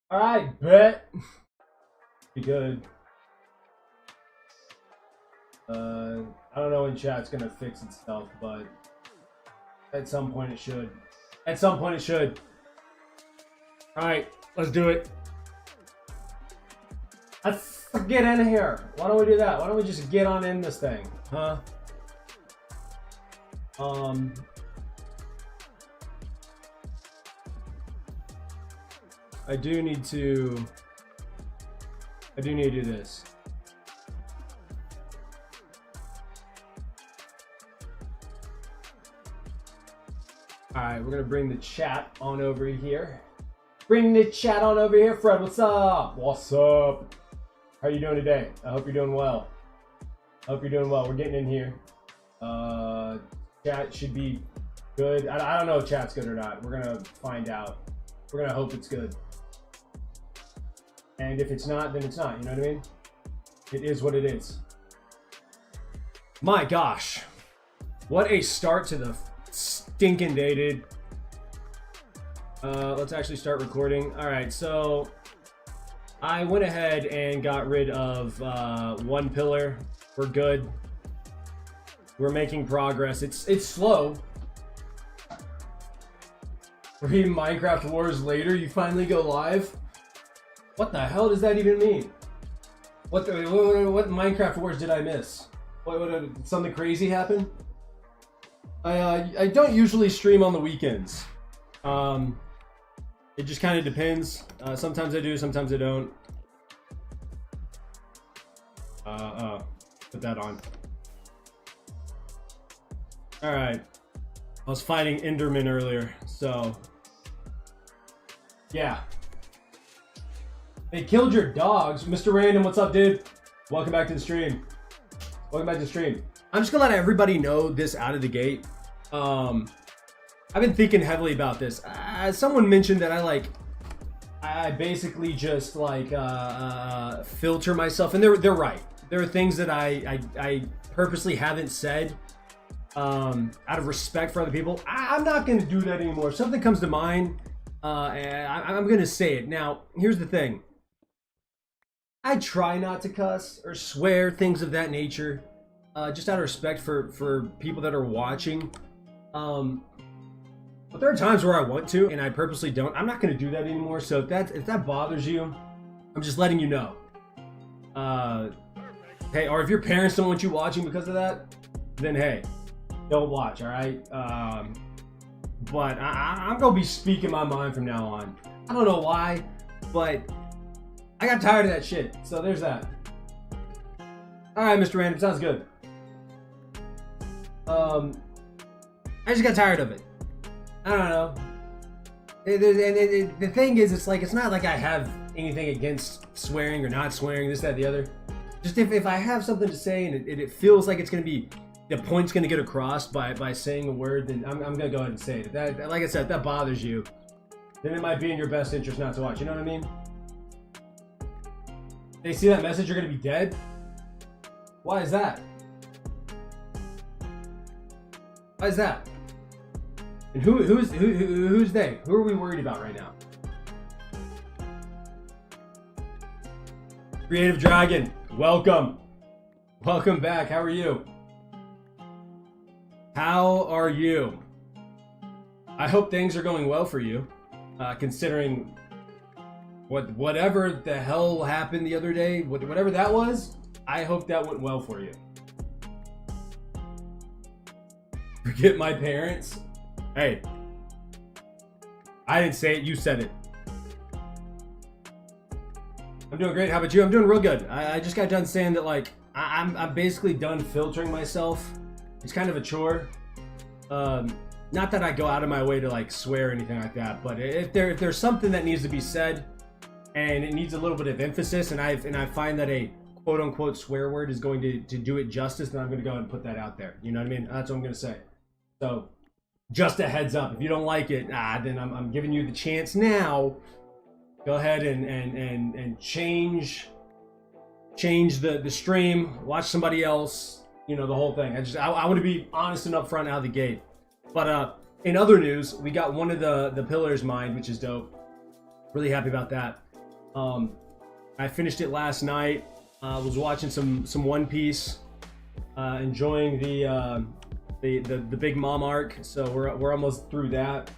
All right, bet. Be good. I don't know when chat's gonna fix itself, but at some point it should. At some point it should. All right, let's do it. Let's get in here. Why don't we do that? Why don't we just get on in this thing, huh? I do need to do this. All right, we're gonna bring the chat on over here. Bring the chat on over here, Fred. What's up? What's up? How you doing today? I hope you're doing well. I hope you're doing well. We're getting in here. Chat should be good. I don't know if chat's good or not. We're gonna find out. We're gonna hope it's good. And if it's not, then it's not. You know what I mean? It is what it is. My gosh, what a start to the stinking day, dude. Let's actually start recording. All right, so I went ahead and got rid of one pillar. We're good. We're making progress. It's slow. 3 Minecraft Wars later, you finally go live? What the hell does that even mean? What Minecraft Wars did I miss? What something crazy happened? I don't usually stream on the weekends. It just kind of depends. Sometimes I do, sometimes I don't. Put that on. All right. I was fighting Enderman earlier, so yeah. They killed your dogs. Mr. Random, what's up, dude? Welcome back to the stream. Welcome back to the stream. I'm just gonna let everybody know this out of the gate. I've been thinking heavily about this. Someone mentioned that I basically just filter myself, and they're right. There are things that I purposely haven't said out of respect for other people. I'm not gonna do that anymore. If something comes to mind, and I'm gonna say it. Now, here's the thing. I try not to cuss or swear, things of that nature, just out of respect for people that are watching. But there are times where I want to, and I purposely don't. I'm not going to do that anymore. So if that bothers you, I'm just letting you know. Hey, or if your parents don't want you watching because of that, then hey, don't watch. All right. But I'm gonna be speaking my mind from now on. I don't know why, but I got tired of that shit. So there's that. All right, Mr. Random, sounds good. I just got tired of it. I don't know. The thing is, it's not like I have anything against swearing or not swearing, this, that, the other. Just if I have something to say and it feels like it's gonna be, the point's gonna get across by saying a word, then I'm gonna go ahead and say it. That, like I said, if that bothers you, then it might be in your best interest not to watch. You know what I mean? They see that message, you're gonna be dead. Why is that? Why is that? And who's they? Who are we worried about right now? Creative Dragon, welcome. Welcome back. How are you? How are you? I hope things are going well for you, considering whatever the hell happened the other day, whatever that was. I hope that went well for you. Forget my parents. Hey, I didn't say it, you said it. I'm doing great. How about you? I'm doing real good. I just got done saying that I'm basically done filtering myself. It's kind of a chore. Not that I go out of my way to swear or anything like that, but if there's something that needs to be said and it needs a little bit of emphasis, and I find that a quote unquote swear word is going to do it justice, then I'm going to go ahead and put that out there. You know what I mean? That's what I'm going to say. So just a heads up, if you don't like it, then I'm giving you the chance now. Go ahead and change the stream, watch somebody else, you know, the whole thing. I want to be honest and upfront out of the gate. But in other news, we got one of the pillars mined, which is dope. Really happy about that. I finished it last night. Was watching some One Piece, enjoying the Big Mom arc. So we're almost through that.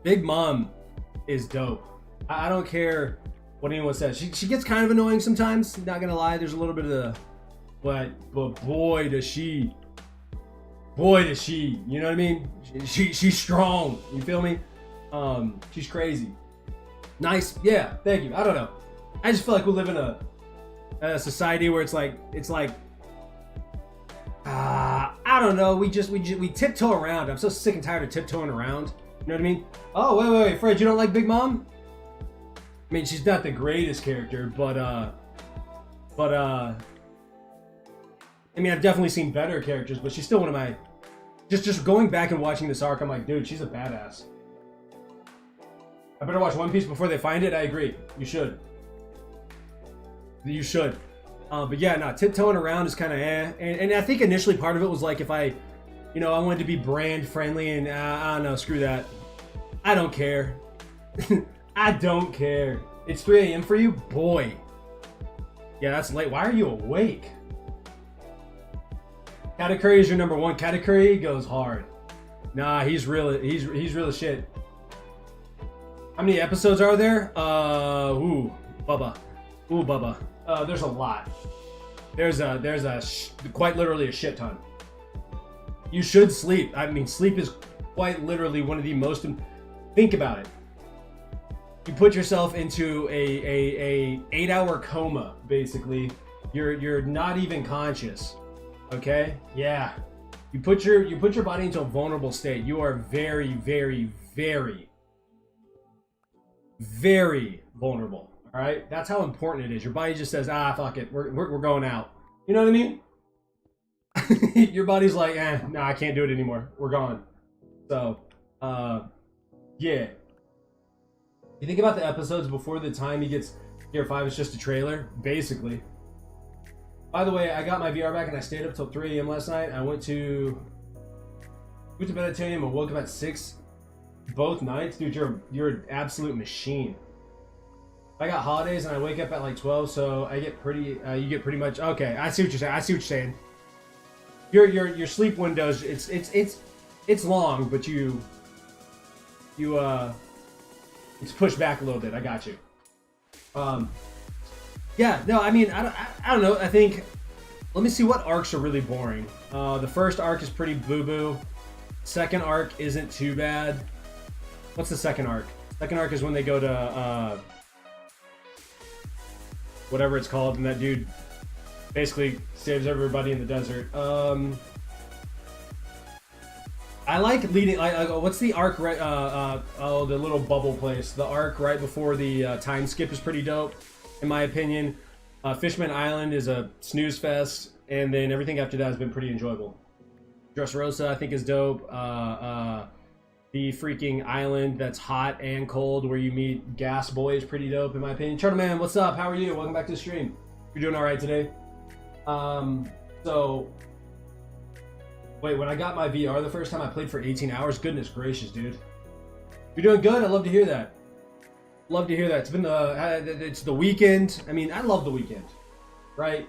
Big Mom is dope. I don't care what anyone says. She gets kind of annoying sometimes. Not gonna lie. There's a little bit of the, but boy does she. You know what I mean? She's strong. You feel me? She's crazy. Nice. Yeah. Thank you. I don't know. I just feel like we live in a society where it's like I don't know. We tiptoe around. I'm so sick and tired of tiptoeing around. You know what I mean? Oh wait, Fred, you don't like Big Mom? I mean, she's not the greatest character, but I mean, I've definitely seen better characters, but she's still one of my. Just going back and watching this arc, I'm like, dude, she's a badass. I better watch One Piece before they find it. I agree. You should. You should. But yeah, no, tiptoeing around is kind of and I think initially part of it was like if I wanted to be brand friendly and I don't know, screw that. I don't care. I don't care. It's 3 a.m. for you? Boy. Yeah, that's late. Why are you awake? Katakuri is your number one. Katakuri goes hard. Nah, he's real as shit. How many episodes are there? Bubba. There's a lot. There's quite literally a shit ton. You should sleep. I mean, sleep is quite literally one of the most. Think about it. You put yourself into a 8-hour coma, basically. You're not even conscious. Okay? Yeah. You put your body into a vulnerable state. You are very, very, very, very vulnerable. All right? That's how important it is. Your body just says, fuck it. We're going out. You know what I mean? Your body's like, no, I can't do it anymore. We're gone. So, yeah. You think about the episodes before the time he gets Gear 5, it's just a trailer, basically. By the way, I got my VR back and I stayed up till 3 a.m. last night. I went to bed at 10 a.m. and woke up at 6 both nights. Dude, you're an absolute machine. I got holidays and I wake up at like 12, so I get pretty, you get pretty much, okay, I see what you're saying. Your sleep windows, it's long, but it's pushed back a little bit. I got you. Yeah, no, I mean, I don't know. I think, let me see what arcs are really boring. The first arc is pretty boo-boo. Second arc isn't too bad. What's the second arc? Second arc is when they go to, whatever it's called, and that dude basically saves everybody in the desert. I like leading. What's the arc? Right? The little bubble place. The arc right before the time skip is pretty dope, in my opinion. Fishman Island is a snooze fest, and then everything after that has been pretty enjoyable. Dressrosa, I think, is dope. The freaking island that's hot and cold, where you meet Gas Boy, is pretty dope, in my opinion. Turtle Man, what's up? How are you? Welcome back to the stream. You're doing all right today. So. Wait, when I got my VR the first time, I played for 18 hours. Goodness gracious, dude. You're doing good? I'd love to hear that. Love to hear that. It's been it's the weekend. I mean, I love the weekend, right?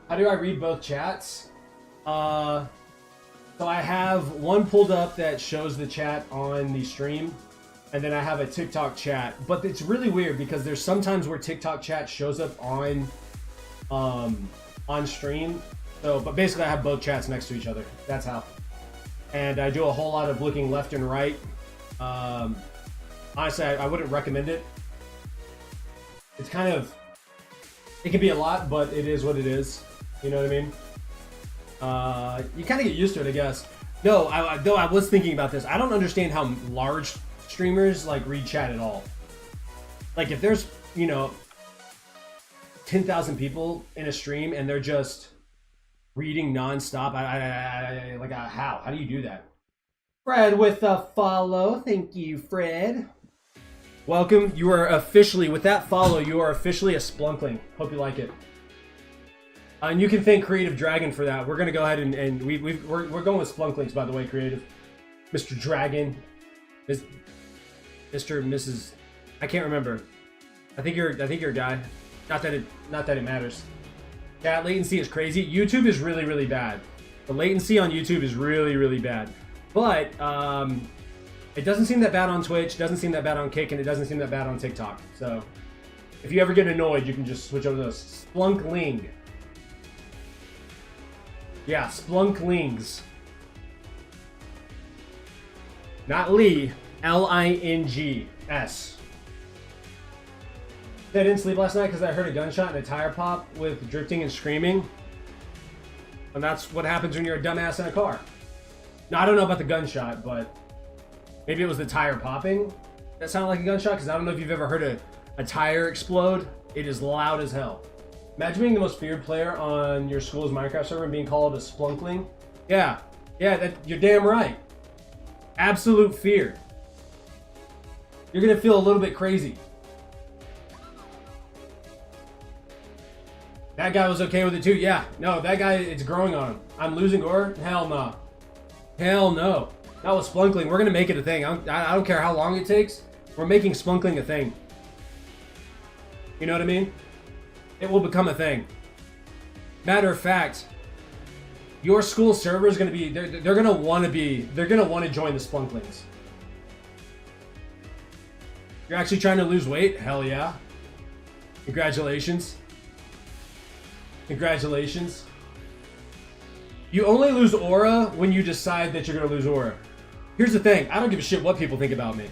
How do I read both chats? So I have one pulled up that shows the chat on the stream, and then I have a TikTok chat. But it's really weird because there's sometimes where TikTok chat shows up on stream. So, but basically I have both chats next to each other. That's how. And I do a whole lot of looking left and right. Honestly, I wouldn't recommend it. It's kind of, it can be a lot, but it is what it is. You know what I mean? You kind of get used to it, I guess. No, though I was thinking about this. I don't understand how large streamers like read chat at all. Like if there's, 10,000 people in a stream and they're just reading nonstop. How? How do you do that? Fred with a follow. Thank you, Fred. Welcome. You are officially, with that follow, you are officially a splunkling. Hope you like it. And you can thank Creative Dragon for that. We're gonna go ahead and we're going with Splunk by the way, Creative. Mr. Dragon, Mr. Mrs. I can't remember. I think you're a guy. Not that it matters. Chat latency is crazy. YouTube is really bad. The latency on YouTube is really bad. But it doesn't seem that bad on Twitch. Doesn't seem that bad on Kick, and it doesn't seem that bad on TikTok. So if you ever get annoyed, you can just switch over to those. Splunkling. Yeah, Splunklings. Not Lee. L-I-N-G-S. I didn't sleep last night because I heard a gunshot and a tire pop with drifting and screaming. And that's what happens when you're a dumbass in a car. Now, I don't know about the gunshot, but maybe it was the tire popping that sounded like a gunshot, because I don't know if you've ever heard a tire explode. It is loud as hell. Imagine being the most feared player on your school's Minecraft server and being called a splunkling. Yeah, you're damn right. Absolute fear. You're gonna feel a little bit crazy. That guy was okay with it too. Yeah, no, that guy, it's growing on him. I'm losing ore? Hell no. Hell no. That was Splunkling. We're gonna make it a thing. I don't care how long it takes. We're making Splunkling a thing. You know what I mean? It will become a thing. Matter of fact, your school server is gonna be, they're gonna want to join the Splunklings. You're actually trying to lose weight? Hell yeah. Congratulations. Congratulations. You only lose aura when you decide that you're gonna lose aura. Here's the thing, I don't give a shit what people think about me.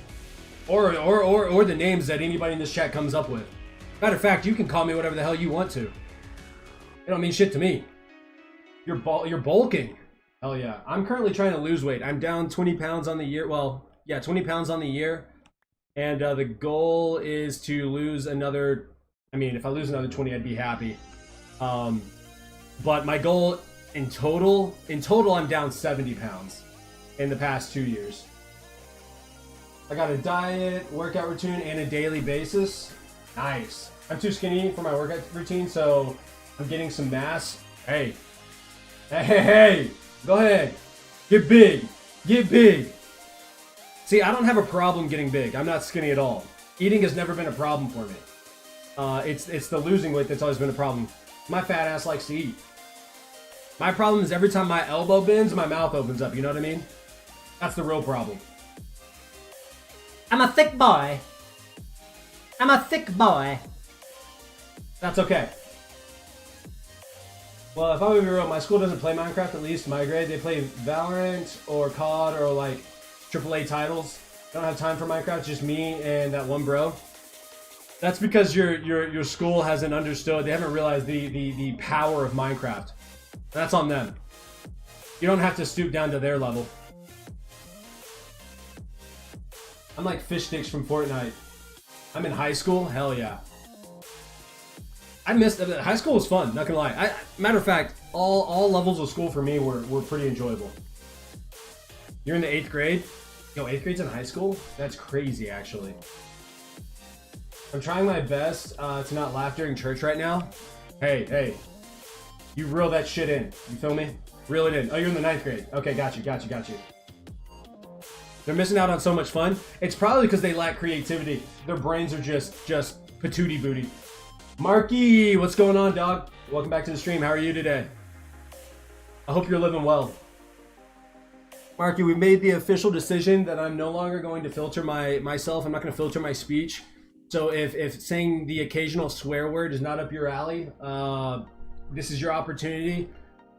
Or the names that anybody in this chat comes up with. Matter of fact, you can call me whatever the hell you want to. It don't mean shit to me. You're bulking. Hell yeah. I'm currently trying to lose weight. I'm down 20 pounds on the year. Well, yeah, 20 pounds on the year. And the goal is to lose another, I mean, if I lose another 20, I'd be happy. But my goal in total, I'm down 70 pounds in the past 2 years. I got a diet, workout routine, and a daily basis. Nice. I'm too skinny for my workout routine, so I'm getting some mass. Hey. Hey. Go ahead. Get big. Get big. See, I don't have a problem getting big. I'm not skinny at all. Eating has never been a problem for me. It's the losing weight that's always been a problem. My fat ass likes to eat. My problem is every time my elbow bends, my mouth opens up. You know what I mean? That's the real problem. I'm a thick boy. I'm a thick boy. That's okay. Well, if I'm gonna be real, my school doesn't play Minecraft, at least my grade. They play Valorant or COD or like AAA titles. They don't have time for Minecraft, just me and that one bro. That's because your school hasn't understood, they haven't realized the power of Minecraft. That's on them. You don't have to stoop down to their level. I'm like fish sticks from Fortnite. I'm in high school? Hell yeah. I missed, high school was fun, not gonna lie. Matter of fact, all levels of school for me were pretty enjoyable. You're in the 8th grade? Yo, 8th grade's in high school? That's crazy, actually. I'm trying my best to not laugh during church right now. Hey. You reel that shit in. You feel me? Reel it in. Oh, you're in the 9th grade. Okay, got you. They're missing out on so much fun. It's probably because they lack creativity. Their brains are just patootie booty. Marky, what's going on, dog? Welcome back to the stream. How are you today? I hope you're living well. Marky, we made the official decision that I'm no longer going to filter myself. I'm not going to filter my speech. So if saying the occasional swear word is not up your alley, this is your opportunity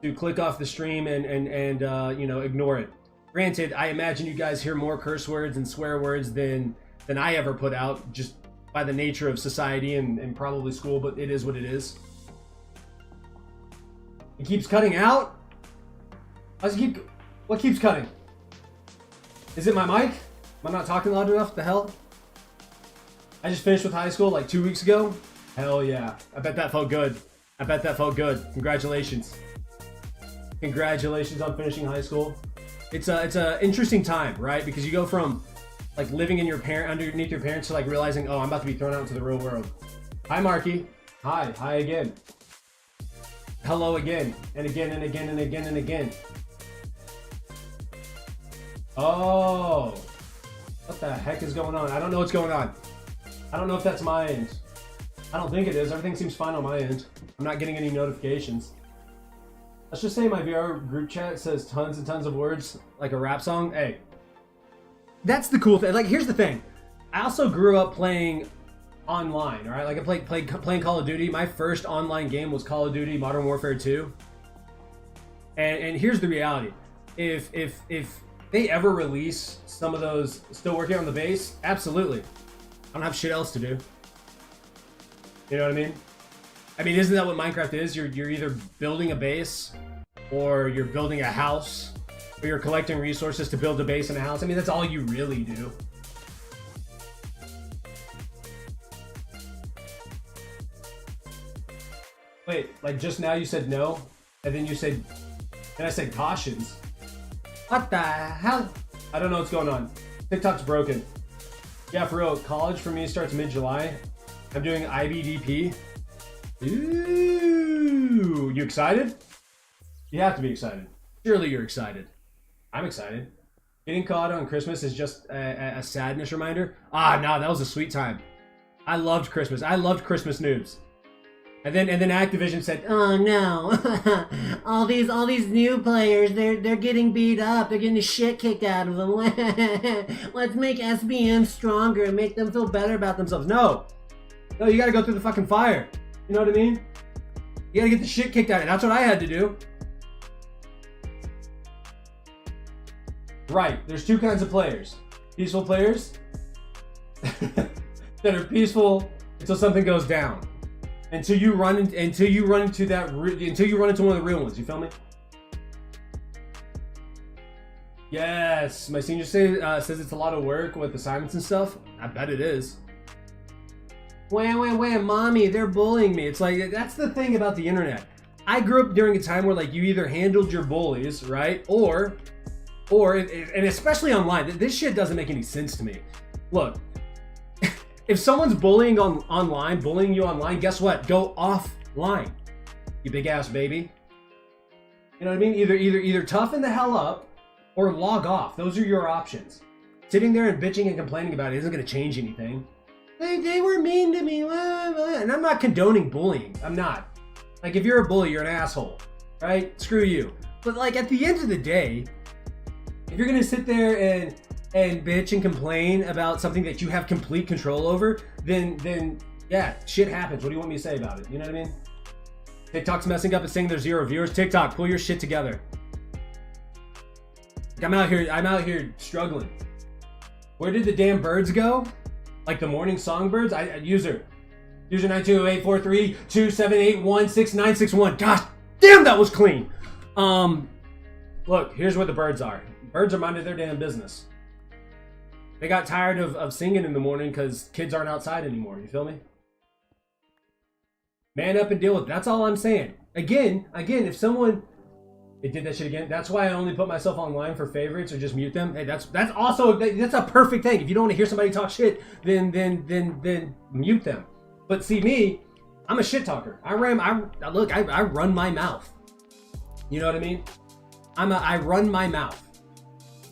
to click off the stream and you know, ignore it. Granted, I imagine you guys hear more curse words and swear words than I ever put out, just by the nature of society and probably school, but it is what it is. It keeps cutting out? What keeps cutting? Is it my mic? Am I not talking loud enough? The hell? I just finished with high school like 2 weeks ago. Hell yeah. I bet that felt good. Congratulations. Congratulations on finishing high school. It's a interesting time, right? Because you go from like living in underneath your parents to like realizing, oh, I'm about to be thrown out into the real world. Hi, Marky. Hi again. hello again and again and again and again and again. Oh, what the heck is going on? I don't know what's going on. I don't know if that's my end. I don't think it is. Everything seems fine on my end. I'm not getting any notifications. Let's just say my VR group chat says tons and tons of words like a rap song. Hey, that's the cool thing. Like, here's the thing. I also grew up playing online, all right? Like, I playing Call of Duty. My first online game was Call of Duty Modern Warfare 2. And here's the reality. If they ever release some of those still working on the base, absolutely. I don't have shit else to do. You know what I mean? I mean, isn't that what Minecraft is? You're either building a base, or you're building a house, or you're collecting resources to build a base and a house. I mean, that's all you really do. Wait, like just now you said no, and then you said, and I said cautions. What the hell? I don't know what's going on. TikTok's broken. Yeah, for real, college for me starts mid-July. I'm doing IBDP. Ooh, you excited? You have to be excited. Surely you're excited. I'm excited. Getting caught on Christmas is just a sadness reminder. Ah, no, that was a sweet time. I loved Christmas. I loved Christmas noobs. And then Activision said, "Oh no, all these new players, they're getting beat up. They're getting the shit kicked out of them. Let's make SBM stronger and make them feel better about themselves." No, you gotta go through the fucking fire. You know what I mean? You gotta get the shit kicked out of you. That's what I had to do. Right, there's two kinds of players. Peaceful players that are peaceful until something goes down. Until you run into one of the real ones. You feel me? Yes, my senior says it's a lot of work with assignments and stuff. I bet it is. Wham, mommy, they're bullying me. It's like, that's the thing about the internet. I grew up during a time where like you either handled your bullies, right? Or and especially online, this shit doesn't make any sense to me. Look, if someone's bullying you online, guess what? Go offline, you big ass baby. You know what I mean? Either toughen the hell up or log off. Those are your options. Sitting there and bitching and complaining about it isn't going to change anything. They were mean to me, and I'm not condoning bullying. I'm not. Like, if you're a bully, you're an asshole, right? Screw you. But like, at the end of the day, if you're going to sit there and bitch and complain about something that you have complete control over, then yeah, shit happens. What do you want me to say about it? You know what I mean? TikTok's messing up and saying there's 0 viewers. TikTok, pull your shit together. I'm out here struggling. Where did the damn birds go? Like the morning songbirds? User 9284327816961. Gosh damn, that was clean. Look, here's where the birds are. Birds are minding their damn business. They got tired of singing in the morning because kids aren't outside anymore. You feel me? Man up and deal with it. That's all I'm saying. Again, if someone... They did that shit again. That's why I only put myself online for favorites or just mute them. Hey, that's a perfect thing. If you don't want to hear somebody talk shit, then mute them. But see me, I'm a shit talker. I run my mouth. You know what I mean? I run my mouth.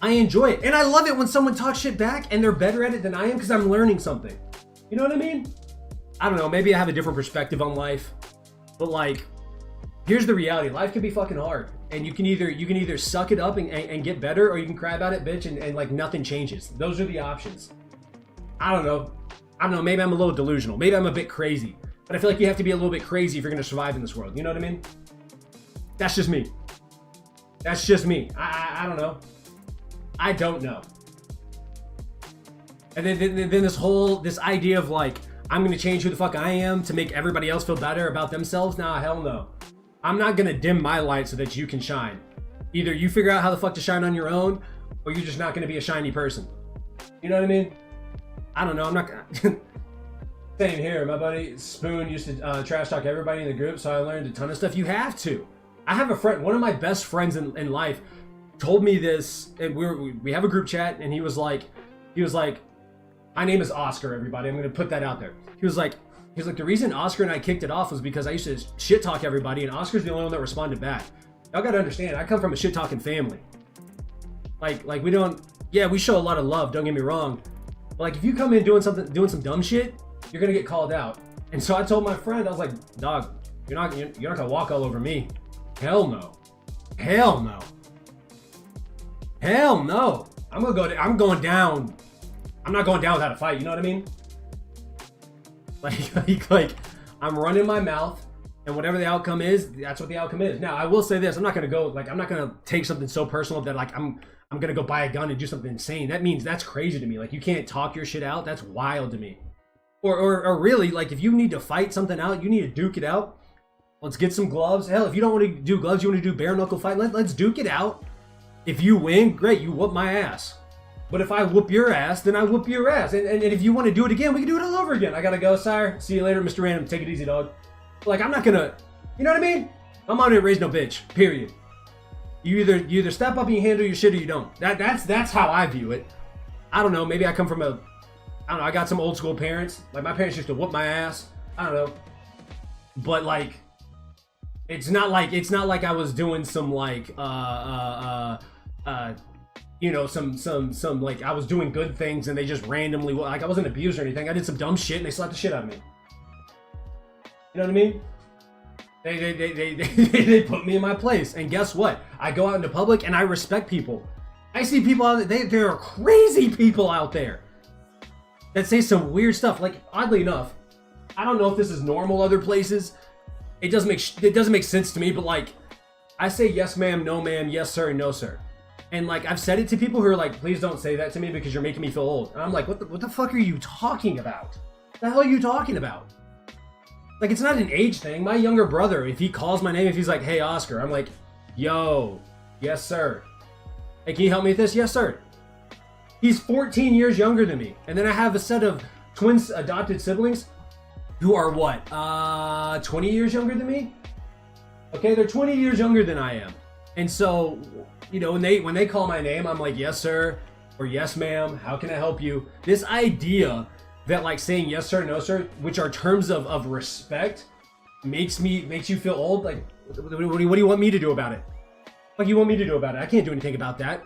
I enjoy it. And I love it when someone talks shit back and they're better at it than I am because I'm learning something. You know what I mean? I don't know. Maybe I have a different perspective on life. But like, here's the reality. Life can be fucking hard. And you can either suck it up and get better, or you can cry about it, bitch, and like nothing changes. Those are the options. I don't know. Maybe I'm a little delusional. Maybe I'm a bit crazy. But I feel like you have to be a little bit crazy if you're going to survive in this world. You know what I mean? That's just me. I don't know. I don't know. And then this idea of like, I'm going to change who the fuck I am to make everybody else feel better about themselves. Nah, hell no. I'm not going to dim my light so that you can shine. Either you figure out how the fuck to shine on your own, or you're just not going to be a shiny person. You know what I mean? I don't know. I'm not going to... Same here. My buddy Spoon used to trash talk everybody in the group, so I learned a ton of stuff. You have to. I have a friend, one of my best friends in life, told me this, and we have a group chat, and he was like, my name is Oscar, everybody. I'm going to put that out there. He was like, He's like, the reason Oscar and I kicked it off was because I used to shit talk everybody, and Oscar's the only one that responded back. Y'all gotta understand, I come from a shit talking family. Like we don't, yeah, we show a lot of love, don't get me wrong. But like if you come in doing some dumb shit, you're gonna get called out. And so I told my friend, I was like, dog, you're not gonna walk all over me. Hell no. Hell no. Hell no. I'm going down. I'm not going down without a fight, you know what I mean? Like I'm running my mouth, and whatever the outcome is, that's what the outcome is. Now, I will say this, I'm not gonna take something so personal that like I'm gonna go buy a gun and do something insane. That's crazy to me. Like, you can't talk your shit out. That's wild to me. Or really, like, if you need to fight something out, you need to duke it out. Let's get some gloves. Hell, if you don't want to do gloves, you want to do bare knuckle fight, let's duke it out. If you win, great, you whoop my ass. But if I whoop your ass, then I whoop your ass. And if you want to do it again, we can do it all over again. I gotta go, sire. See you later, Mr. Random. Take it easy, dog. Like, I'm not gonna, you know what I mean? I'm not gonna raise no bitch, period. You either step up and you handle your shit or you don't. That's how I view it. I don't know, maybe I come from I got some old school parents. Like, my parents used to whoop my ass. I don't know. But like, it's not like I was doing some like you know, some like I was doing good things and they just randomly, like, I wasn't abused or anything. I did some dumb shit and they slapped the shit out of me. You know what I mean? They put me in my place. And guess what? I go out into public and I respect people. I see people out there, there are crazy people out there that say some weird stuff. Like, oddly enough, I don't know if this is normal other places. It doesn't make sense to me, but like, I say yes ma'am, no ma'am, yes sir, and no sir. And like, I've said it to people who are like, please don't say that to me because you're making me feel old. And I'm like, what the fuck are you talking about? What the hell are you talking about? Like, it's not an age thing. My younger brother, if he calls my name, if he's like, hey Oscar, I'm like, yo, yes sir. Hey, can you help me with this? Yes sir. He's 14 years younger than me. And then I have a set of twins adopted siblings who are what, 20 years younger than me? Okay, they're 20 years younger than I am. And so, you know, when they call my name, I'm like, yes sir, or yes ma'am, how can I help you? This idea that like saying yes sir, no sir, which are terms of respect, makes you feel old. Like, what do you want me to do about it? What do you want me to do about it? I can't do anything about that.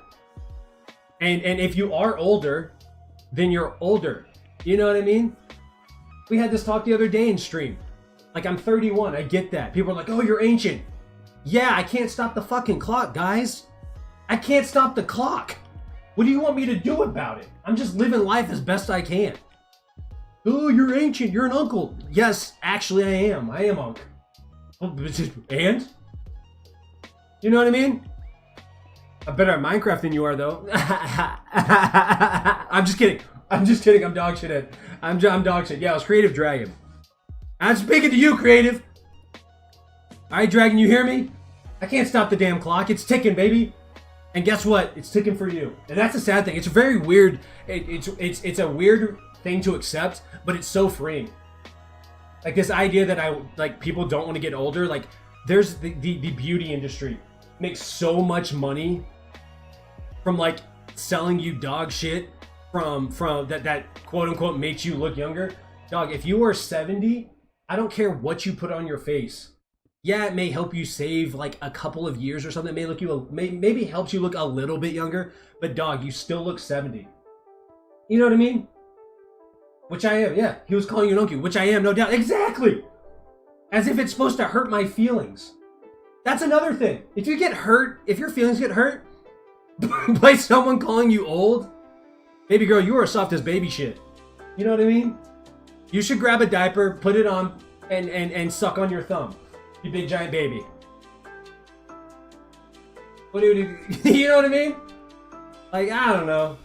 And if you are older, then you're older. You know what I mean? We had this talk the other day in stream. Like, I'm 31, I get that. People are like, oh, you're ancient. Yeah, I can't stop the fucking clock, guys. I can't stop the clock. What do you want me to do about it? I'm just living life as best I can. Oh, you're ancient, you're an uncle. Yes, actually I am. I am uncle. And? You know what I mean? I'm better at Minecraft than you are, though. I'm just kidding. I'm dog shit. I'm dog shit. Yeah, I was Creative Dragon. I'm speaking to you, Creative. All right, Dragon, you hear me? I can't stop the damn clock. It's ticking, baby. And guess what? It's ticking for you. And that's the sad thing. It's very weird. It's a weird thing to accept, but it's so freeing. Like, this idea that people don't want to get older. Like, there's the beauty industry makes so much money from like selling you dog shit from that quote unquote makes you look younger. Dog, if you are 70, I don't care what you put on your face. Yeah, it may help you save like a couple of years or something. It may maybe helps you look a little bit younger, but dog, you still look 70. You know what I mean? Which I am, yeah. He was calling you an uncle, which I am, no doubt. Exactly! As if it's supposed to hurt my feelings. That's another thing. If you get hurt, if your feelings get hurt by someone calling you old, baby girl, you are soft as baby shit. You know what I mean? You should grab a diaper, put it on, and suck on your thumb. You big giant baby. What do you know what I mean? Like, I don't know.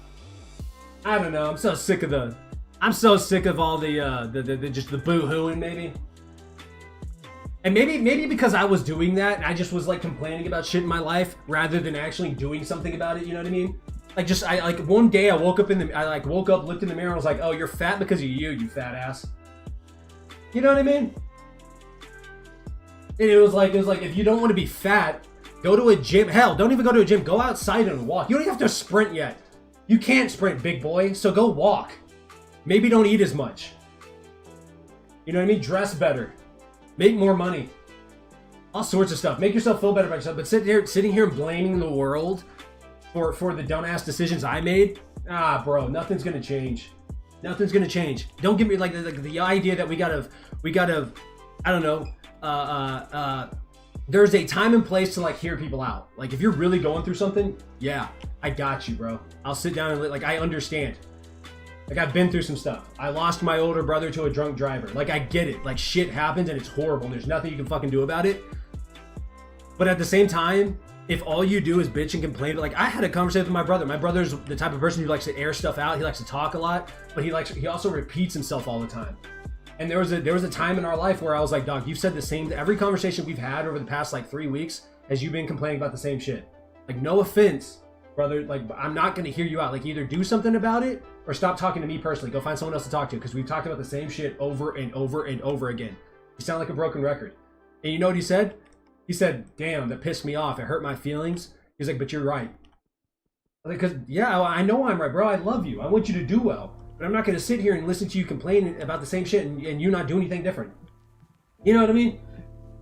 I'm so sick of all the just the boo-hooing, maybe. And maybe because I was doing that, and I just was like complaining about shit in my life rather than actually doing something about it. You know what I mean? Like, one day I woke up, looked in the mirror, and was like, oh, you're fat because of you fat ass. You know what I mean? And it was like, if you don't want to be fat, go to a gym. Hell, don't even go to a gym. Go outside and walk. You don't even have to sprint yet. You can't sprint, big boy, so go walk. Maybe don't eat as much. You know what I mean? Dress better. Make more money. All sorts of stuff. Make yourself feel better about yourself. But sitting here and blaming the world for the dumbass decisions I made, bro, nothing's gonna change. Nothing's gonna change. Don't give me like the idea that we gotta, I don't know, there's a time and place to like hear people out. Like if you're really going through something, yeah, I got you, bro. I'll sit down and like I understand. Like I've been through some stuff. I lost my older brother to a drunk driver. Like I get it. Like shit happens and it's horrible and there's nothing you can fucking do about it. But at the same time, if all you do is bitch and complain, like I had a conversation with my brother. My brother's the type of person who likes to air stuff out. He likes to talk a lot, but he also repeats himself all the time. And there was a time in our life where I was like, dog, you've said the same, every conversation we've had over the past like 3 weeks has you been complaining about the same shit. Like no offense, brother, like I'm not gonna hear you out. Like either do something about it or stop talking to me personally. Go find someone else to talk to, because we've talked about the same shit over and over and over again. You sound like a broken record. And you know what he said? He said, damn, that pissed me off. It hurt my feelings. He's like, but you're right. Like, because, yeah, I know I'm right, bro. I love you. I want you to do well. But I'm not going to sit here and listen to you complain about the same shit and you not do anything different. You know what I mean?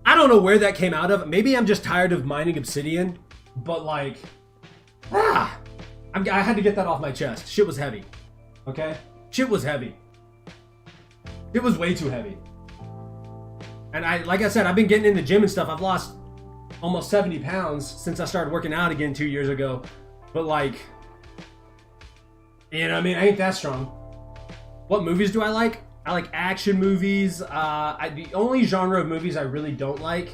I don't know where that came out of. Maybe I'm just tired of mining obsidian. But, like, I had to get that off my chest. Shit was heavy. Okay? Shit was heavy. It was way too heavy. And like I said, I've been getting in the gym and stuff. I've lost almost 70 pounds since I started working out again 2 years ago. But like, you know what I mean? I ain't that strong. What movies do I like? I like action movies. The only genre of movies I really don't like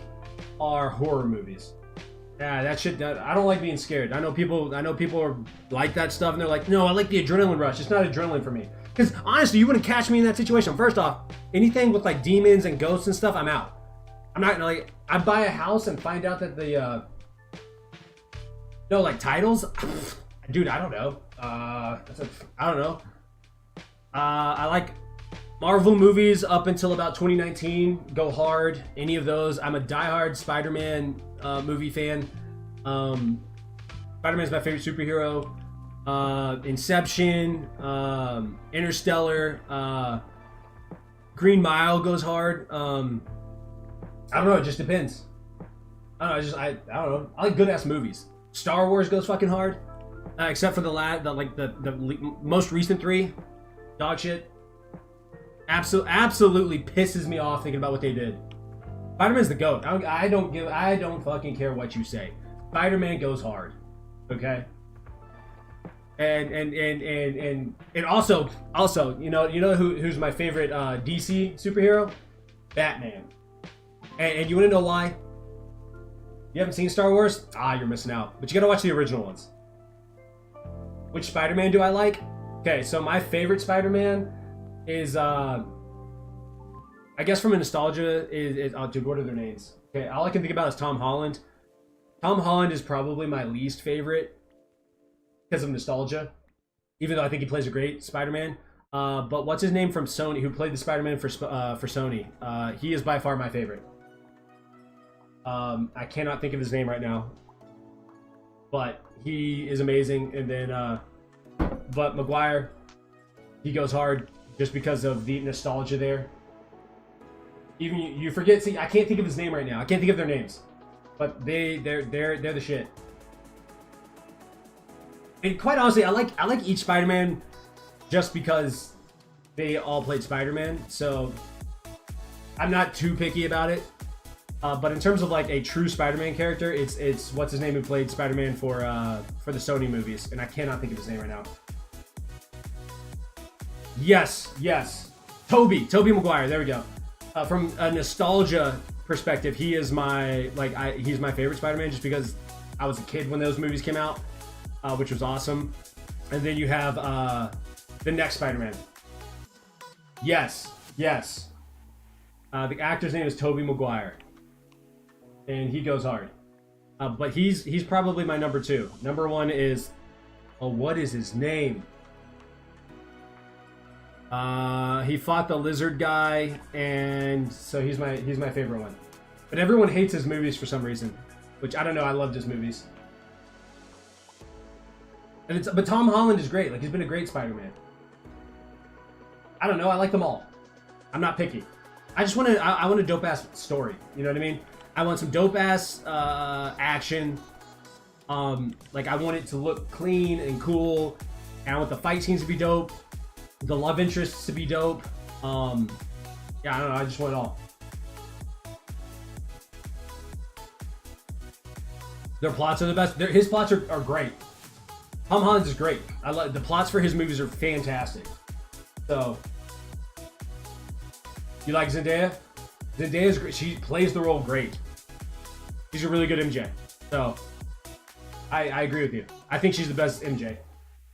are horror movies. Yeah, I don't like being scared. I know people are like that stuff and they're like, no, I like the adrenaline rush. It's not adrenaline for me. Because honestly, you wouldn't catch me in that situation. First off, anything with like demons and ghosts and stuff, I'm out. I'm not like, I buy a house and find out that the, no, like titles, dude, I don't know. I don't know. I like Marvel movies up until about 2019. Go hard. Any of those. I'm a diehard Spider-Man movie fan. Spider-Man's my favorite superhero. Inception, Interstellar, Green Mile goes hard. I don't know, it just depends. I don't know, I don't know. I like good ass movies. Star Wars goes fucking hard. Except for the most recent 3. Dog shit. Absolutely pisses me off thinking about what they did. Spider-Man's the GOAT. I don't fucking care what you say. Spider-Man goes hard. Okay? And also, you know who's my favorite DC superhero? Batman. And you want to know why? You haven't seen Star Wars? You're missing out. But you gotta watch the original ones. Which Spider-Man do I like? Okay, so my favorite Spider-Man is I guess from a nostalgia is dude, what are their names? Okay, all I can think about is Tom Holland. Tom Holland is probably my least favorite because of nostalgia, even though I think he plays a great Spider-Man. But what's his name from Sony, who played the Spider-Man for Sony? He is by far my favorite. I cannot think of his name right now, but he is amazing. And then, but Maguire, he goes hard just because of the nostalgia there. Even you forget. See, I can't think of his name right now. I can't think of their names, but they're the shit. And quite honestly, I like each Spider-Man just because they all played Spider-Man. So I'm not too picky about it. But in terms of like a true Spider-Man character, it's what's his name who played Spider-Man for the Sony movies, and I cannot think of his name right now. Yes, Tobey Maguire. There we go. From a nostalgia perspective, he is he's my favorite Spider-Man just because I was a kid when those movies came out, which was awesome. And then you have the next Spider-Man. Yes. The actor's name is Tobey Maguire. And he goes hard. But he's probably my number 2. Number 1 is, what is his name? He fought the lizard guy, and so he's my favorite one. But everyone hates his movies for some reason, which I don't know. I loved his movies. But Tom Holland is great. Like, he's been a great Spider-Man. I don't know. I like them all. I'm not picky. I just want I want a dope ass story. You know what I mean? I want some dope ass action. Like I want it to look clean and cool. And I want the fight scenes to be dope. The love interests to be dope. Yeah, I don't know. I just want it all. Their plots are the best. His plots are great. Tom Holland's is great. I like the plots for his movies are fantastic. So, you like Zendaya? Zendaya's great. She plays the role great. She's a really good MJ. So, I agree with you. I think she's the best MJ,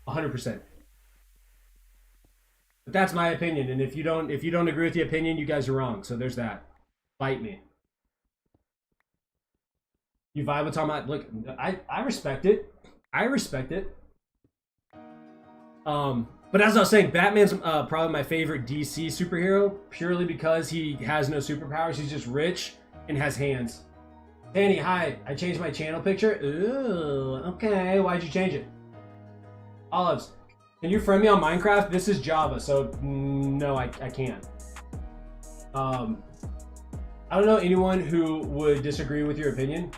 100%. But that's my opinion, and if you don't agree with the opinion, you guys are wrong. So there's that. Fight me. You vibe with Tom Holland. Look, I respect it. I respect it. But as I was saying, Batman's probably my favorite DC superhero, purely because he has no superpowers. He's just rich and has hands. Danny, hi. I changed my channel picture. Ooh, okay. Why'd you change it? Olives, can you friend me on Minecraft? This is Java, so no, I can't. I don't know anyone who would disagree with your opinion.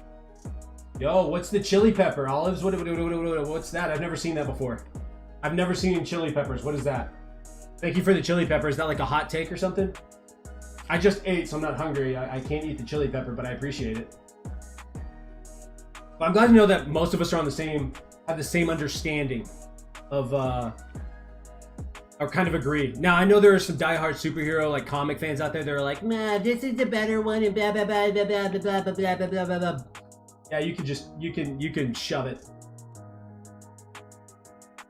Yo, what's the chili pepper, Olives? What's that? I've never seen that before. I've never seen chili peppers. What is that? Thank you for the chili pepper. Is that like a hot take or something? I just ate, so I'm not hungry. I can't eat the chili pepper, but I appreciate it. But I'm glad to know that most of us are on the same, have the same understanding of, or kind of agree. Now, I know there are some diehard superhero, like comic fans out there that are like, nah, this is the better one, and blah, blah, blah, blah, blah, blah, blah, blah, blah, blah, blah. Yeah, you can shove it.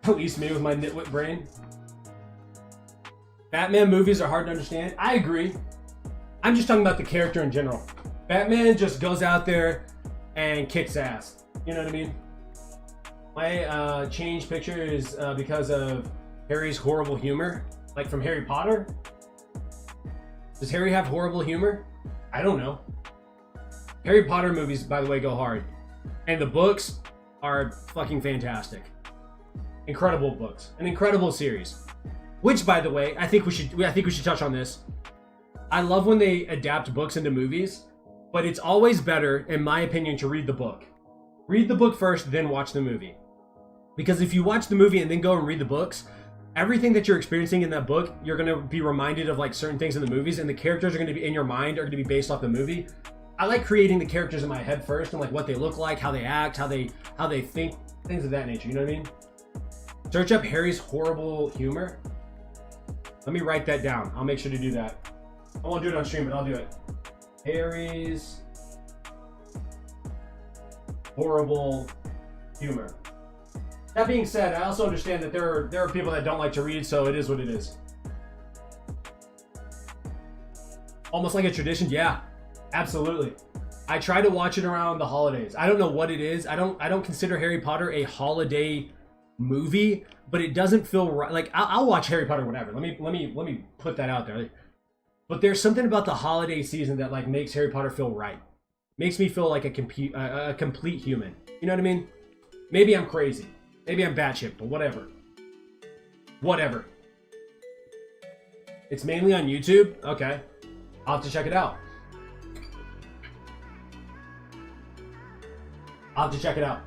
At least me with my nitwit brain. Batman movies are hard to understand. I agree. I'm just talking about the character in general. Batman just goes out there and kicks ass. You know what I mean? My changed picture is because of Harry's horrible humor. Like from Harry Potter. Does Harry have horrible humor? I don't know. Harry Potter movies, by the way, go hard. And the books are fucking fantastic. Incredible books. An incredible series. Which, by the way, I think we should touch on this. I love when they adapt books into movies, but it's always better, in my opinion, to read the book. Read the book first, then watch the movie. Because if you watch the movie and then go and read the books, everything that you're experiencing in that book, you're going to be reminded of like certain things in the movies, and the characters are going to be in your mind, are going to be based off the movie. I like creating the characters in my head first, and like what they look like, how they act, how they think, things of that nature. You know what I mean? Search up Harry's horrible humor. Let me write that down. I'll make sure to do that. I won't do it on stream, but I'll do it. Harry's horrible humor. That being said, I also understand that there are people that don't like to read, so it is what it is. Almost like a tradition, yeah. Absolutely. I try to watch it around the holidays. I don't know what it is. I don't consider Harry Potter a holiday movie, but it doesn't feel right. Like I'll watch Harry Potter whatever. Let me put that out there. But there's something about the holiday season that like makes Harry Potter feel right. Makes me feel like a complete human. You know what I mean? Maybe I'm crazy. Maybe I'm batshit, but whatever. Whatever. It's mainly on YouTube? Okay. I'll have to check it out. I'll have to check it out.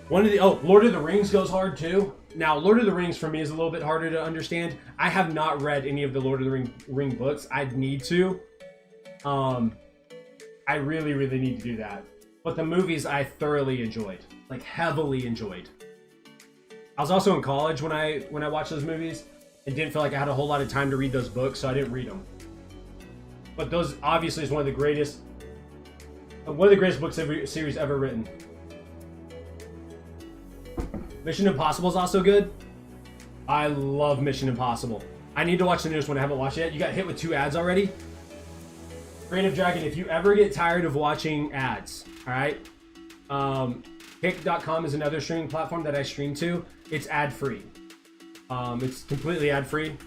Lord of the Rings goes hard too. Now, Lord of the Rings for me is a little bit harder to understand. I have not read any of the Lord of the Ring books. I'd need to. I really, really need to do that. But the movies I thoroughly enjoyed. Like, heavily enjoyed. I was also in college when I watched those movies and didn't feel like I had a whole lot of time to read those books, so I didn't read them. But those obviously is one of the greatest book series ever written. Mission Impossible is also good. I love Mission Impossible. I need to watch the newest one. I haven't watched it yet. You got hit with 2 ads already. Reign of Dragon, if you ever get tired of watching ads, all right? Kick.com is another streaming platform that I stream to. It's ad-free. It's completely ad-free.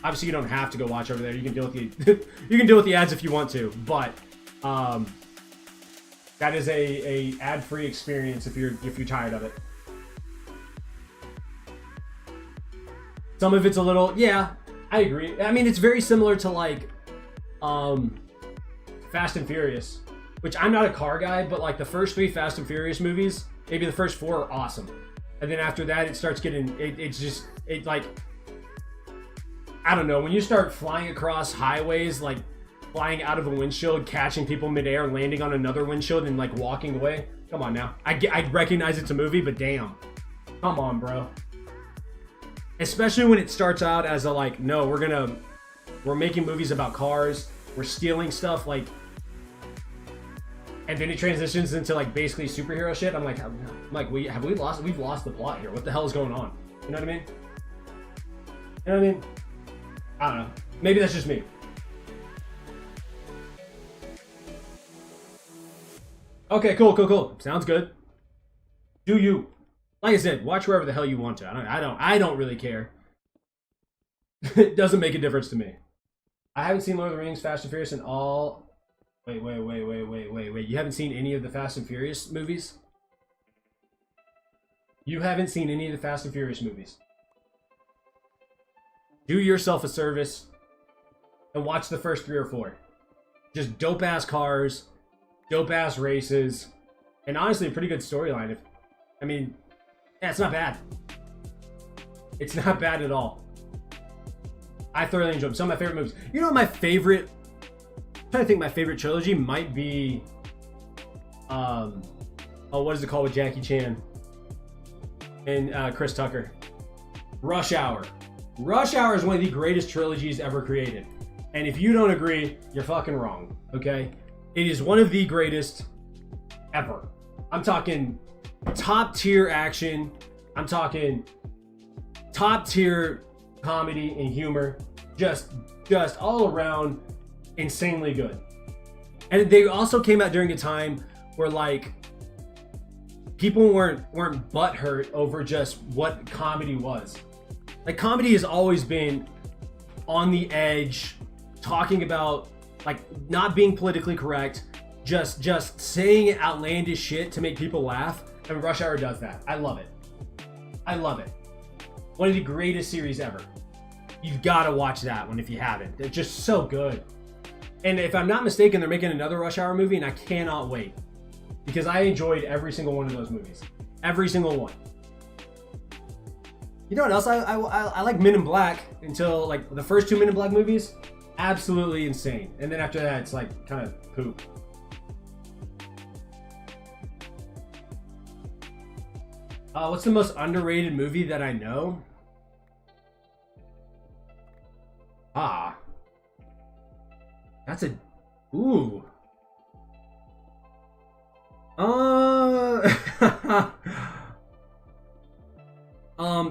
Obviously, you don't have to go watch over there. You can deal with the you can deal with the ads if you want to, but that is a ad-free experience if you're tired of it. Some of it's a little, yeah. I agree. I mean, it's very similar to like Fast and Furious, which I'm not a car guy, but like the first 3 Fast and Furious movies, maybe the first 4 are awesome. And then after that, it starts getting, it's like, I don't know, when you start flying across highways, like flying out of a windshield, catching people midair, landing on another windshield and like walking away. Come on now. I recognize it's a movie, but damn. Come on, bro. Especially when it starts out as a like, no, we're making movies about cars, we're stealing stuff, like, and then it transitions into like basically superhero shit. I'm like, we've lost the plot here. What the hell is going on? You know what I mean? You know what I mean? I don't know. Maybe that's just me. Okay, cool. Sounds good. Do you? Like I said, watch wherever the hell you want to. I don't really care. It doesn't make a difference to me. I haven't seen Lord of the Rings, Fast and Furious, and all. Wait. You haven't seen any of the Fast and Furious movies? You haven't seen any of the Fast and Furious movies. Do yourself a service and watch the first 3 or 4. Just dope-ass cars, dope-ass races, and honestly, a pretty good storyline. I mean, yeah, it's not bad. It's not bad at all. I thoroughly enjoyed them. Some of my favorite movies. You know what my favorite... I'm trying to think my favorite trilogy might be... what is it called with Jackie Chan? And Chris Tucker. Rush Hour. Rush Hour is one of the greatest trilogies ever created. And if you don't agree, you're fucking wrong, okay? It is one of the greatest ever. I'm talking top tier action. I'm talking top tier comedy and humor. Just all around insanely good. And they also came out during a time where like people weren't butthurt over just what comedy was. Like comedy has always been on the edge, talking about like not being politically correct, just saying outlandish shit to make people laugh. And Rush Hour does that. I love it. I love it. One of the greatest series ever. You've got to watch that one if you haven't. They're just so good. And if I'm not mistaken, they're making another Rush Hour movie, and I cannot wait. Because I enjoyed every single one of those movies. Every single one. You know what else? I like Men in Black until like the first 2 Men in Black movies. Absolutely insane. And then after that, it's like kind of poop. What's the most underrated movie that I know? That's a... Ooh.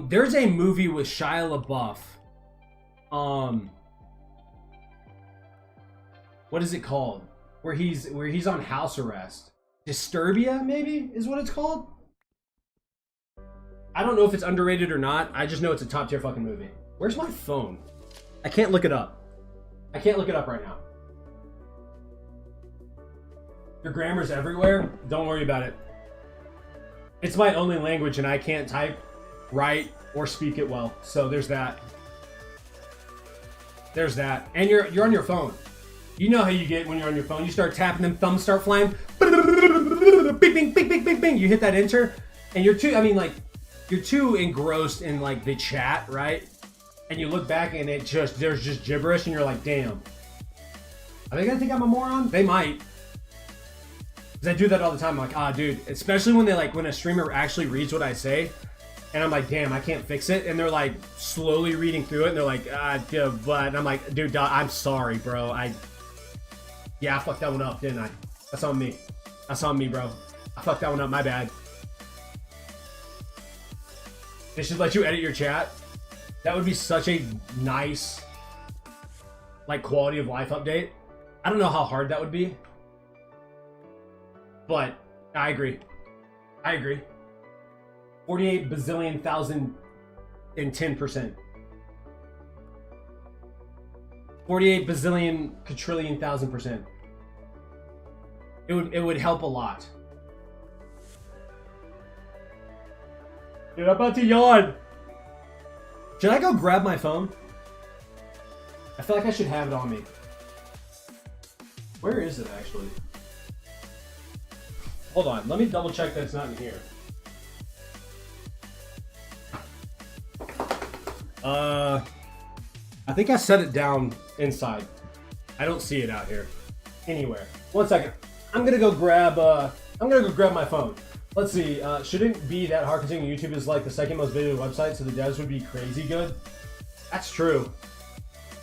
There's a movie with Shia LaBeouf. What is it called? Where he's on house arrest. Disturbia, maybe, is what it's called? I don't know if it's underrated or not. I just know it's a top tier fucking movie. Where's my phone? I can't look it up. I can't look it up right now. Your grammar's everywhere. Don't worry about it. It's my only language and I can't type, write, or speak it well. So there's that. There's that. And you're on your phone. You know how you get when you're on your phone. You start tapping, them thumbs start flying. Bing, bing, bing, bing, bing, bing. You hit that enter. And you're too engrossed in like the chat, right? And you look back and there's just gibberish and you're like, damn. Are they gonna think I'm a moron? They might. Cause I do that all the time. I'm like, dude, especially when when a streamer actually reads what I say and I'm like, damn, I can't fix it. And they're like slowly reading through it and they're like, but, and I'm like, dude, I'm sorry, bro. I fucked that one up, didn't I? That's on me. That's on me, bro. I fucked that one up, my bad. They should let you edit your chat. That would be such a nice, like, quality of life update. I don't know how hard that would be. But I agree. 48 bazillion thousand and 10%. 48 bazillion quadrillion thousand%. It would help a lot. Dude, I'm about to yawn. Should I go grab my phone? I feel like I should have it on me. Where is it actually? Hold on, let me double check that it's not in here. I think I set it down inside. I don't see it out here anywhere. 1 second. I'm gonna go grab my phone. Let's see. Shouldn't be that hard considering YouTube is like the second most visited website, so the devs would be crazy good. That's true.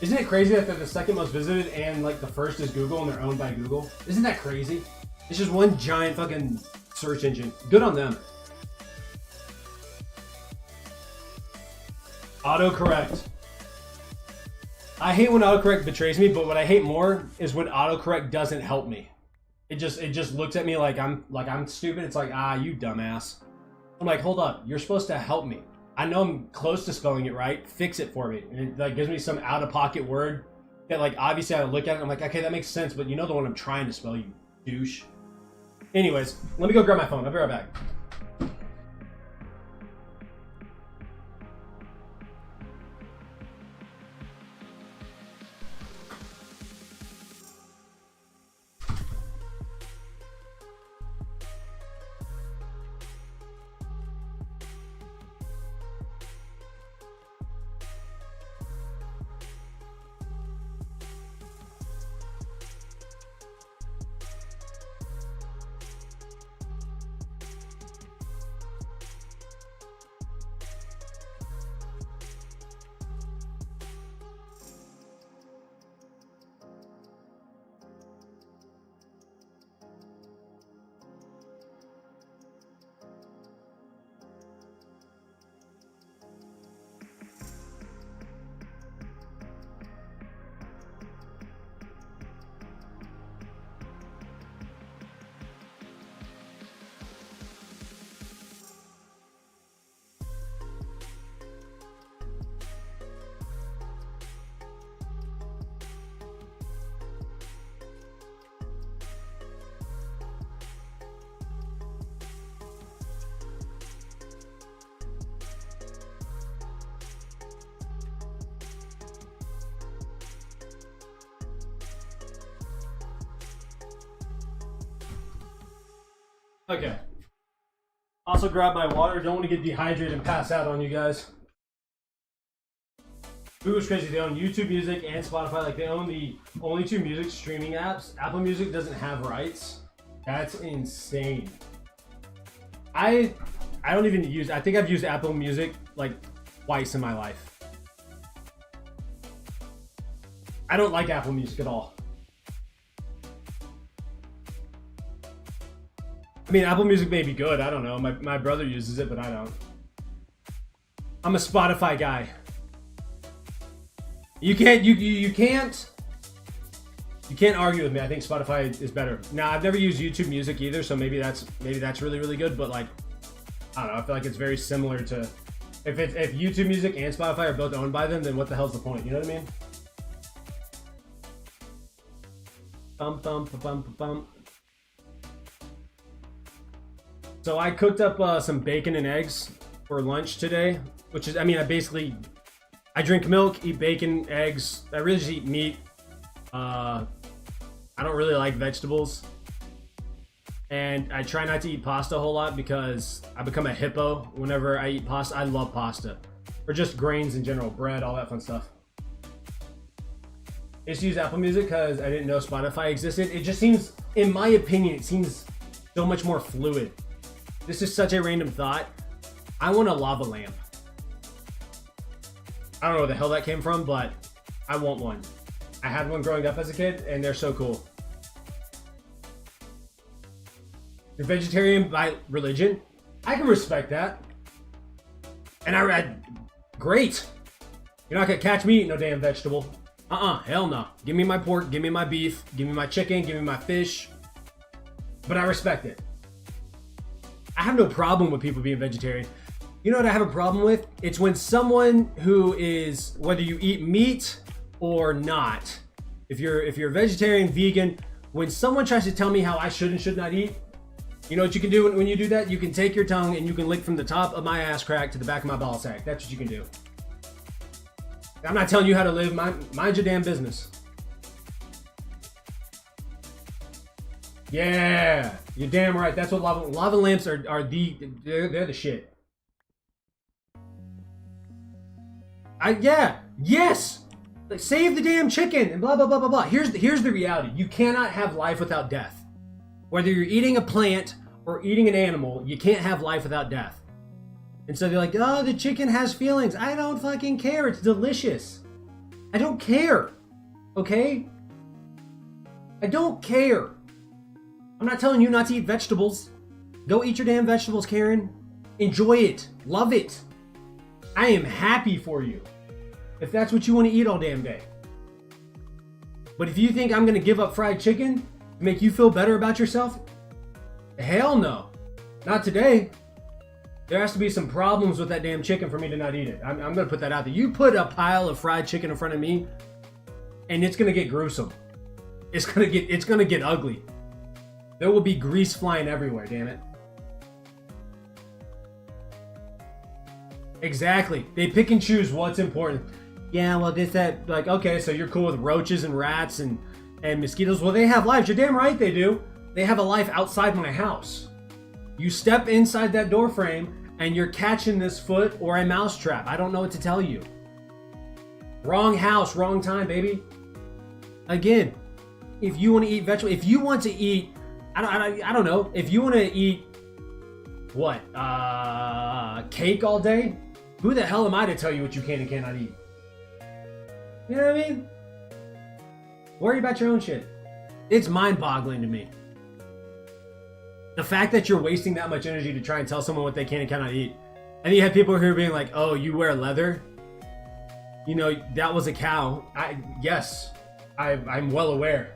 Isn't it crazy that they're the second most visited and like the first is Google and they're owned by Google? Isn't that crazy? It's just one giant fucking search engine. Good on them. Autocorrect. I hate when autocorrect betrays me, but what I hate more is when autocorrect doesn't help me. It just looks at me like I'm stupid. It's like, you dumbass. I'm like, hold up, you're supposed to help me. I know I'm close to spelling it right. Fix it for me. And it like gives me some out-of-pocket word that like obviously I look at it and I'm like, okay, that makes sense, but you know the one I'm trying to spell, you douche. Anyways, let me go grab my phone. I'll be right back. Okay. Also grab my water. Don't want to get dehydrated and pass out on you guys. Google's crazy. They own YouTube Music and Spotify. Like they own the only two music streaming apps. Apple Music doesn't have rights. That's insane. I don't even use. I think I've used Apple Music like twice in my life. I don't like Apple Music at all. I mean, Apple Music may be good. I don't know. My brother uses it, but I don't. I'm a Spotify guy. You can't argue with me. I think Spotify is better. Now, I've never used YouTube Music either, so maybe that's really good. But like, I don't know. I feel like it's very similar to if YouTube Music and Spotify are both owned by them, then what the hell's the point? You know what I mean? Bum bum bum bum bum. So I cooked up some bacon and eggs for lunch today, which is, I mean, I drink milk, eat bacon, eggs. I really just eat meat. I don't really like vegetables. And I try not to eat pasta a whole lot because I become a hippo whenever I eat pasta. I love pasta. Or just grains in general, bread, all that fun stuff. I used to use Apple Music because I didn't know Spotify existed. It just seems, in my opinion, it seems so much more fluid. This is such a random thought. I want a lava lamp. I don't know where the hell that came from, but I want one. I had one growing up as a kid, and they're so cool. You're vegetarian by religion? I can respect that. And I read, great. You're not gonna catch me eating no damn vegetable. Hell no. Give me my pork, give me my beef, give me my chicken, give me my fish. But I respect it. I have no problem with people being vegetarian. You know what I have a problem with? It's when someone who is, whether you eat meat or not, if you're vegetarian, vegan, when someone tries to tell me how I should and should not eat, you know what you can do when you do that? You can take your tongue and you can lick from the top of my ass crack to the back of my ball sack. That's what you can do. I'm not telling you how to live. Mind your damn business. Yeah, you're damn right. That's what lava lamps are they're the shit. Yes. Like, save the damn chicken and blah blah blah blah blah. Here's the reality. You cannot have life without death. Whether you're eating a plant or eating an animal, you can't have life without death. And so they're like, oh, the chicken has feelings. I don't fucking care. It's delicious. I don't care. Okay? I don't care. I'm not telling you not to eat vegetables. Go eat your damn vegetables, Karen. Enjoy it. Love it. I am happy for you if that's what you want to eat all damn day. But if you think I'm going to give up fried chicken to make you feel better about yourself, hell no. Not today. There has to be some problems with that damn chicken for me to not eat it. I'm going to put that out there. You put a pile of fried chicken in front of me, and it's going to get gruesome. It's going to get ugly. There will be grease flying everywhere, damn it. Exactly. They pick and choose what's important. Yeah, well, like, okay, so you're cool with roaches and rats and mosquitoes. Well, they have lives. You're damn right they do. They have a life outside my house. You step inside that door frame and you're catching this foot or a mouse trap. I don't know what to tell you. Wrong house, wrong time, baby. Again, if you want to eat vegetables, if you want to eat, I don't know, if you want to eat, what, cake all day? Who the hell am I to tell you what you can and cannot eat? You know what I mean? Worry about your own shit. It's mind-boggling to me. The fact that you're wasting that much energy to try and tell someone what they can and cannot eat. And you have people here being like, oh, you wear leather? You know, that was a cow. Yes, I'm well aware.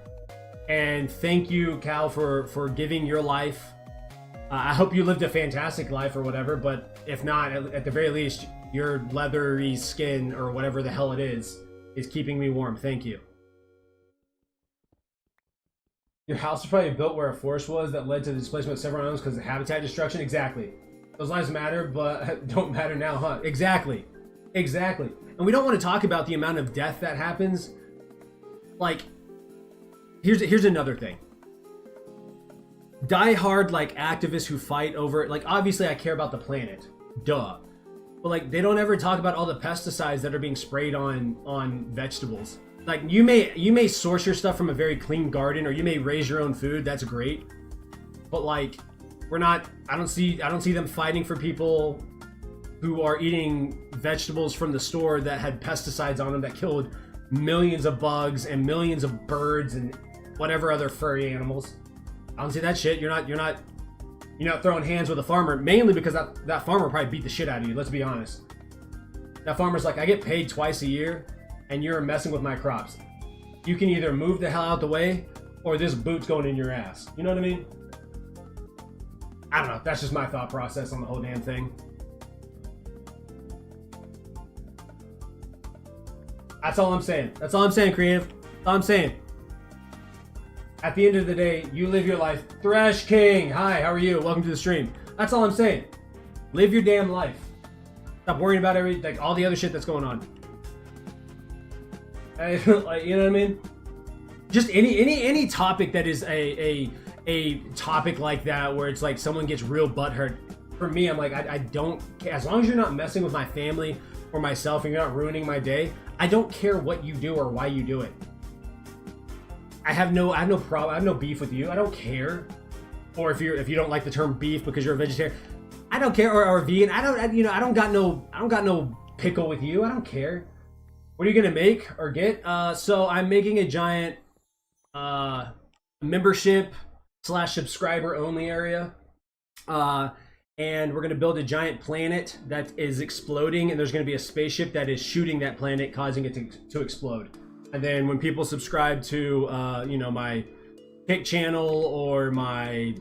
And thank you, Cal, for giving your life. I hope you lived a fantastic life or whatever, but if not, at the very least, your leathery skin or whatever the hell it is keeping me warm. Thank you. Your house was probably built where a forest was that led to the displacement of several animals because of habitat destruction. Exactly. Those lives matter, but don't matter now, huh? Exactly. Exactly. And we don't want to talk about the amount of death that happens. Like, here's another thing. Die-hard, like, activists who fight over it. Like, obviously I care about the planet. Duh. But, like, they don't ever talk about all the pesticides that are being sprayed on vegetables. Like, you may source your stuff from a very clean garden, or you may raise your own food. That's great. But, like, I don't see them fighting for people who are eating vegetables from the store that had pesticides on them that killed millions of bugs and millions of birds and whatever other furry animals. I don't see that shit. You're not throwing hands with a farmer, mainly because that farmer probably beat the shit out of you. Let's be honest. That farmer's like, I get paid twice a year, and you're messing with my crops. You can either move the hell out the way, or this boot's going in your ass. You know what I mean? I don't know. That's just my thought process on the whole damn thing. That's all I'm saying. That's all I'm saying, creative. That's all I'm saying. At the end of the day, you live your life. Thresh King, hi, how are you? Welcome to the stream. That's all I'm saying. Live your damn life. Stop worrying about all the other shit that's going on. Like, you know what I mean? Just any topic that is a topic like that where it's like someone gets real butthurt. For me, I'm like, I don't care. As long as you're not messing with my family or myself and you're not ruining my day, I don't care what you do or why you do it. I have no problem. I have no beef with you. I don't care. Or if you don't like the term beef because you're a vegetarian, I don't care. Or vegan. I don't got no pickle with you. I don't care. What are you gonna make or get? So I'm making a giant membership / subscriber only area. And we're gonna build a giant planet that is exploding, and there's gonna be a spaceship that is shooting that planet, causing it to explode. And then when people subscribe to, my Kick channel or my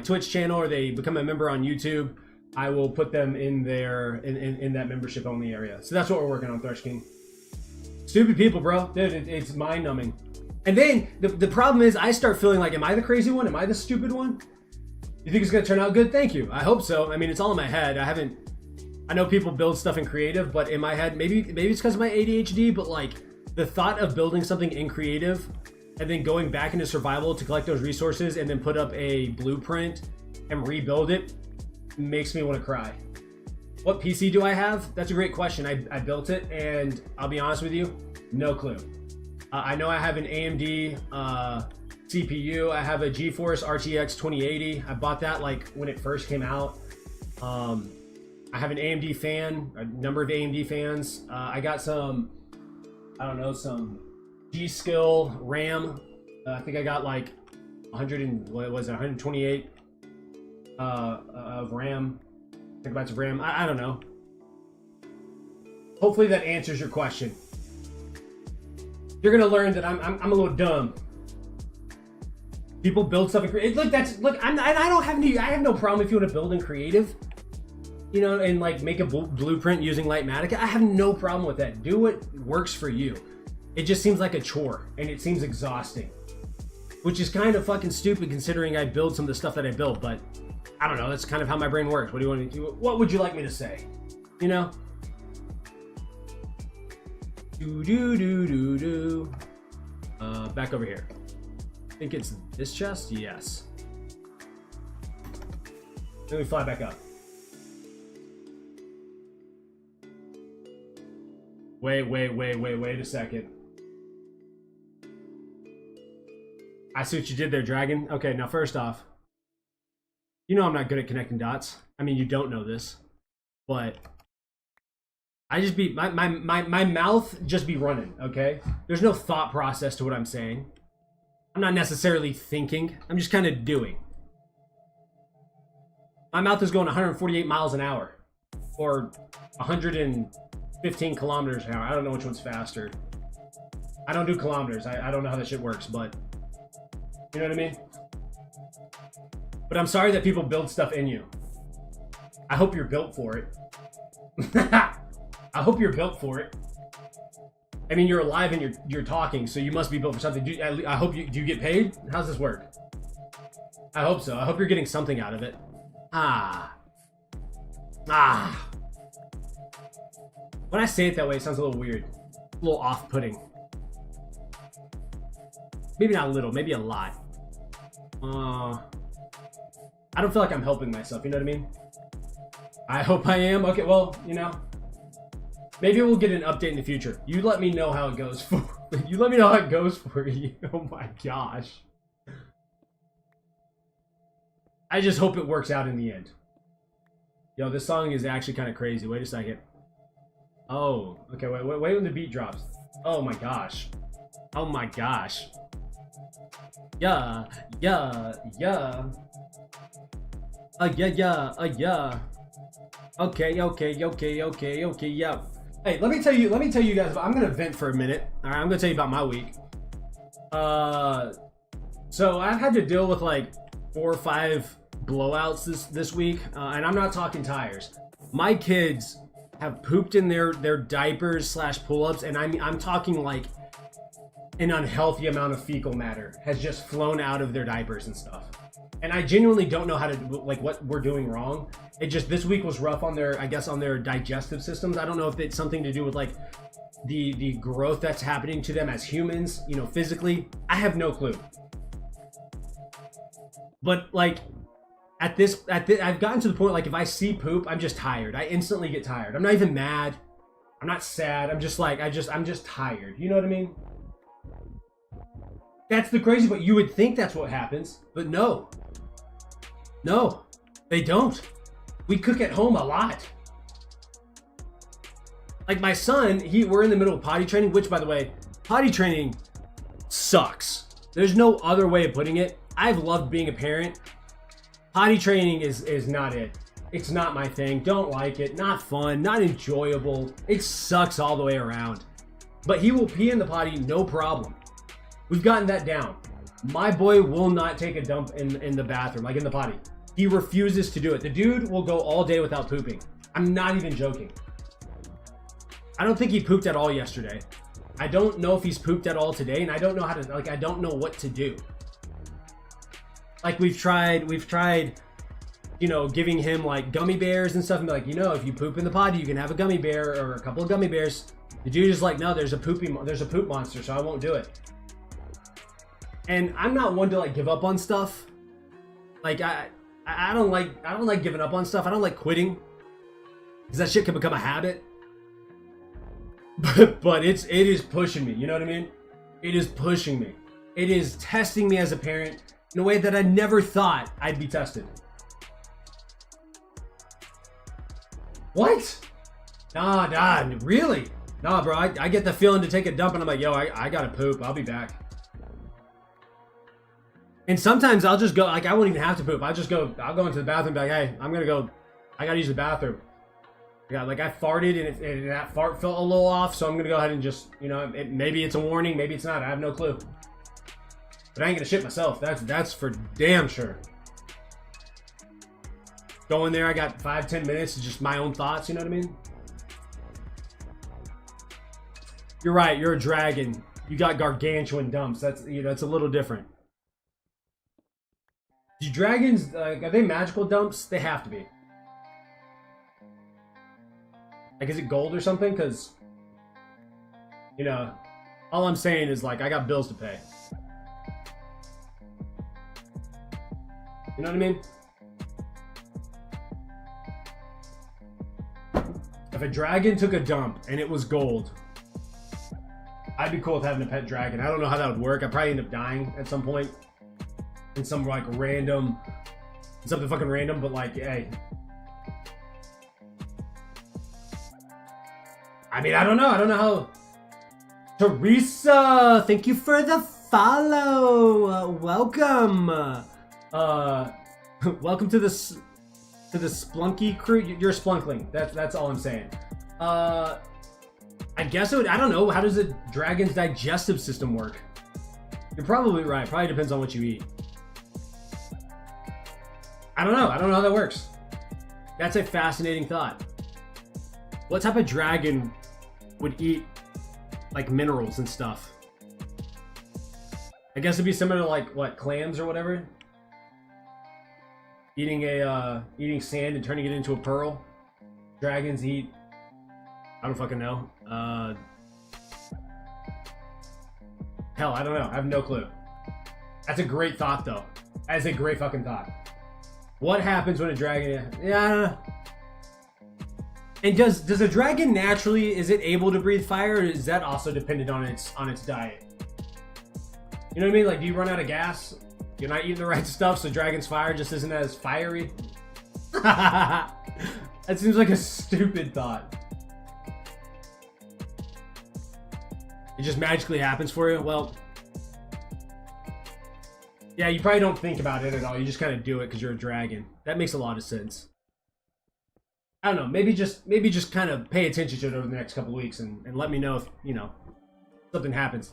Twitch channel, or they become a member on YouTube, I will put them in there in that membership only area. So that's what we're working on, Thresh King. Stupid people, bro. Dude, it's mind numbing. And then the problem is I start feeling like, am I the crazy one? Am I the stupid one? You think it's gonna turn out good? Thank you. I hope so. I mean, it's all in my head. I I know people build stuff in creative, but in my head, maybe it's because of my ADHD, but like the thought of building something in creative and then going back into survival to collect those resources and then put up a blueprint and rebuild it makes me want to cry. What PC do I have? That's a great question. I built it, and I'll be honest with you, no clue. I know I have an AMD CPU. I have a GeForce RTX 2080. I bought that like when it first came out. I have an AMD fan, a number of AMD fans. I got some, I don't know, some G-Skill RAM. I think I got like 128 of RAM. Gigabytes of RAM. I don't know. Hopefully that answers your question. You're gonna learn that I'm a little dumb. People build stuff in creative. Look, I don't have any. I have no problem if you want to build in creative, you know, and like make a blueprint using Lightmatic. I have no problem with that. Do what works for you. It just seems like a chore and it seems exhausting, which is kind of fucking stupid considering I build some of the stuff that I build. But I don't know. That's kind of how my brain works. What do you want me to do? What would you like me to say? You know. Back over here. I think it's this chest? Yes. Let me fly back up. Wait a second. I see what you did there, Dragon. Okay, now first off, you know I'm not good at connecting dots. I mean, you don't know this, but I just be my mouth just be running, okay? There's no thought process to what I'm saying. I'm not necessarily thinking. I'm just kind of doing. My mouth is going 148 miles an hour or 115 kilometers an hour. I don't know which one's faster. I don't do kilometers. I don't know how that shit works, but you know what I mean? But I'm sorry that people build stuff in you. I hope you're built for it. I hope you're built for it. I mean, you're alive and you're talking, so you must be built for something. I hope you do you get paid? How's this work? I hope so. I hope you're getting something out of it. When I say it that way, it sounds a little weird, a little off-putting. Maybe not a little, maybe a lot. I don't feel like I'm helping myself. You know what I mean? I hope I am. Okay, well, you know. Maybe we'll get an update in the future. You let me know how it goes for you. Let me know how it goes for you. Oh my gosh. I just hope it works out in the end. Yo, this song is actually kind of crazy. Wait a second. Oh, okay. Wait when the beat drops. Oh my gosh. Oh my gosh. Yeah. Yeah. Yeah. Yeah. Okay, yeah. Hey, let me tell you guys, I'm gonna vent for a minute. Alright, I'm gonna tell you about my week. So I've had to deal with like 4 or 5 blowouts this week, and I'm not talking tires. My kids have pooped in their diapers / pull-ups, and I'm talking like an unhealthy amount of fecal matter has just flown out of their diapers and stuff. And I genuinely don't know how to, like, what we're doing wrong. It just, this week was rough on their, I guess, on their digestive systems. I don't know if it's something to do with, like, the growth that's happening to them as humans, you know, physically. I have no clue. But, like, I've gotten to the point, like, if I see poop, I'm just tired. I instantly get tired. I'm not even mad. I'm not sad. I'm just, like, I'm just tired. You know what I mean? That's the crazy part. You would think that's what happens, but no. No, they don't. We cook at home a lot. Like my son, we're in the middle of potty training, which by the way, potty training sucks. There's no other way of putting it. I've loved being a parent. Potty training is not it. It's not my thing. Don't like it. Not fun. Not enjoyable. It sucks all the way around. But he will pee in the potty, no problem. We've gotten that down. My boy will not take a dump in the bathroom, like in the potty. He refuses to do it. The dude will go all day without pooping. I'm not even joking. I don't think he pooped at all yesterday. I don't know if he's pooped at all today, and I don't know how to, like, I don't know what to do. Like we've tried you know, giving him like gummy bears and stuff, and be like, you know, if you poop in the potty, you can have a gummy bear or a couple of gummy bears. The dude is like, no, there's a poop monster, so I won't do it. And I'm not one to like give up on stuff. Like I don't like giving up on stuff. I don't like quitting, because that shit can become a habit. But it is pushing me. You know what I mean? It is pushing me. It is testing me as a parent in a way that I never thought I'd be tested. What? Nah, really? Nah, bro, I get the feeling to take a dump and I'm like, yo, I gotta poop. I'll be back. And sometimes I'll just go, like, I won't even have to poop. I'll go into the bathroom and be like, hey, I'm gonna go, I gotta use the bathroom. Yeah, like I farted and that fart felt a little off, so I'm gonna go ahead and just, you know, maybe it's a warning, maybe it's not, I have no clue. But I ain't gonna shit myself, that's for damn sure. Go in there, I got 5-10 minutes of just my own thoughts, you know what I mean? You're right, you're a dragon. You got gargantuan dumps. That's, you know, it's a little different. Do dragons, are they magical dumps? They have to be. Like, is it gold or something? Because, you know, all I'm saying is, like, I got bills to pay. You know what I mean? If a dragon took a dump and it was gold, I'd be cool with having a pet dragon. I don't know how that would work. I'd probably end up dying at some point. In some, like, random... Something fucking random, but, like, hey... I mean, I don't know how... Teresa, thank you for the follow. Welcome. Welcome to the Splunky crew. You're a Splunkling. That's all I'm saying. I guess it would, I don't know. How does a dragon's digestive system work? You're probably right. Probably depends on what you eat. I don't know how that works. That's a fascinating thought. What type of dragon would eat like minerals and stuff? I guess it'd be similar to, like, what, clams or whatever? Eating sand and turning it into a pearl. Dragons eat, I don't fucking know. Hell, I don't know. I have no clue. That's a great thought, though. That is a great fucking thought. What happens when a dragon... Yeah, I don't know. And does a dragon naturally, is it able to breathe fire, or is that also dependent on its diet? You know what I mean? Like, do you run out of gas? You're not eating the right stuff, so dragon's fire just isn't as fiery? That seems like a stupid thought. It just magically happens for you? Well, yeah, you probably don't think about it at all. You just kind of do it because you're a dragon. That makes a lot of sense. I don't know. Maybe just kind of pay attention to it over the next couple weeks and let me know if, you know, something happens.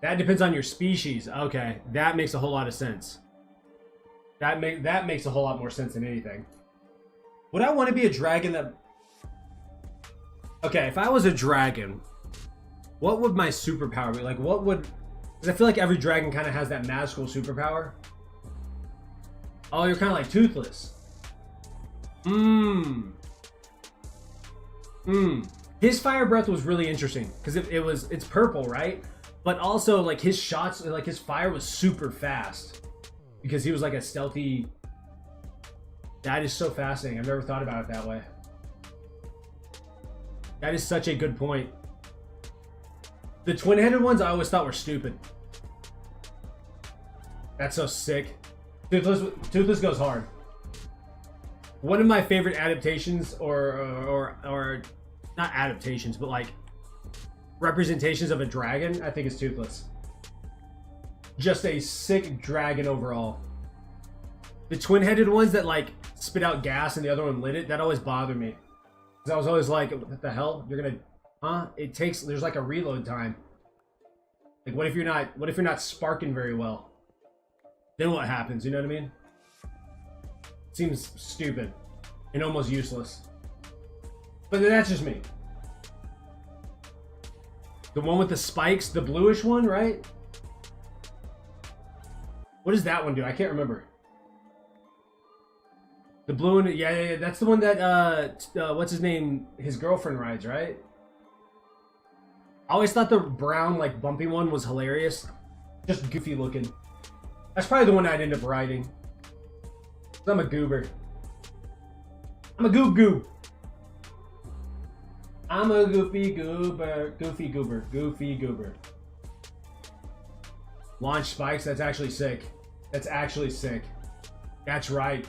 That depends on your species. Okay, that makes a whole lot of sense. That makes a whole lot more sense than anything. Would I want to be a dragon that... Okay, if I was a dragon, what would my superpower be? Like, what would... Because I feel like every dragon kind of has that magical superpower. Oh, you're kind of like toothless. His fire breath was really interesting because it's purple, right? But also, like, his shots, like, his fire was super fast because he was like a stealthy... That is so fascinating. I've never thought about it that way. That is such a good point. The twin-headed ones I always thought were stupid. That's so sick. Toothless goes hard. One of my favorite adaptations, or not adaptations, but like representations of a dragon, I think is Toothless. Just a sick dragon overall. The twin-headed ones that like spit out gas and the other one lit it, that always bothered me. Cause I was always like, what the hell? You're gonna, huh? There's like a reload time. Like, what if you're not sparking very well? Then what happens? You know what I mean? Seems stupid and almost useless. But that's just me. The one with the spikes, the bluish one, right? What does that one do? I can't remember. The blue one, yeah. That's the one that what's his name? His girlfriend rides, right? I always thought the brown, like, bumpy one was hilarious. Just goofy looking. That's probably the one I'd end up riding. I'm a goober. I'm a goob. I'm a goofy goober. Launch spikes, that's actually sick. That's right.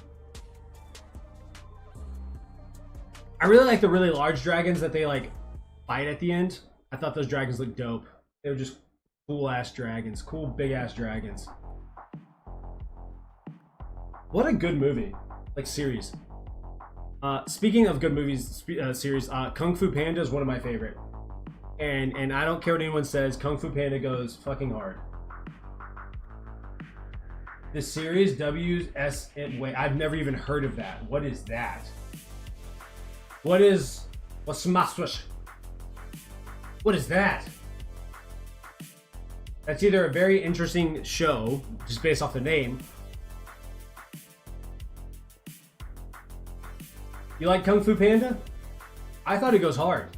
I really like the really large dragons that they, like, fight at the end. I thought those dragons looked dope. They were just cool ass dragons. Cool big ass dragons. What a good movie. Like, series. Speaking of good movies, series, Kung Fu Panda is one of my favorite. And I don't care what anyone says, Kung Fu Panda goes fucking hard. The series wait, I've never even heard of that. What is that? What's Smash? What is that? That's either a very interesting show, just based off the name. You like Kung Fu Panda? I thought it goes hard.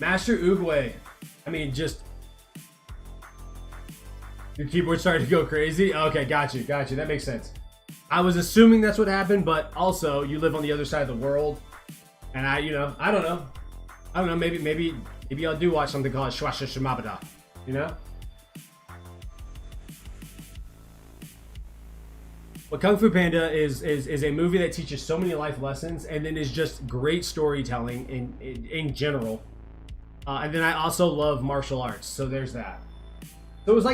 Master Oogway. I mean, just... Your keyboard started to go crazy? Okay, got you. That makes sense. I was assuming that's what happened, but also, you live on the other side of the world. And I don't know. Maybe I'll do watch something called Shwasha Shimabada. You know? But Kung Fu Panda is a movie that teaches so many life lessons, and then is just great storytelling in general. And then I also love martial arts, so there's that. So it was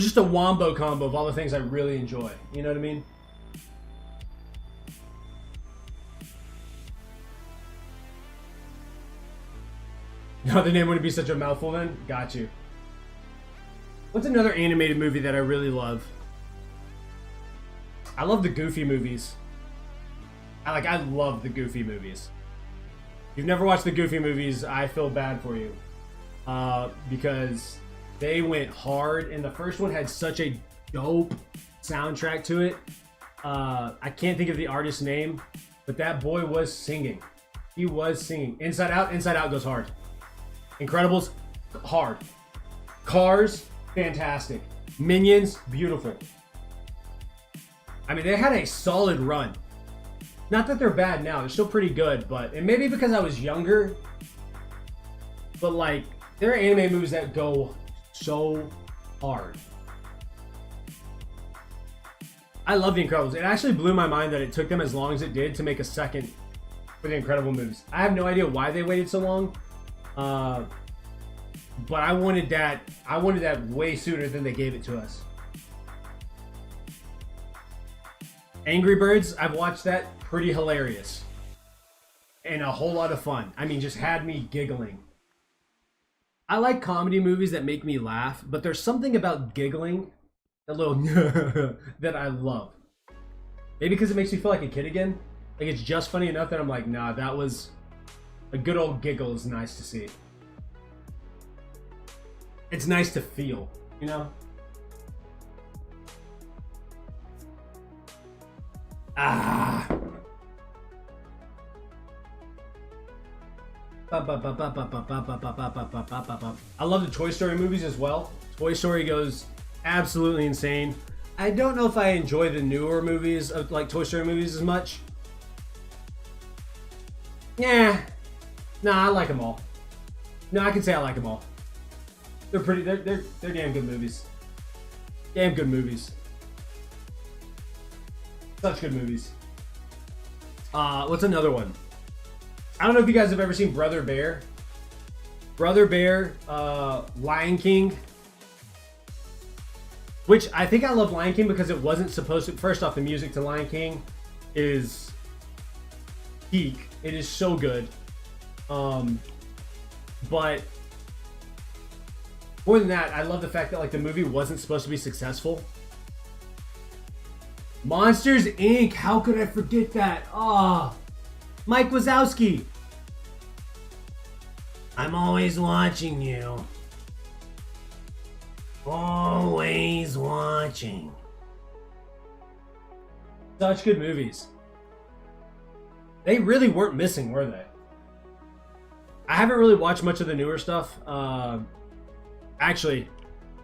just a wombo combo of all the things I really enjoy. You know what I mean? No, the name wouldn't be such a mouthful then? Got you. What's another animated movie that I really love? I love the Goofy movies. I love the Goofy movies. If you've never watched the Goofy movies, I feel bad for you. Because they went hard, and the first one had such a dope soundtrack to it. I can't think of the artist's name, but that boy was singing. He was singing. Inside Out goes hard. Incredibles, hard. Cars, fantastic. Minions, beautiful. I mean, they had a solid run. Not that they're bad now, they're still pretty good, but, and maybe because I was younger, but like, there are anime movies that go so hard. I love The Incredibles. It actually blew my mind that it took them as long as it did to make a second for The Incredible movies. I have no idea why they waited so long, but I wanted that way sooner than they gave it to us. Angry Birds, I've watched that, pretty hilarious. And a whole lot of fun. I mean, just had me giggling. I like comedy movies that make me laugh, but there's something about giggling, a little that I love. Maybe because it makes me feel like a kid again. Like, it's just funny enough that I'm like, nah, that was a good old giggle is nice to see. It's nice to feel, you know? Ah. I love the Toy Story movies as well. Toy Story goes absolutely insane. I don't know if I enjoy the newer movies of like Toy Story movies as much. Yeah. Nah, I like them all. No, I can say I like them all. They're damn good movies. Damn good movies. Such good movies. What's another one? I don't know if you guys have ever seen Brother Bear. Brother Bear, Lion King. Which I think I love Lion King because it wasn't supposed to. First off, the music to Lion King is peak. It is so good. But more than that, I love the fact that like the movie wasn't supposed to be successful. Monsters Inc. How could I forget that? Ah, oh, Mike Wazowski. I'm always watching you. Always watching. Such good movies. They really weren't missing, were they? I haven't really watched much of the newer stuff. Actually,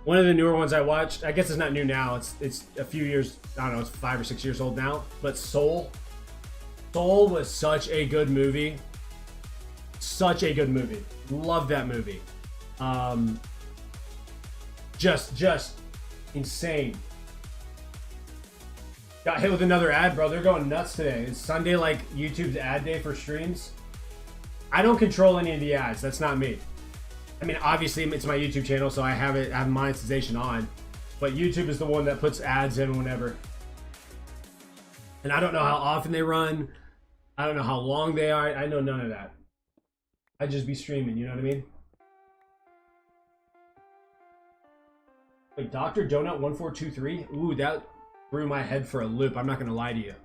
one of the newer ones I watched, I guess it's not new now. It's a few years, I don't know, it's 5 or 6 years old now. But Soul. Soul was such a good movie. Such a good movie. Love that movie. Just insane. Got hit with another ad, bro. They're going nuts today. It's Sunday, like YouTube's ad day for streams. I don't control any of the ads. That's not me. I mean, obviously it's my YouTube channel, so I have monetization on. But YouTube is the one that puts ads in whenever. And I don't know how often they run. I don't know how long they are. I know none of that. I just be streaming, you know what I mean? Wait, Dr. Donut 1423? Ooh, that threw my head for a loop. I'm not gonna lie to you.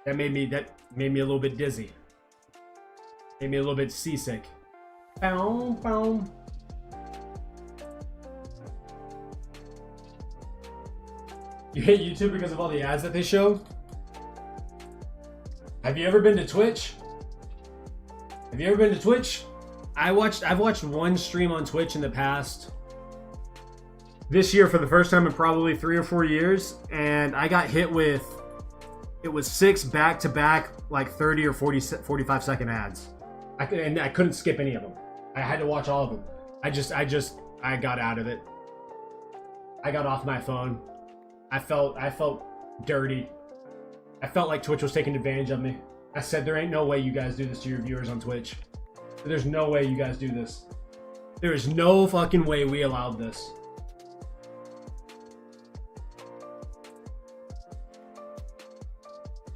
That made me a little bit dizzy. Made me a little bit seasick. Bow, bow. You hate YouTube because of all the ads that they show? Have you ever been to Twitch? Have you ever been to Twitch? I've watched one stream on Twitch in the past. This year for the first time in probably 3 or 4 years, and I got hit with, it was 6 back-to-back, like 30 or 45 second ads. I couldn't skip any of them. I had to watch all of them. I got out of it. I got off my phone. I felt dirty. I felt like Twitch was taking advantage of me. I said, there ain't no way you guys do this to your viewers on Twitch. There's no way you guys do this. There is no fucking way we allowed this.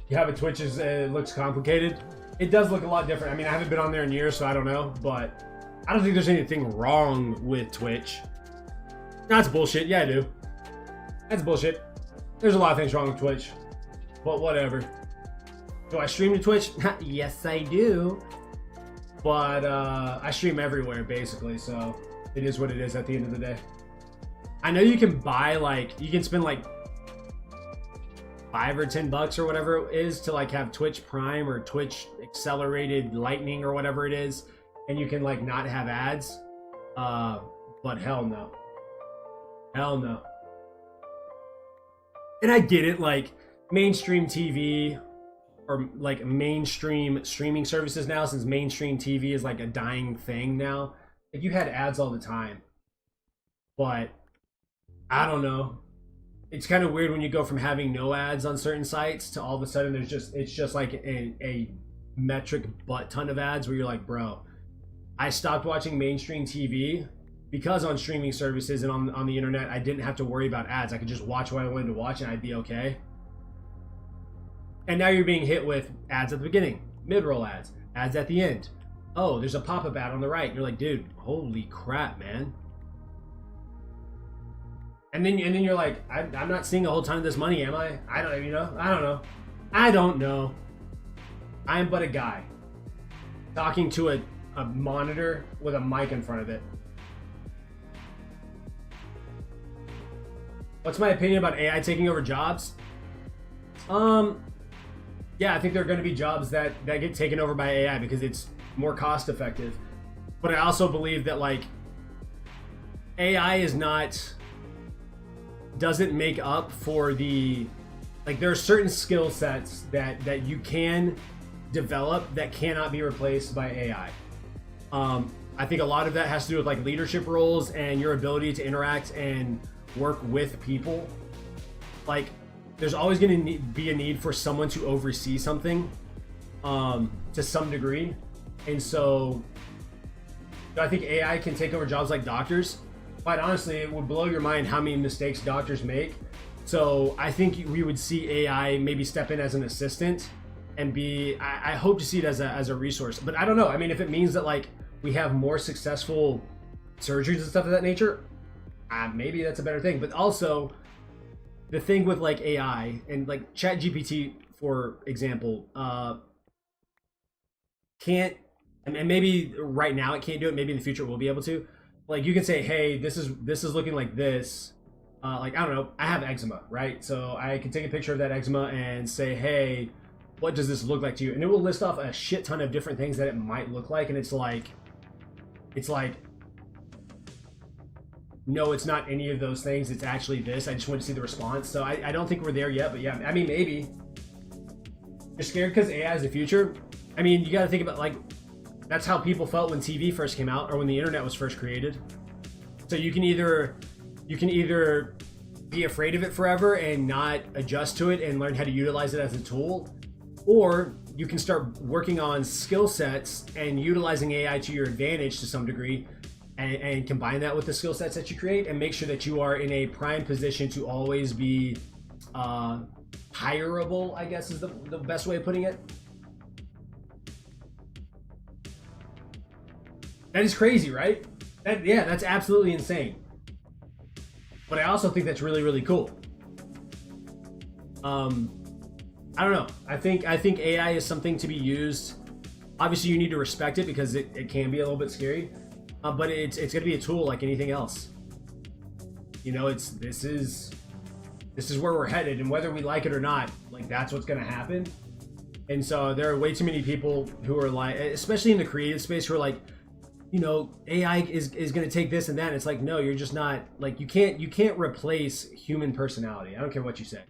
You have a Twitch, it looks complicated. It does look a lot different. I mean, I haven't been on there in years, so I don't know. But I don't think there's anything wrong with Twitch. That's bullshit. Yeah, I do. That's bullshit. There's a lot of things wrong with Twitch. But whatever. Do I stream to Twitch? Yes, I do. But I stream everywhere, basically. So it is what it is at the end of the day. I know you can buy, like, you can spend, like, $5 or $10 or whatever it is to, like, have Twitch Prime or Twitch Accelerated Lightning or whatever it is. And you can, like, not have ads. But hell no. Hell no. And I get it, like, mainstream TV or like mainstream streaming services now, since mainstream TV is like a dying thing now. Like, you had ads all the time. But I don't know. It's kind of weird when you go from having no ads on certain sites to all of a sudden it's just like a metric butt ton of ads where you're like, bro, I stopped watching mainstream TV because on streaming services and on the internet, I didn't have to worry about ads. I could just watch what I wanted to watch and I'd be okay. And now you're being hit with ads at the beginning, mid-roll ads, ads at the end. Oh, there's a pop-up ad on the right. You're like, dude, holy crap, man. And then you're like, I'm not seeing a whole ton of this money, am I? I don't know. I am but a guy talking to a monitor with a mic in front of it. What's my opinion about AI taking over jobs? Yeah, I think there are going to be jobs that get taken over by AI because it's more cost effective. But I also believe that, like, AI doesn't make up for the, like, there are certain skill sets that you can develop that cannot be replaced by AI. I think a lot of that has to do with, like, leadership roles and your ability to interact and work with people. Like, there's always going to be a need for someone to oversee something to some degree. And so I think AI can take over jobs like doctors. Quite honestly, it would blow your mind how many mistakes doctors make. So I think we would see AI maybe step in as an assistant and I hope to see it as a resource. But I don't know. I mean, if it means that, like, we have more successful surgeries and stuff of that nature, maybe that's a better thing. But also, the thing with, like, AI and, like, ChatGPT, for example, can't, and maybe right now it can't do it. Maybe in the future it will be able to. Like, you can say, hey, this is looking like this. like, I don't know, I have eczema, right? So I can take a picture of that eczema and say, hey, what does this look like to you? And it will list off a shit ton of different things that it might look like. And it's like, no, it's not any of those things. It's actually this. I just want to see the response. So I don't think we're there yet, but yeah, I mean, maybe. You're scared because AI is the future? I mean, you got to think about, like, that's how people felt when TV first came out or when the internet was first created. So you can either be afraid of it forever and not adjust to it and learn how to utilize it as a tool, or you can start working on skill sets and utilizing AI to your advantage to some degree, and combine that with the skill sets that you create and make sure that you are in a prime position to always be hireable, I guess is the best way of putting it. That is crazy, right? Yeah, that's absolutely insane. But I also think that's really, really cool. I don't know. I think AI is something to be used. Obviously, you need to respect it because it can be a little bit scary. But it's going to be a tool like anything else. You know, this is where we're headed, and whether we like it or not, like, that's what's going to happen. And so there are way too many people who are like, especially in the creative space, who are like, you know, AI is going to take this and that. And it's like, no, you're just not, like, you can't replace human personality. I don't care what you say.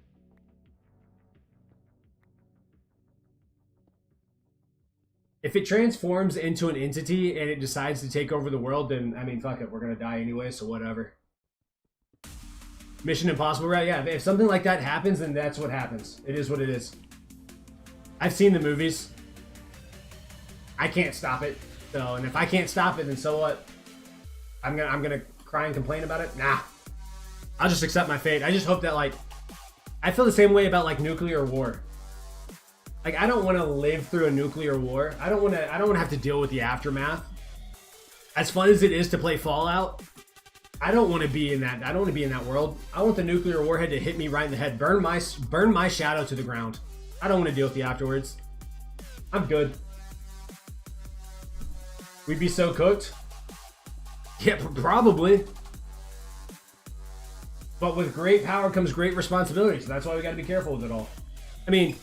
If it transforms into an entity and it decides to take over the world, then, I mean, fuck it, we're going to die anyway, so whatever. Mission Impossible, right? Yeah, if something like that happens, then that's what happens. It is what it is. I've seen the movies. I can't stop it. So, and if I can't stop it, then so what? I'm gonna cry and complain about it? Nah. I'll just accept my fate. I just hope that, like, I feel the same way about, like, nuclear war. Like, I don't want to live through a nuclear war. I don't want to have to deal with the aftermath. As fun as it is to play Fallout, I don't want to be in that. I don't want to be in that world. I want the nuclear warhead to hit me right in the head, burn my shadow to the ground. I don't want to deal with the afterwards. I'm good. We'd be so cooked. Yeah, probably. But with great power comes great responsibility, so that's why we got to be careful with it all. I mean,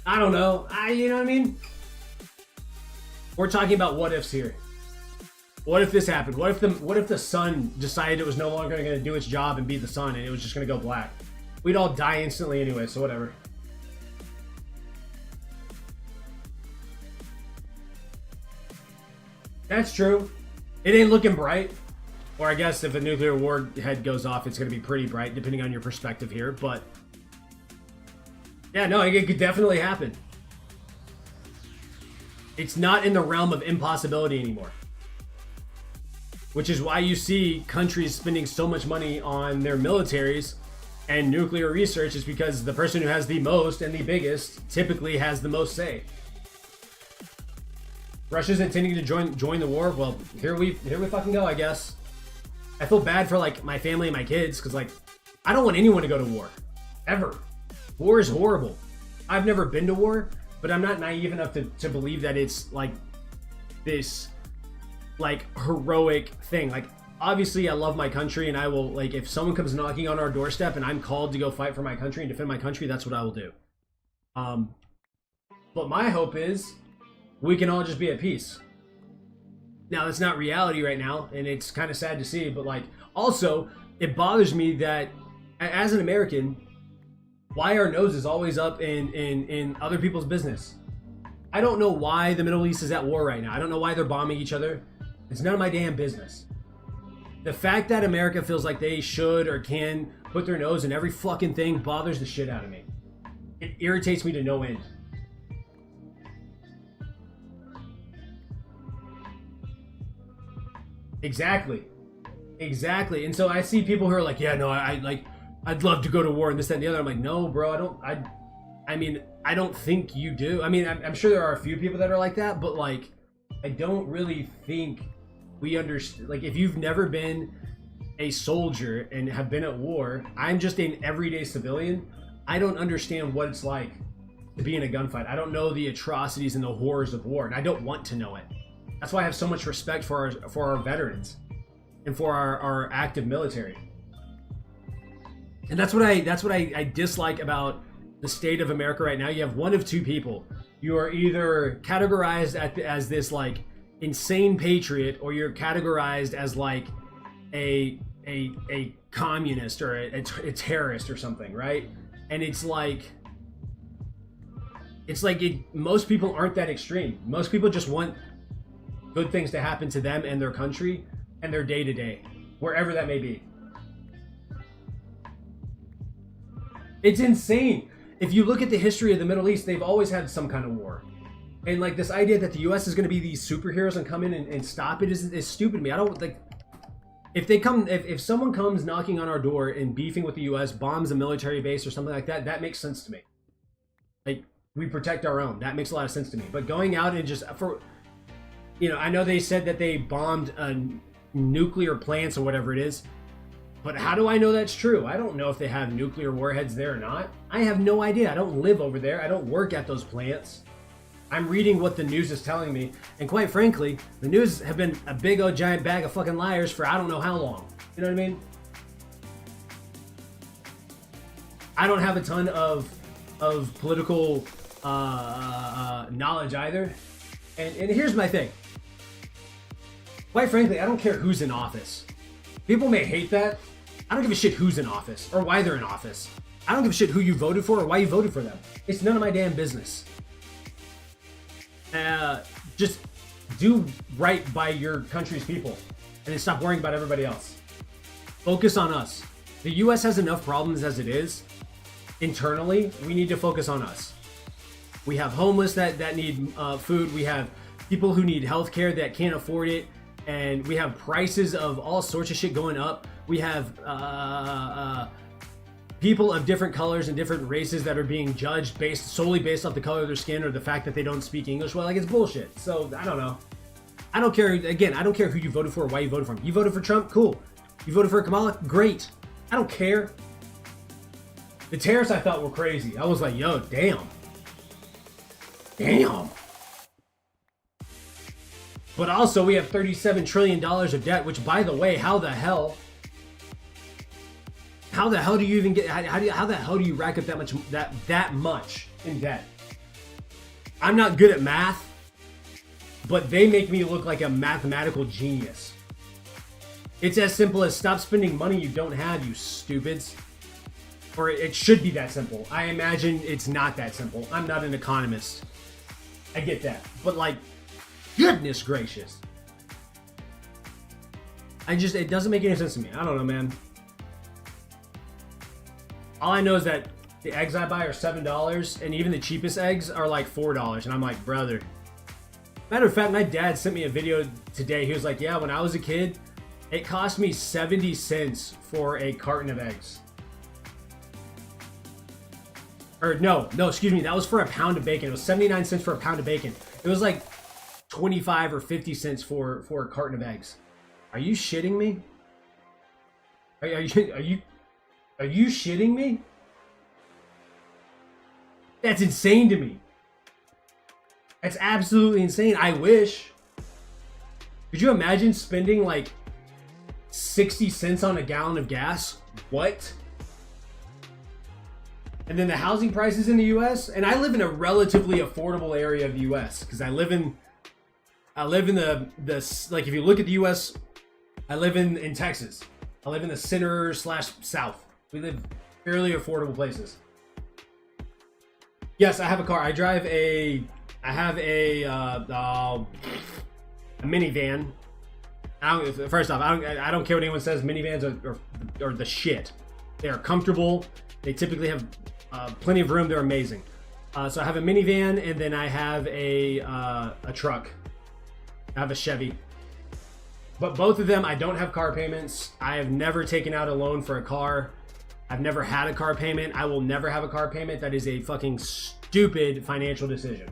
I don't know. You know what I mean? We're talking about what ifs here. What if this happened? What if the sun decided it was no longer going to do its job and be the sun, and it was just going to go black? We'd all die instantly anyway, so whatever. That's true. It ain't looking bright. Or I guess if a nuclear warhead goes off, it's going to be pretty bright, depending on your perspective here. But yeah, no, it could definitely happen. It's not in the realm of impossibility anymore. Which is why you see countries spending so much money on their militaries and nuclear research, is because the person who has the most and the biggest typically has the most say. Russia's intending to join the war. Well, here we fucking go, I guess. I feel bad for, like, my family and my kids, because, like, I don't want anyone to go to war. Ever. War is horrible. I've never been to war, but I'm not naive enough to believe that it's, like, this, like, heroic thing. Like, obviously I love my country, and I will, like, if someone comes knocking on our doorstep and I'm called to go fight for my country and defend my country, that's what I will do. But my hope is we can all just be at peace. Now, that's not reality right now, and it's kind of sad to see, but, like, also, it bothers me that, as an American, why our nose is always up in other people's business. I don't know why the Middle East is at war right now. I don't know why they're bombing each other. It's none of my damn business. The fact that America feels like they should or can put their nose in every fucking thing bothers the shit out of me. It irritates me to no end. Exactly. And so I see people who are like, yeah, no, I'd love to go to war and this, that, and the other. I'm like, no, bro, I don't think you do. I mean, I'm sure there are a few people that are like that, but, like, I don't really think we understand. Like, if you've never been a soldier and have been at war, I'm just an everyday civilian. I don't understand what it's like to be in a gunfight. I don't know the atrocities and the horrors of war, and I don't want to know it. That's why I have so much respect for our veterans and for our active military. And that's what I dislike about the state of America right now. You have one of two people. You are either categorized as this like insane patriot, or you're categorized as like a communist or a terrorist or something, right? And it's like most people aren't that extreme. Most people just want good things to happen to them and their country and their day to day, wherever that may be. It's insane. If you look at the history of the Middle East, they've always had some kind of war. And like this idea that the US is going to be these superheroes and come in and stop it is stupid to me. I don't like, if someone comes knocking on our door and beefing with the US, bombs a military base or something like that, that makes sense to me. Like, we protect our own. That makes a lot of sense to me. But going out and just I know they said that they bombed nuclear plants or whatever it is. But how do I know that's true? I don't know if they have nuclear warheads there or not. I have no idea. I don't live over there. I don't work at those plants. I'm reading what the news is telling me. And quite frankly, the news have been a big old giant bag of fucking liars for I don't know how long. You know what I mean? I don't have a ton of political knowledge either. And here's my thing. Quite frankly, I don't care who's in office. People may hate that. I don't give a shit who's in office or why they're in office. I don't give a shit who you voted for or why you voted for them. It's none of my damn business. Just do right by your country's people and then stop worrying about everybody else. Focus on us. The US has enough problems as it is. Internally, we need to focus on us. We have homeless that need food. We have people who need healthcare that can't afford it. And we have prices of all sorts of shit going up. We have people of different colors and different races that are being judged solely based off the color of their skin or the fact that they don't speak English well. Like, it's bullshit. So, I don't know. I don't care. Again, I don't care who you voted for or why you voted for him. You voted for Trump? Cool. You voted for Kamala? Great. I don't care. The tariffs I thought were crazy. I was like, yo, damn. Damn. But also, we have $37 trillion of debt, which, by the way, how the hell do you even get, how the hell do you rack up that much in debt? I'm not good at math, but they make me look like a mathematical genius. It's as simple as stop spending money you don't have, you stupids. Or it should be that simple. I imagine it's not that simple. I'm not an economist. I get that. But like, goodness gracious. It doesn't make any sense to me. I don't know, man. All I know is that the eggs I buy are $7, and even the cheapest eggs are like $4. And I'm like, brother. Matter of fact, my dad sent me a video today. He was like, yeah, when I was a kid, it cost me 70 cents for a carton of eggs. Or no, excuse me. That was for a pound of bacon. It was 79 cents for a pound of bacon. It was like 25 or 50 cents for a carton of eggs. Are you shitting me? Are you shitting me? That's insane to me. That's absolutely insane. I wish. Could you imagine spending like 60 cents on a gallon of gas? What? And then the housing prices in the US, and I live in a relatively affordable area of the US because I live in the like, if you look at the US, I live in Texas. I live in the center/south. We live fairly affordable places. Yes, I have a car. I have a minivan. First off, I don't care what anyone says. Minivans are the shit. They are comfortable. They typically have plenty of room. They're amazing. So I have a minivan, and then I have a truck. I have a Chevy. But both of them, I don't have car payments. I have never taken out a loan for a car. I've never had a car payment. I will never have a car payment. That is a fucking stupid financial decision.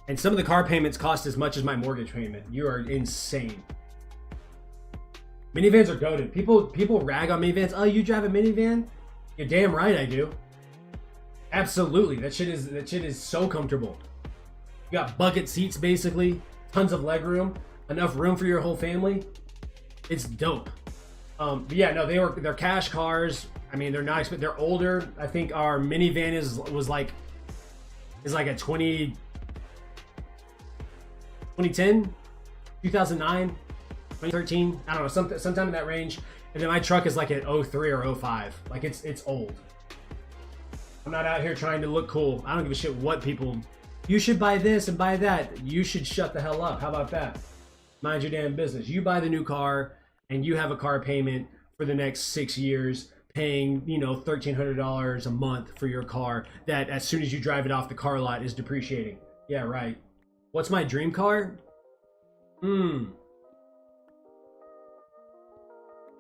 And some of the car payments cost as much as my mortgage payment. You are insane. Minivans are goated. People rag on minivans. Oh, you drive a minivan? You're damn right I do. Absolutely. That shit is so comfortable. You got bucket seats basically, tons of leg room, enough room for your whole family. It's dope. But yeah, no, they're cash cars. I mean, they're not expensive. They're older. I think our minivan is like a 2010, 2009, 2013. I don't know, sometime in that range. And then my truck is like an 03 or 05. Like it's old. I'm not out here trying to look cool. I don't give a shit what people. You should buy this and buy that. You should shut the hell up. How about that? Mind your damn business. You buy the new car and you have a car payment for the next 6 years, paying, you know, $1,300 a month for your car that as soon as you drive it off the car lot is depreciating. Yeah, right. What's my dream car?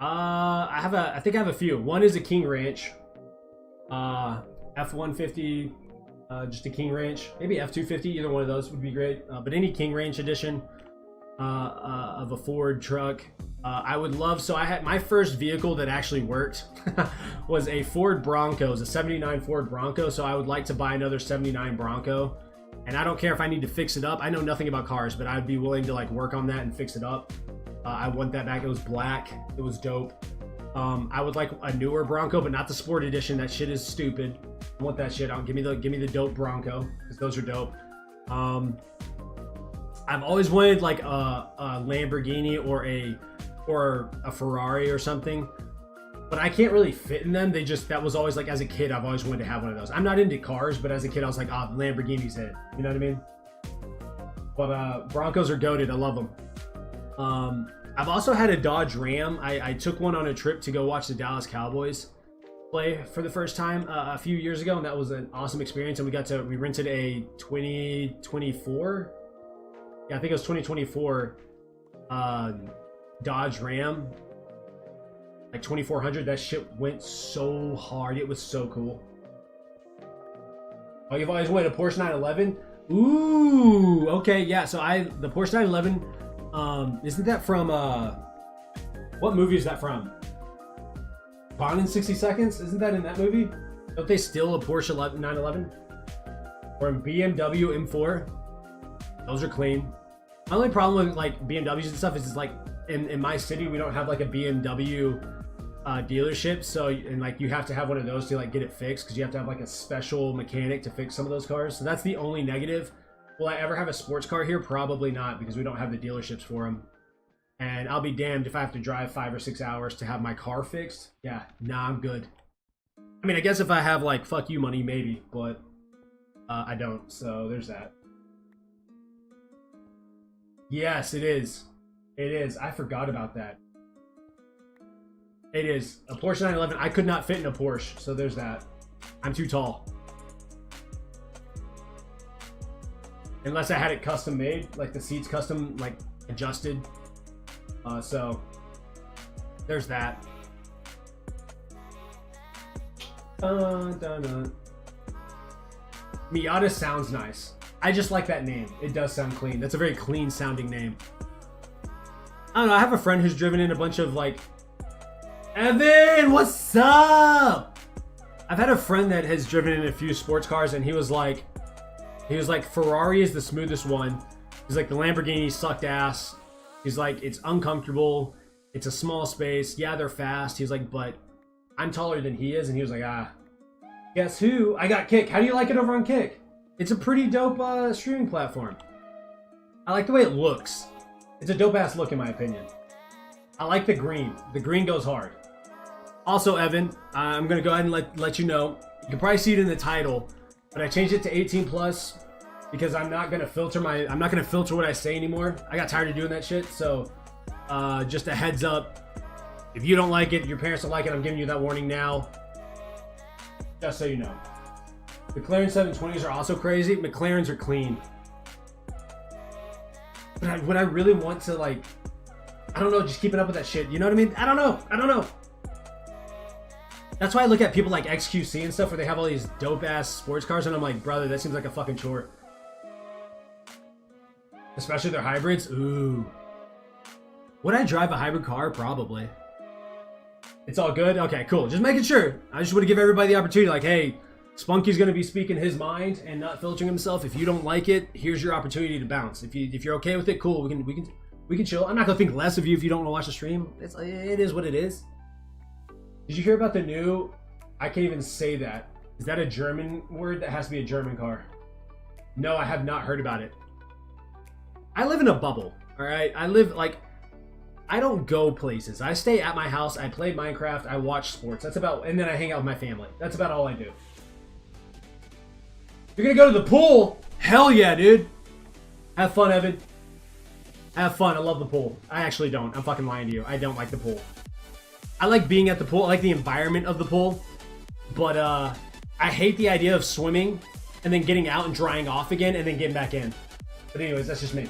I think I have a few. One is a King Ranch. F-150, just a King Ranch. Maybe F-250, either one of those would be great. But any King Ranch edition of a Ford truck. I would love, so I had my first vehicle that actually worked was a Ford Bronco. It was a 79 Ford Bronco, so I would like to buy another 79 Bronco. And I don't care if I need to fix it up. I know nothing about cars, but I'd be willing to like work on that and fix it up. I want that back. It was black. It was dope. I would like a newer Bronco, but not the Sport Edition. That shit is stupid. I want that shit out. Give me the dope Bronco, because those are dope. I've always wanted like a Lamborghini or a Ferrari or something, but I can't really fit in them. That was always like, as a kid, I've always wanted to have one of those. I'm not into cars, but as a kid, I was like, oh, Lamborghini's it. You know what I mean? But Broncos are goated. I love them. I've also had a Dodge Ram. I took one on a trip to go watch the Dallas Cowboys play for the first time a few years ago, and that was an awesome experience. And we rented a 2024. Yeah, I think it was 2024 Dodge Ram, like 2400. That shit went so hard. It was so cool. Oh, you've always wanted a Porsche 911? Ooh, okay, yeah. So the Porsche 911. Isn't that from what movie is that from? Gone in 60 Seconds? Isn't that in that movie? Don't they steal a Porsche 911? Or a BMW M4? Those are clean. My only problem with like BMWs and stuff is like in my city we don't have like a BMW dealership, so and like you have to have one of those to like get it fixed, because you have to have like a special mechanic to fix some of those cars. So that's the only negative. Will I ever have a sports car here? Probably not, because we don't have the dealerships for them. And I'll be damned if I have to drive 5 or 6 hours to have my car fixed. Yeah, nah, I'm good. I mean, I guess if I have like fuck you money, maybe, but I don't. So there's that. Yes, it is. It is. I forgot about that. It is. A Porsche 911. I could not fit in a Porsche, so there's that. I'm too tall. Unless I had it custom made, like the seats custom, like adjusted. So there's that. Miata sounds nice. I just like that name. It does sound clean. That's a very clean sounding name. I don't know. I have a friend who's driven in a bunch of like, Evan, what's up? I've had a friend that has driven in a few sports cars, and he was like, Ferrari is the smoothest one. He's like, the Lamborghini sucked ass. He's like, it's uncomfortable. It's a small space. Yeah, they're fast. He's like, but I'm taller than he is. And he was like, guess who? I got Kick. How do you like it over on Kick? It's a pretty dope streaming platform. I like the way it looks. It's a dope ass look in my opinion. I like the green. The green goes hard. Also, Evan, I'm gonna go ahead and let you know. You can probably see it in the title, but I changed it to 18 plus because I'm not gonna filter what I say anymore. I got tired of doing that shit. So just a heads up. If you don't like it, your parents don't like it, I'm giving you that warning now. Just so you know. McLaren 720s are also crazy. McLarens are clean. But would I really want to, like, I don't know, just keeping up with that shit. You know what I mean? I don't know. That's why I look at people like XQC and stuff where they have all these dope ass sports cars, and I'm like, brother, that seems like a fucking chore. Especially their hybrids. Ooh. Would I drive a hybrid car? Probably. It's all good? Okay, cool. Just making sure. I just want to give everybody the opportunity, like, hey, Spunky's going to be speaking his mind and not filtering himself. If you don't like it, here's your opportunity to bounce. If you're okay with it, cool. We can We can chill. I'm not gonna think less of you if you don't want to watch the stream. It is what it is. Did you hear about the new? I can't even say that. Is that a German word? That has to be a German car. No, I have not heard about it. I live in a bubble. All right, I live like. I don't go places. I stay at my house. I play Minecraft. I watch sports. That's about, and then I hang out with my family. That's about all I do. You're gonna go to the pool? Hell yeah, dude. Have fun, Evan. Have fun. I love the pool. I actually don't. I'm fucking lying to you. I don't like the pool. I like being at the pool. I like the environment of the pool. But I hate the idea of swimming and then getting out and drying off again and then getting back in. But anyways, that's just me.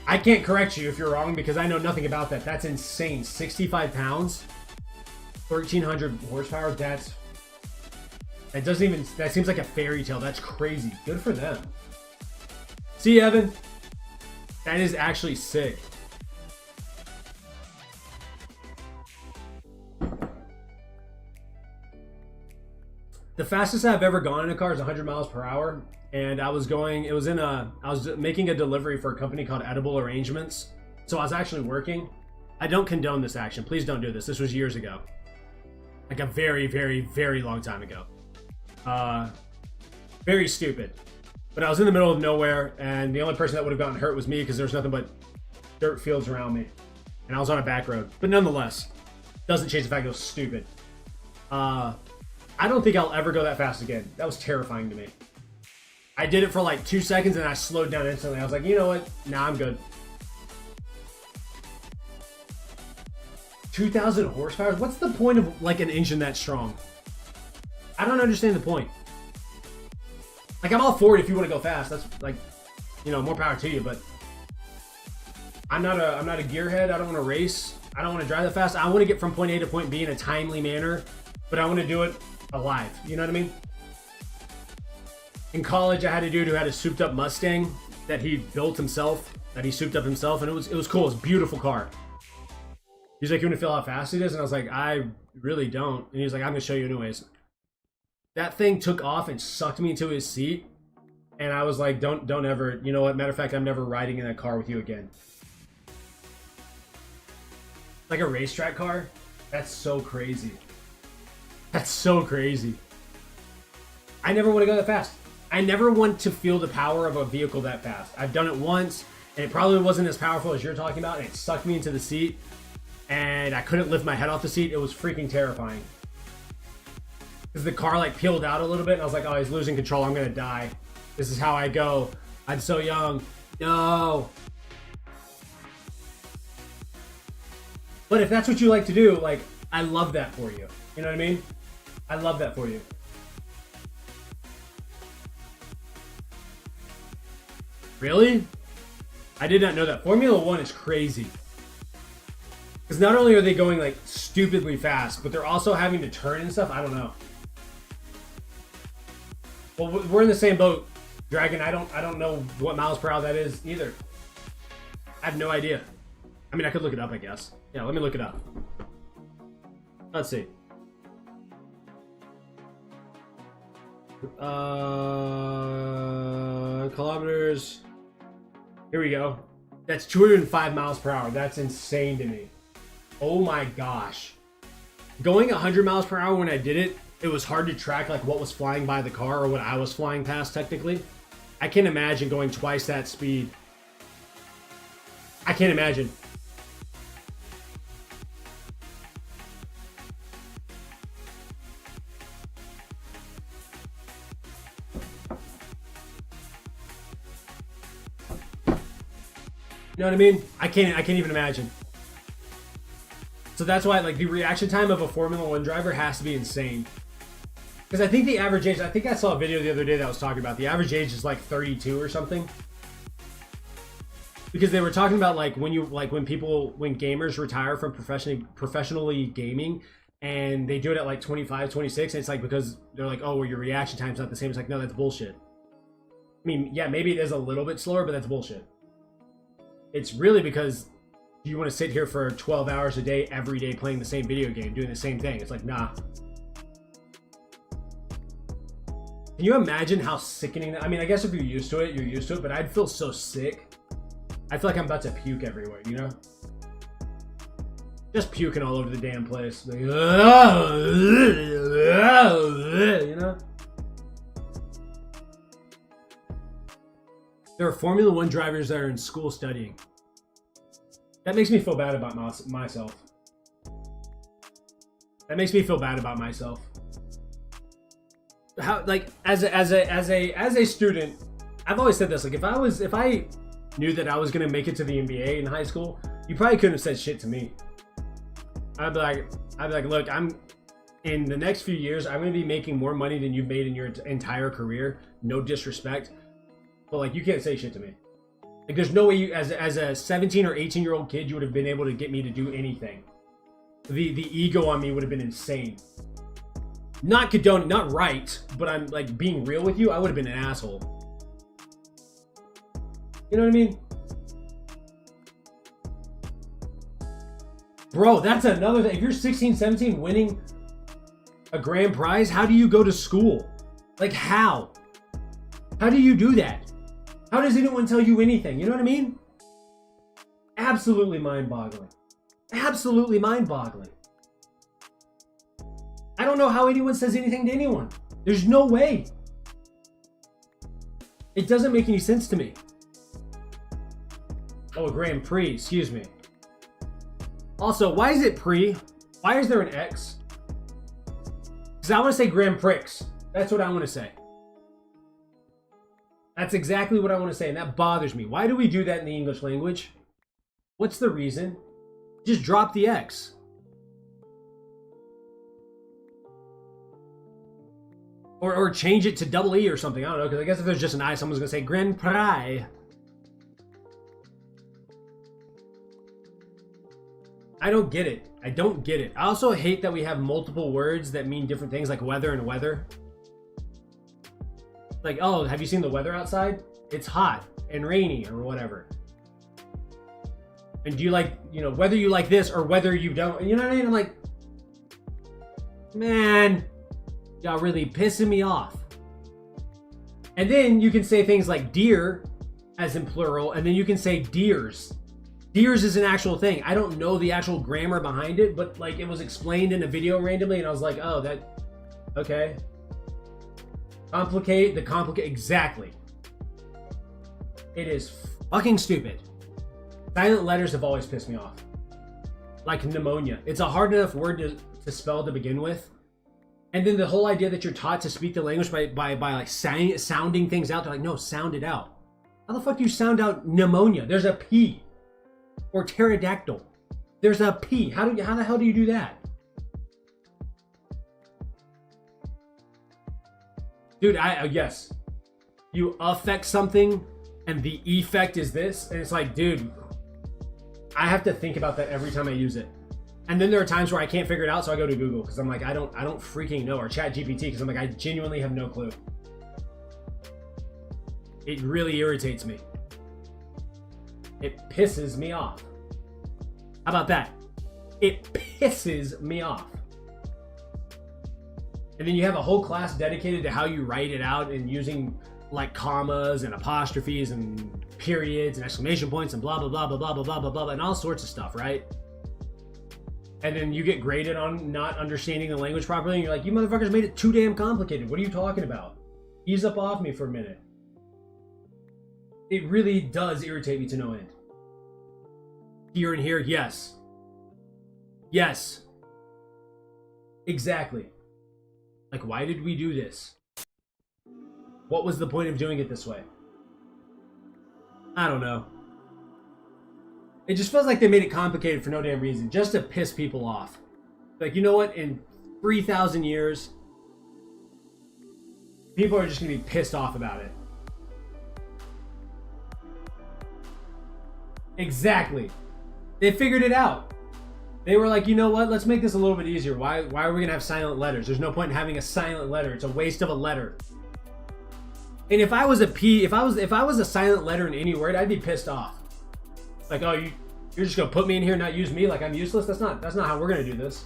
I can't correct you if you're wrong because I know nothing about that. That's insane. 65 pounds, 1,300 horsepower. That doesn't even, that seems like a fairy tale. That's crazy. Good for them. See, Evan? That is actually sick. The fastest I've ever gone in a car is 100 miles per hour. And I was making a delivery for a company called Edible Arrangements. So I was actually working. I don't condone this action. Please don't do this. This was years ago. Like a very, very, very long time ago. Very stupid. But I was in the middle of nowhere, and the only person that would have gotten hurt was me because there was nothing but dirt fields around me. And I was on a back road. But nonetheless, doesn't change the fact it was stupid. I don't think I'll ever go that fast again. That was terrifying to me. I did it for like 2 seconds and I slowed down instantly. I was like, you know what? Nah, I'm good. 2,000 horsepower? What's the point of like an engine that strong? I don't understand the point. Like, I'm all for it if you want to go fast. That's like, you know, more power to you. But I'm not a gearhead. I don't want to race. I don't want to drive that fast. I want to get from point A to point B in a timely manner, but I want to do it alive. You know what I mean? In college, I had a dude who had a souped-up Mustang that he built himself, that he souped up himself, and it was cool. It was a beautiful car. He's like, you want to feel how fast it is? And I was like, I really don't. And he was like, I'm going to show you anyways. That thing took off and sucked me into his seat. And I was like, don't ever, you know what? Matter of fact, I'm never riding in that car with you again. Like a racetrack car? That's so crazy. That's so crazy. I never want to go that fast. I never want to feel the power of a vehicle that fast. I've done it once, and it probably wasn't as powerful as you're talking about, and it sucked me into the seat, and I couldn't lift my head off the seat. It was freaking terrifying. Because the car like peeled out a little bit, and I was like, oh, he's losing control. I'm going to die. This is how I go. I'm so young. No. But if that's what you like to do, like, I love that for you. You know what I mean? I love that for you. Really? I did not know that. Formula One is crazy. Because not only are they going like stupidly fast, but they're also having to turn and stuff. I don't know. Well, we're in the same boat, Dragon. I don't know what miles per hour that is either. I have no idea. I mean, I could look it up, I guess. Yeah, let me look it up. Let's see. Kilometers. Here we go. That's 205 miles per hour. That's insane to me. Oh my gosh. Going 100 miles per hour when I did it, it was hard to track like what was flying by the car or what I was flying past technically. I can't imagine going twice that speed. I can't imagine. You know what I mean? I can't even imagine. So that's why like the reaction time of a Formula One driver has to be insane. Because I think the average age, I think I saw a video the other day that was talking about the average age is like 32 or something. Because they were talking about like when gamers retire from professionally gaming and they do it at like 25, 26, and it's like because they're like, oh, well, your reaction time's not the same. It's like, no, that's bullshit. I mean, yeah, maybe it is a little bit slower, but that's bullshit. It's really because you want to sit here for 12 hours a day, every day, playing the same video game, doing the same thing. It's like, nah. Can you imagine how sickening that? I mean, I guess if you're used to it, you're used to it, but I'd feel so sick. I feel like I'm about to puke everywhere, you know? Just puking all over the damn place. Like, you know? There are Formula One drivers that are in school studying. That makes me feel bad about myself. That makes me feel bad about myself. How, like, as a student, I've always said this. Like, if I knew that I was gonna make it to the NBA in high school, you probably couldn't have said shit to me. I'd be like, look, in the next few years, I'm gonna be making more money than you've made in your entire career. No disrespect, but like, you can't say shit to me. Like, there's no way you, as a 17 or 18-year-old kid, you would have been able to get me to do anything. The ego on me would have been insane. Not condone, not right, but I'm like being real with you. I would have been an asshole. You know what I mean? Bro, that's another thing. If you're 16, 17 winning a grand prize, how do you go to school? Like, how? How do you do that? How does anyone tell you anything? You know what I mean? Absolutely mind-boggling. Absolutely mind-boggling. I don't know how anyone says anything to anyone. There's no way. It doesn't make any sense to me. Oh, a Grand Prix, excuse me. Also, why is it Prix? Why is there an X? Because I want to say Grand Prix. That's what I want to say. That's exactly what I want to say, and that bothers me. Why do we do that in the English language? What's the reason? Just drop the X. Or change it to double E or something. I don't know, because I guess if there's just an I, someone's going to say Grand Prix. I don't get it. I don't get it. I also hate that we have multiple words that mean different things, like weather and weather. Like, oh, have you seen the weather outside? It's hot and rainy or whatever. And do you like, you know, whether you like this or whether you don't, you know what I mean? I'm like, man, y'all really pissing me off. And then you can say things like deer as in plural, and then you can say deers. Deers is an actual thing. I don't know the actual grammar behind it, but like it was explained in a video randomly, and I was like, oh, that, okay. Complicate, exactly. It is fucking stupid. Silent letters have always pissed me off. Like pneumonia. It's a hard enough word to spell to begin with. And then the whole idea that you're taught to speak the language by like sounding things out. They're like, no, sound it out. How the fuck do you sound out pneumonia? There's a P. Or pterodactyl. There's a P. How the hell do you do that? Dude, yes. You affect something and the effect is this, and it's like, dude, I have to think about that every time I use it. And then there are times where I can't figure it out, so I go to Google because I'm like, I don't freaking know, or ChatGPT because I'm like, I genuinely have no clue. It really irritates me. It pisses me off. How about that? It pisses me off. And then you have a whole class dedicated to how you write it out and using like commas and apostrophes and periods and exclamation points and blah, blah, blah, blah, blah, blah, blah, blah, blah, and all sorts of stuff, right? And then you get graded on not understanding the language properly, and you're like, you motherfuckers made it too damn complicated. What are you talking about? Ease up off me for a minute. It really does irritate me to no end. Here and here, yes. Yes. Exactly. Like, why did we do this? What was the point of doing it this way? I don't know. It just feels like they made it complicated for no damn reason, just to piss people off. Like, you know what? In 3,000 years, people are just going to be pissed off about it. Exactly. They figured it out. They were like, you know what? Let's make this a little bit easier. Why are we going to have silent letters? There's no point in having a silent letter. It's a waste of a letter. And if I was if I was a silent letter in any word, I'd be pissed off. Like, oh, you're just gonna put me in here and not use me like I'm useless? That's not how we're gonna do this.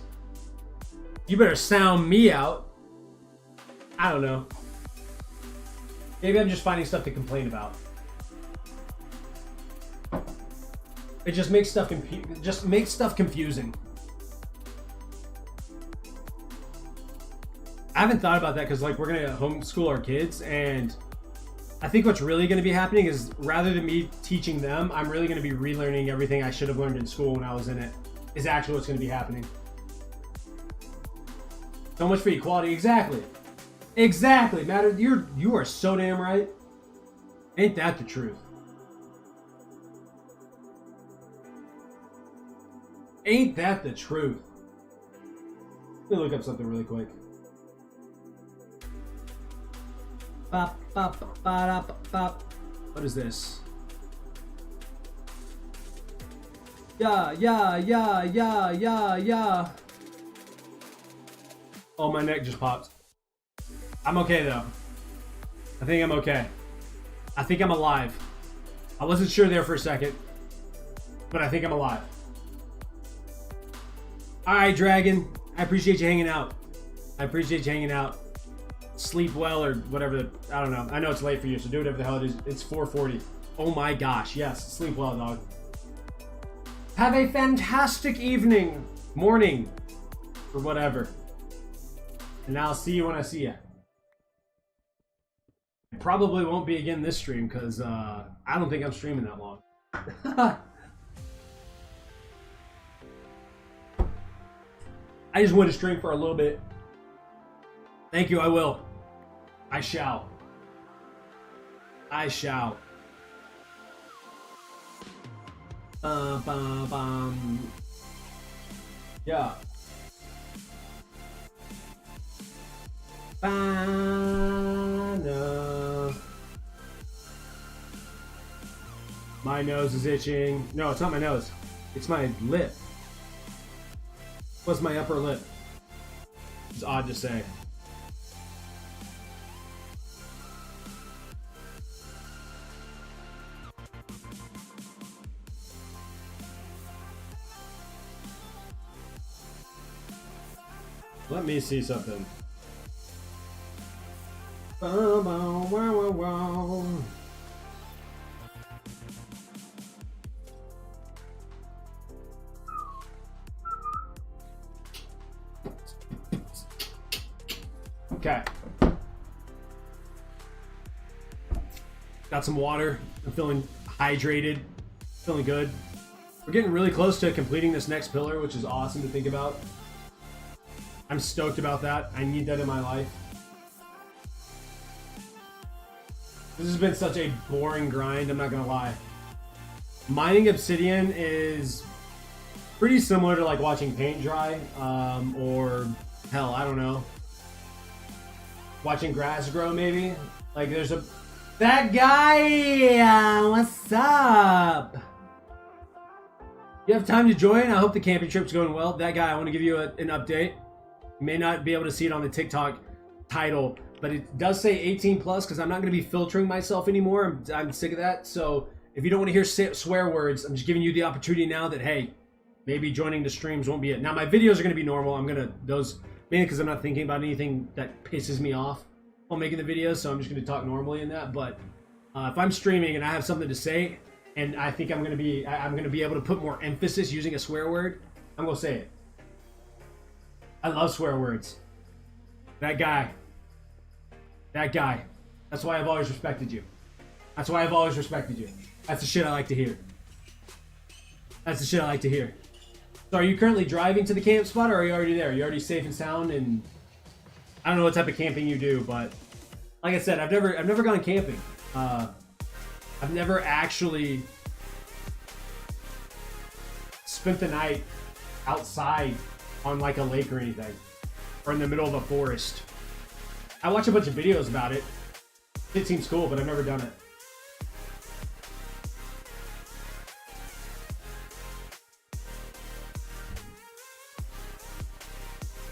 You better sound me out. I don't know. Maybe I'm just finding stuff to complain about. It just makes stuff confusing. I haven't thought about that because like we're gonna homeschool our kids, and I think what's really gonna be happening is rather than me teaching them, I'm really gonna be relearning everything I should have learned in school when I was in it. Is actually what's gonna be happening. So much for equality. Exactly. Exactly. Matter. You are so damn right. Ain't that the truth? Ain't that the truth? Let me look up something really quick. Bop, bop, bop, bop. What is this? Yeah. Oh, my neck just popped. I'm okay though. I think I'm okay. I think I'm alive. I wasn't sure there for a second, but I think I'm alive. Alright, Dragon. I appreciate you hanging out. I appreciate you hanging out. Sleep well or whatever. I don't know. I know it's late for you, so do whatever the hell it is. It's 4:40. Oh my gosh. Yes. Sleep well, dog. Have a fantastic evening. Morning. Or whatever. And I'll see you when I see you. Probably won't be again this stream because I don't think I'm streaming that long. I just want to stream for a little bit. Thank you, I will. I shall. I shall. Yeah. No. My nose is itching. No, it's not my nose. It's my lip. What's my upper lip? It's odd to say. Let me see something. Bow, bow, wow, wow, wow. Okay. Got some water. I'm feeling hydrated. Feeling good. We're getting really close to completing this next pillar, which is awesome to think about. I'm stoked about that. I need that in my life. This has been such a boring grind, I'm not gonna lie. Mining obsidian is pretty similar to like watching paint dry, or hell, I don't know. Watching grass grow maybe? Like there's a... That guy! What's up? You have time to join? I hope the camping trip's going well. That guy, I want to give you an update. You may not be able to see it on the TikTok title, but it does say 18 plus because I'm not going to be filtering myself anymore. I'm sick of that. So if you don't want to hear swear words, I'm just giving you the opportunity now that, hey, maybe joining the streams won't be it. Now my videos are going to be normal. I'm going to, mainly because I'm not thinking about anything that pisses me off while making the videos. So I'm just going to talk normally in that. But if I'm streaming and I have something to say and I think I'm going to be able to put more emphasis using a swear word, I'm going to say it. I love swear words. That guy. That's why I've always respected you. That's why I've always respected you. That's the shit I like to hear. That's the shit I like to hear. So are you currently driving to the camp spot, or are you already there? Are you already safe and sound? And I don't know what type of camping you do, but like I said, I've never gone camping. I've never actually spent the night outside on like a lake or anything, or in the middle of a forest. I watch a bunch of videos about it. It seems cool, but I've never done it.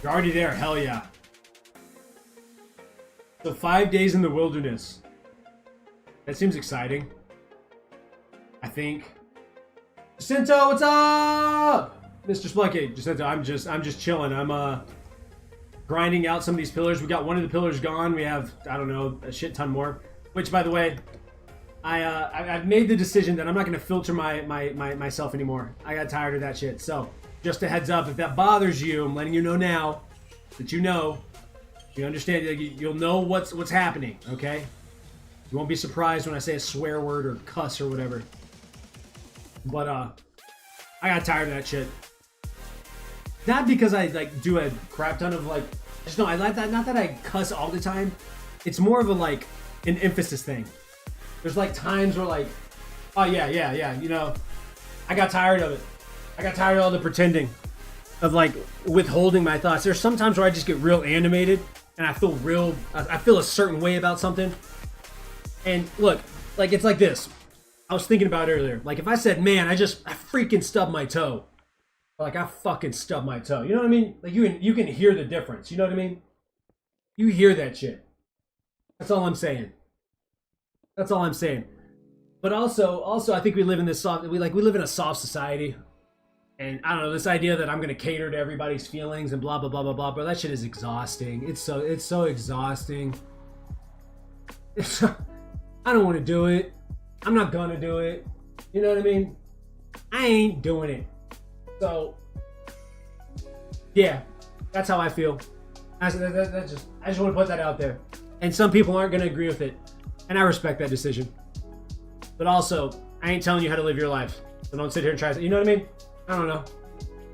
You're already there, hell yeah. So 5 days in the wilderness. That seems exciting. I think. Jacinto, what's up? Mr. Splunkade, Jacinto, I'm just chilling. I'm grinding out some of these pillars. We got one of the pillars gone. We have, I don't know, a shit ton more. Which, by the way, I've made the decision that I'm not going to filter myself anymore. I got tired of that shit. So, just a heads up, if that bothers you, I'm letting you know now that you understand, you'll know what's happening, okay? You won't be surprised when I say a swear word or cuss or whatever. But I got tired of that shit. Not because I like do a crap ton of like, just no, I like that. Not that I cuss all the time. It's more of a like an emphasis thing. There's like times where like, oh yeah, you know, I got tired of it. I got tired of all the pretending, of like withholding my thoughts. There's some times where I just get real animated and I feel a certain way about something. And look, like it's like this. I was thinking about it earlier. Like if I said, man, I freaking stubbed my toe. Like I fucking stubbed my toe. You know what I mean? Like you can hear the difference. You know what I mean? You hear that shit. That's all I'm saying. That's all I'm saying. But also I think we live in this we live in a soft society. And I don't know, this idea that I'm gonna cater to everybody's feelings and blah blah blah blah blah, bro, that shit is exhausting. It's so exhausting. I don't want to do it. I'm not gonna do it. You know what I mean? I ain't doing it. So yeah, that's how I feel. I just want to put that out there. And some people aren't gonna agree with it, and I respect that decision. But also, I ain't telling you how to live your life. So don't sit here and try to, you know what I mean? I don't know.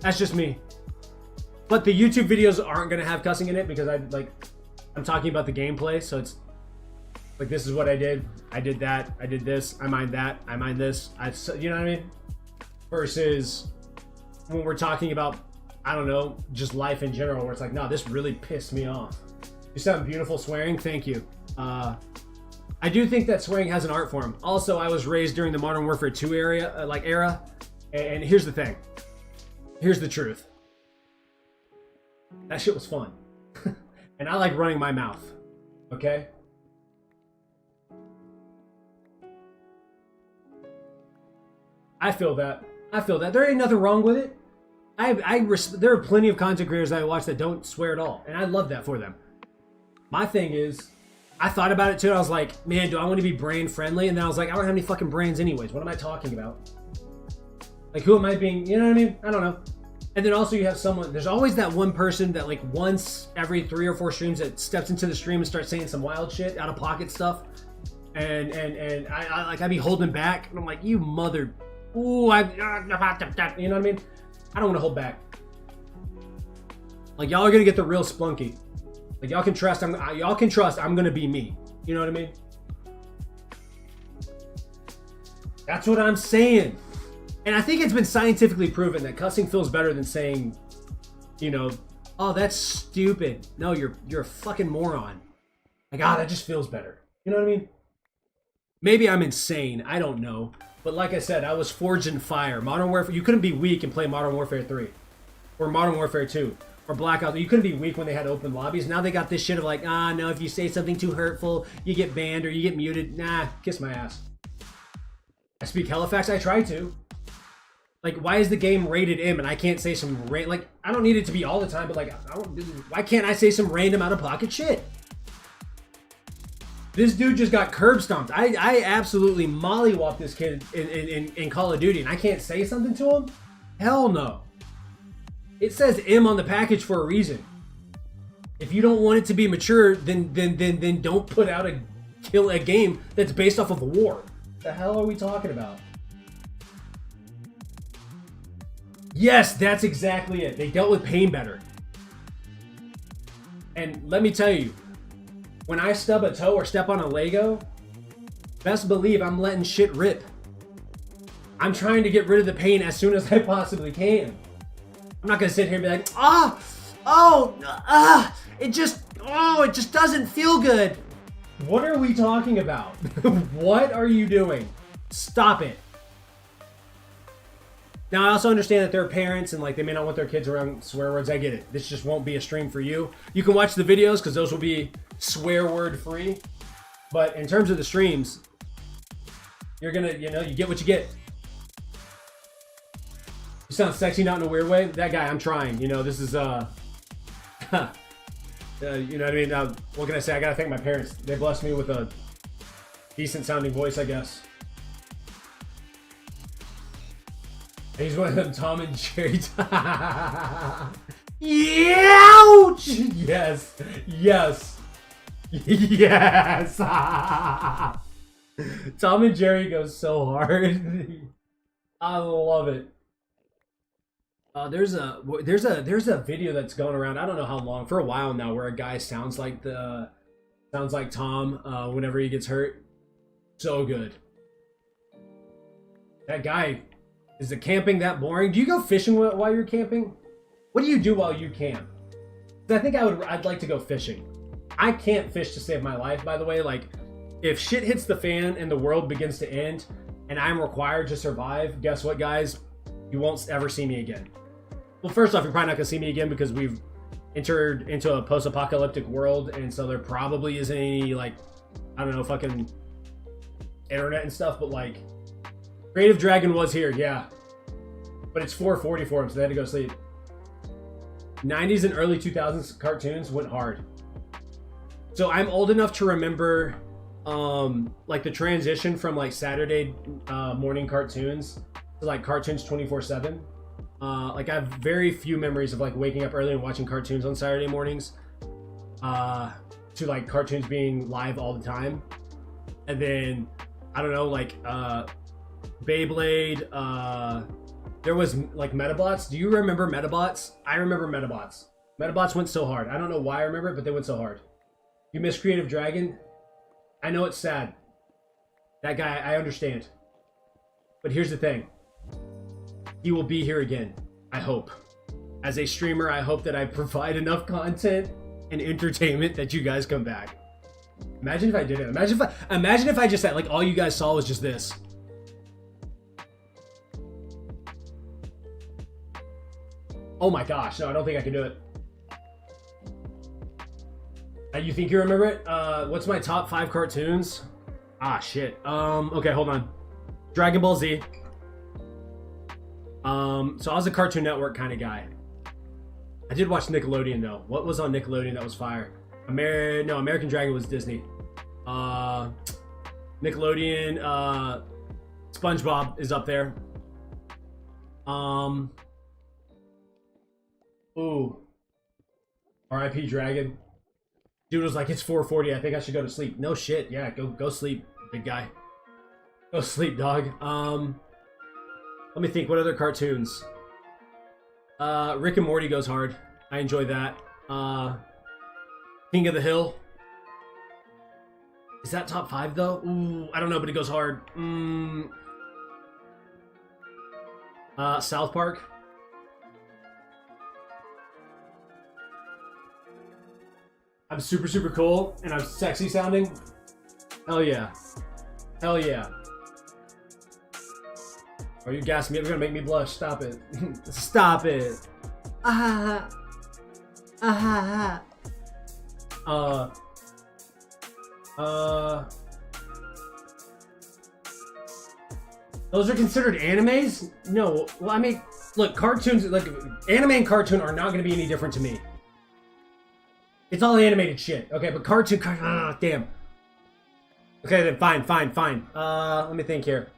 That's just me. But the YouTube videos aren't gonna have cussing in it because I'm talking about the gameplay, so it's like this is what I did. I did that. I did this. I mind that. I mind this. You know what I mean? Versus when we're talking about, I don't know, just life in general, where it's like, no, this really pissed me off. You sound beautiful swearing. Thank you. I do think that swearing has an art form. Also, I was raised during the Modern Warfare 2 era. And here's the thing. Here's the truth. That shit was fun. And I like running my mouth. Okay? I feel that. There ain't nothing wrong with it. There are plenty of content creators that I watch that don't swear at all. And I love that for them. My thing is, I thought about it too. I was like, man, do I want to be brain friendly? And then I was like, I don't have any fucking brains anyways. What am I talking about? Like, who am I being? You know what I mean? I don't know. And then also you have someone, there's always that one person that like once every 3 or 4 streams that steps into the stream and starts saying some wild shit, out of pocket stuff. And I'd be holding back. And I'm like, you mother, ooh, you know what I mean? I don't want to hold back. Like, y'all are going to get the real splunky. Like, y'all can trust I'm going to be me. You know what I mean? That's what I'm saying. And I think it's been scientifically proven that cussing feels better than saying, you know, oh, that's stupid. No, you're a fucking moron. Like, that just feels better. You know what I mean? Maybe I'm insane. I don't know. But like I said, I was forged in fire. Modern Warfare, you couldn't be weak and play Modern Warfare 3. Or Modern Warfare 2. Or Blackout. You couldn't be weak when they had open lobbies. Now they got this shit of like, no, if you say something too hurtful, you get banned or you get muted. Nah, kiss my ass. I speak hella facts. I try to. Like, why is the game rated M and I can't say some like, I don't need it to be all the time, but like, why can't I say some random out of pocket shit? This dude just got curb stomped. I absolutely mollywopped this kid in Call of Duty, and I can't say something to him? Hell no. It says M on the package for a reason. If you don't want it to be mature, then don't put out a game that's based off of a war. What the hell are we talking about? Yes, that's exactly it. They dealt with pain better. And let me tell you, when I stub a toe or step on a Lego, best believe I'm letting shit rip. I'm trying to get rid of the pain as soon as I possibly can. I'm not gonna sit here and be like, it just doesn't feel good. What are we talking about? What are you doing? Stop it. Now, I also understand that there are parents and like they may not want their kids around swear words. I get it. This just won't be a stream for you. You can watch the videos because those will be swear word free. But in terms of the streams, you're gonna, you get what you get. You sound sexy, not in a weird way. That guy, I'm trying. This is you know what I mean? What can I say? I gotta thank my parents. They blessed me with a decent sounding voice, I guess. He's one of them Tom and Jerry. Ouch! Yes. Yes. Yes. Tom and Jerry goes so hard. I love it. There's a video that's going around. I don't know how long, for a while now, where a guy sounds like Tom whenever he gets hurt. So good. That guy, is the camping that boring? Do you go fishing while you're camping? What do you do while you camp? I think I'd like to go fishing. I can't fish to save my life, by the way. Like, if shit hits the fan and the world begins to end and I'm required to survive, guess what, guys? You won't ever see me again. Well, first off, you're probably not gonna see me again because we've entered into a post-apocalyptic world, and so there probably isn't any, like, I don't know, fucking internet and stuff, but like, Creative Dragon was here, yeah. But it's 4:40 for him, so they had to go sleep. 90s and early 2000s cartoons went hard. So I'm old enough to remember like the transition from like Saturday morning cartoons to like cartoons 24/7. Like I have very few memories of like waking up early and watching cartoons on Saturday mornings to like cartoons being live all the time. And then I don't know, like Beyblade, there was like Metabots. Do you remember Metabots? I remember Metabots. Metabots went so hard. I don't know why I remember it, but they went so hard. You miss Creative Dragon? I know it's sad. That guy, I understand. But here's the thing. He will be here again, I hope. As a streamer, I hope that I provide enough content and entertainment that you guys come back. Imagine if I did it. Imagine if I just said, like, all you guys saw was just this. Oh my gosh, no, I don't think I can do it. You think you remember it? What's my top 5 cartoons? Ah, shit. Okay, hold on. Dragon Ball Z. So I was a Cartoon Network kind of guy. I did watch Nickelodeon though. What was on Nickelodeon that was fire? American Dragon was Disney. Nickelodeon, SpongeBob is up there. Ooh. R.I.P. Dragon. Dude was like, it's 4:40. I think I should go to sleep. No shit. Yeah, go sleep, big guy. Go sleep, dog. Let me think. What other cartoons? Rick and Morty goes hard. I enjoy that. King of the Hill. Is that top 5 though? Ooh, I don't know, but it goes hard. South Park. I'm super, super cool, and I'm sexy sounding. Hell yeah. Hell yeah. Oh, you gassing me up. You're gonna make me blush. Stop it. Stop it. Ah. Ah. Those are considered animes? No. Well, I mean, look, cartoons, like, anime and cartoon are not gonna be any different to me. It's all animated shit. Okay, but cartoon, damn. Okay, then fine. Let me think here.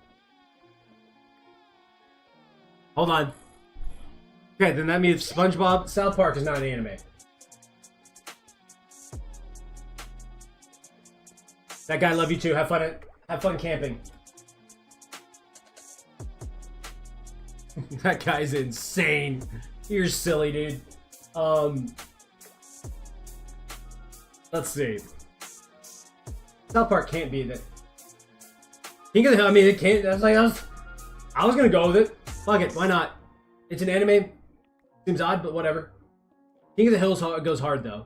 Hold on. Okay, then that means SpongeBob, South Park is not an anime. That guy, love you too. Have fun camping. That guy's insane. You're silly, dude. Let's see. South Park can't be that. King of the Hill, I mean, it can't. That's like, I was gonna go with it. Fuck it, why not? It's an anime. Seems odd, but whatever. King of the Hill goes hard though.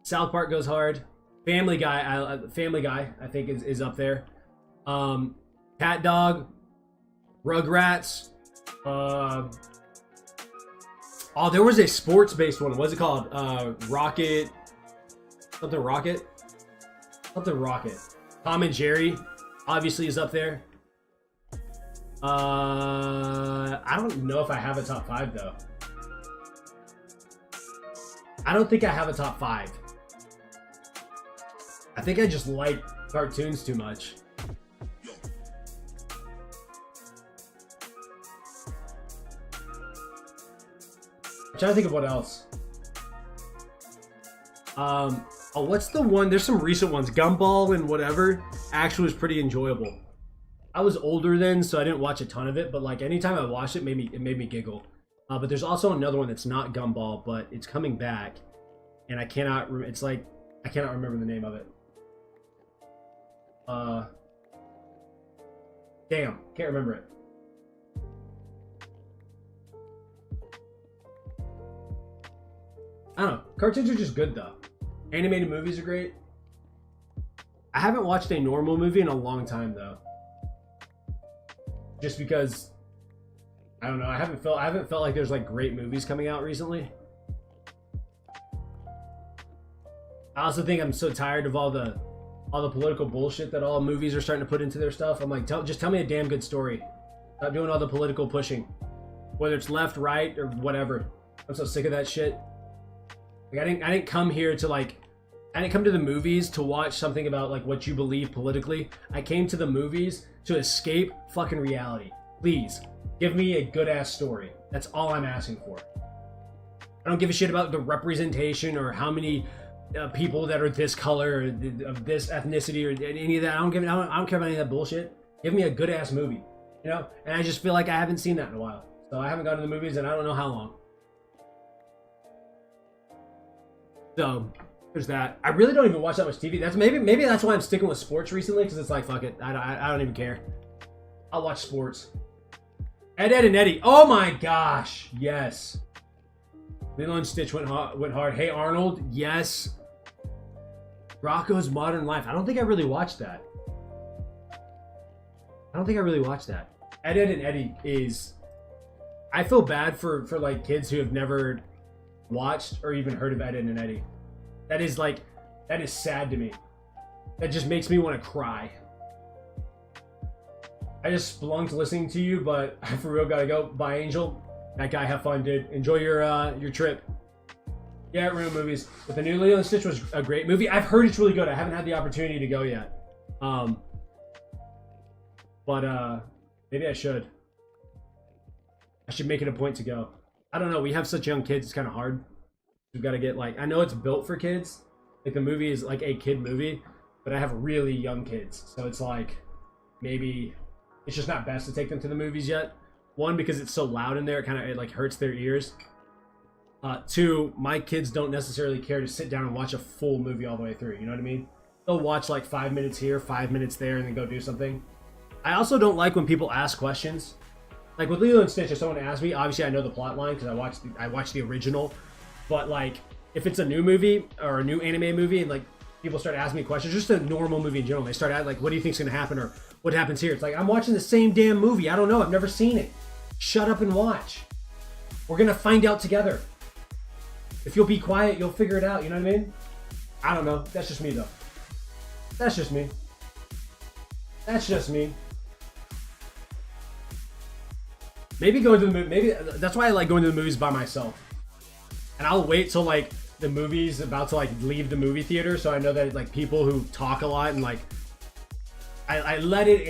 South Park goes hard. Family Guy, I think is up there. Cat Dog, Rugrats. Oh, there was a sports-based one. What's it called? Rocket. Something Rocket. Tom and Jerry, obviously, is up there. I don't know if I have a top 5 though. I don't think I have a top 5. I think I just like cartoons too much. I'm trying to think of what else. Oh, what's the one? There's some recent ones. Gumball and whatever actually was pretty enjoyable. I was older then, so I didn't watch a ton of it, but like anytime I watched it, it made me giggle. But there's also another one that's not Gumball, but it's coming back, and I cannot remember the name of it. Damn, can't remember it. I don't know. Cartoons are just good though. Animated movies are great. I haven't watched a normal movie in a long time though. Just because I don't know, I haven't felt like there's like great movies coming out recently. I also think I'm so tired of all the political bullshit that all movies are starting to put into their stuff. I'm like, just tell me a damn good story. Stop doing all the political pushing. Whether it's left, right, or whatever. I'm so sick of that shit. Like I didn't come here to like I didn't come to the movies to watch something about like what you believe politically. I came to the movies to escape fucking reality. Please, give me a good ass story. That's all I'm asking for. I don't give a shit about the representation or how many people that are this color or of this ethnicity or any of that. I don't care about any of that bullshit. Give me a good ass movie, you know? And I just feel like I haven't seen that in a while. So I haven't gone to the movies and I don't know how long. So there's that. I really don't even watch that much TV. That's maybe that's why I'm sticking with sports recently, because it's like fuck it. I don't even care. I'll watch sports. Ed and Eddie. Oh my gosh, yes. Lilo and Stitch went hard. Hey Arnold, yes. Rocco's Modern Life. I don't think I really watched that. Ed and Eddie is. I feel bad for like kids who have never watched or even heard of Ed and Eddie. That is sad to me. That just makes me want to cry. I just splunked listening to you, but I for real gotta go. Bye, Angel. That guy, have fun, dude. Enjoy your trip. Yeah, Room movies. But the new Lilo and Stitch was a great movie. I've heard it's really good. I haven't had the opportunity to go yet. But maybe I should. I should make it a point to go. I don't know. We have such young kids. It's kind of hard. We've got to get like, I know it's built for kids. Like the movie is like a kid movie, but I have really young kids. So it's like, maybe it's just not best to take them to the movies yet. One, because it's so loud in there, it like hurts their ears. Two, my kids don't necessarily care to sit down and watch a full movie all the way through. You know what I mean? They'll watch like 5 minutes here, 5 minutes there, and then go do something. I also don't like when people ask questions. Like with Lilo and Stitch, if someone asks me, obviously I know the plot line because I watched the original. But like, if it's a new movie or a new anime movie, and like people start asking me questions, just a normal movie in general, they start at like, what do you think's gonna happen, or what happens here? It's like, I'm watching the same damn movie. I don't know. I've never seen it. Shut up and watch. We're gonna find out together. If you'll be quiet, you'll figure it out. You know what I mean? I don't know. That's just me though. That's just me. Maybe going to the movie. Maybe that's why I like going to the movies by myself. And I'll wait till like the movie's about to like leave the movie theater, so I know that like people who talk a lot and like I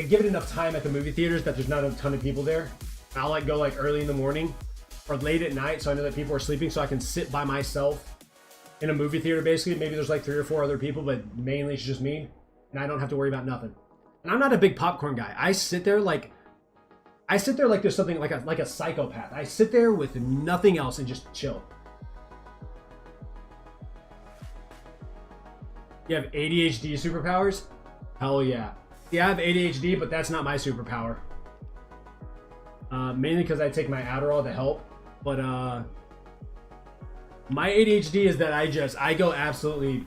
give it enough time at the movie theaters that there's not a ton of people there. And I'll like go like early in the morning or late at night, so I know that people are sleeping, so I can sit by myself in a movie theater. Basically, maybe there's like 3 or 4 other people, but mainly it's just me, and I don't have to worry about nothing. And I'm not a big popcorn guy. I sit there like there's something like a psychopath. I sit there with nothing else and just chill. You have ADHD superpowers? Hell yeah. Yeah, I have ADHD, but that's not my superpower. Mainly because I take my Adderall to help. But my ADHD is that I go absolutely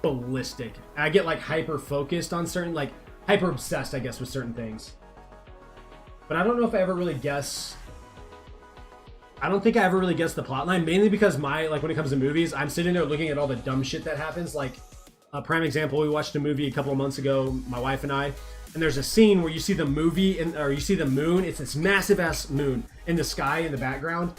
ballistic. I get like hyper focused on certain, like hyper obsessed, I guess, with certain things. But I don't know if I ever really guess. I don't think I ever really guessed the plotline, mainly because like when it comes to movies, I'm sitting there looking at all the dumb shit that happens. Like a prime example, we watched a movie a couple of months ago, my wife and I, and there's a scene where you see the movie or you see the moon. It's this massive ass moon in the sky in the background,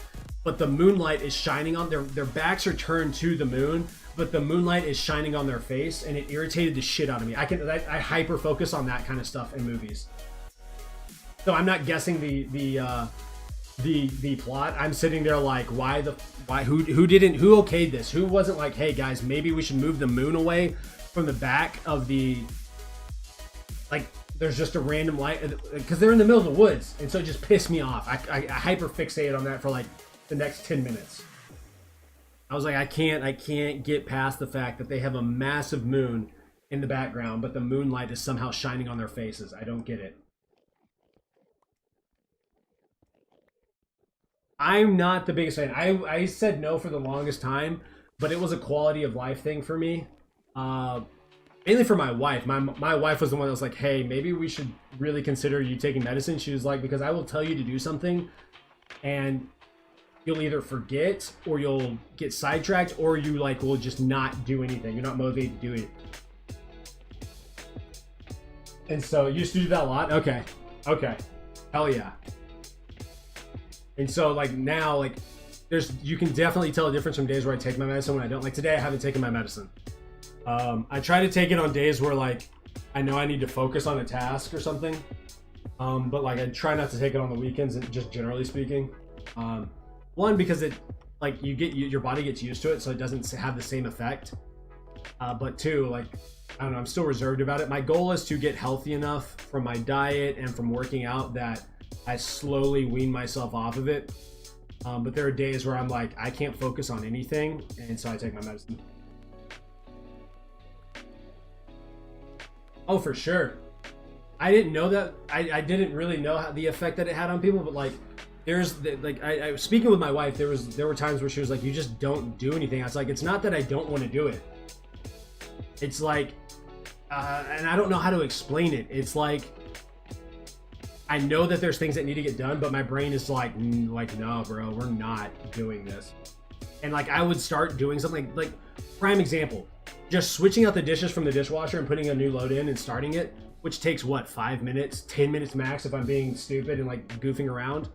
but the moonlight is shining on their backs are turned to the moon, but the moonlight is shining on their face, and it irritated the shit out of me. I hyper focus on that kind of stuff in movies. So I'm not guessing the plot. I'm sitting there like, who okayed this? Who wasn't like, hey guys, maybe we should move the moon away from the back of the, like, there's just a random light, because they're in the middle of the woods, and so it just pissed me off. I hyper fixated on that for like the next 10 minutes. I was like, I can't get past the fact that they have a massive moon in the background, but the moonlight is somehow shining on their faces. I don't get it. I'm not the biggest fan. I said no for the longest time, but it was a quality of life thing for me. Mainly for my wife. My wife was the one that was like, hey, maybe we should really consider you taking medicine. She was like, because I will tell you to do something, and you'll either forget, or you'll get sidetracked, or you like will just not do anything. You're not motivated to do it. And so you used to do that a lot? Okay. Hell yeah. And so like now, like you can definitely tell a difference from days where I take my medicine when I don't. Like today I haven't taken my medicine. I try to take it on days where like I know I need to focus on a task or something. But like I try not to take it on the weekends, just generally speaking. One, because it like your body gets used to it, so it doesn't have the same effect. But two, like I don't know, I'm still reserved about it. My goal is to get healthy enough from my diet and from working out that I slowly wean myself off of it. But there are days where I'm like, I can't focus on anything, and so I take my medicine. Oh, for sure. I didn't know that. I didn't really know how the effect that it had on people, but like there's like I was speaking with my wife, there were times where she was like, you just don't do anything. I was like, it's not that I don't want to do it. It's like and I don't know how to explain it. It's like I know that there's things that need to get done, but my brain is like no, bro, we're not doing this. And like I would start doing something like prime example, just switching out the dishes from the dishwasher and putting a new load in and starting it, which takes what, 5 minutes, 10 minutes max if I'm being stupid and like goofing around.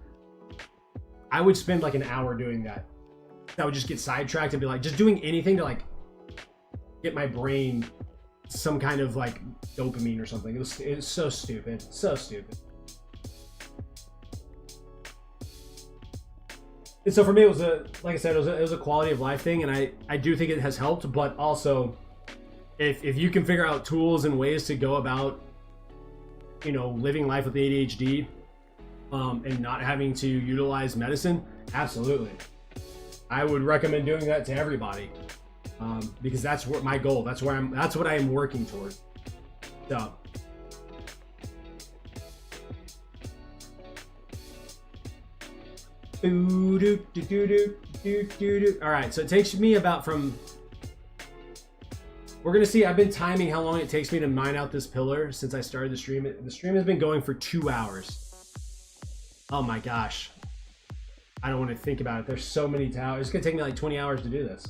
I would spend like an hour doing that. I would just get sidetracked and be like just doing anything to like get my brain some kind of like dopamine or something. It was so stupid, so stupid. And so for me, it was like I said, it was a quality of life thing, and I do think it has helped. But also, if you can figure out tools and ways to go about, living life with ADHD, and not having to utilize medicine, absolutely, I would recommend doing that to everybody, because that's what my goal. That's what I am working toward. So. All right, so it takes me about we're gonna see, I've been timing how long it takes me to mine out this pillar since I started the stream. The stream has been going for 2 hours. Oh my gosh, I don't want to think about it. There's so many towers. It's gonna take me like 20 hours to do this.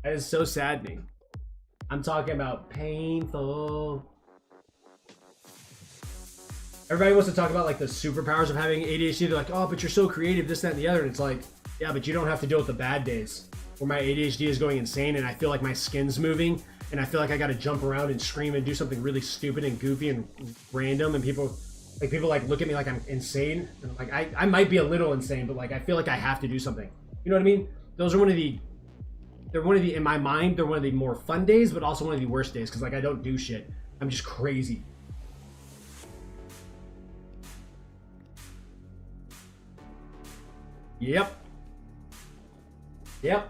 That is so saddening. I'm talking about painful. Everybody wants to talk about like the superpowers of having ADHD. They're like, oh, but you're so creative, this, that, and the other. And it's like, yeah, but you don't have to deal with the bad days where my ADHD is going insane and I feel like my skin's moving and I feel like I got to jump around and scream and do something really stupid and goofy and random. And people look at me like I'm insane. And I'm like, I might be a little insane, but like, I feel like I have to do something. You know what I mean? Those are in my mind, they're one of the more fun days, but also one of the worst days. Cause like, I don't do shit. I'm just crazy. Yep. Yeah,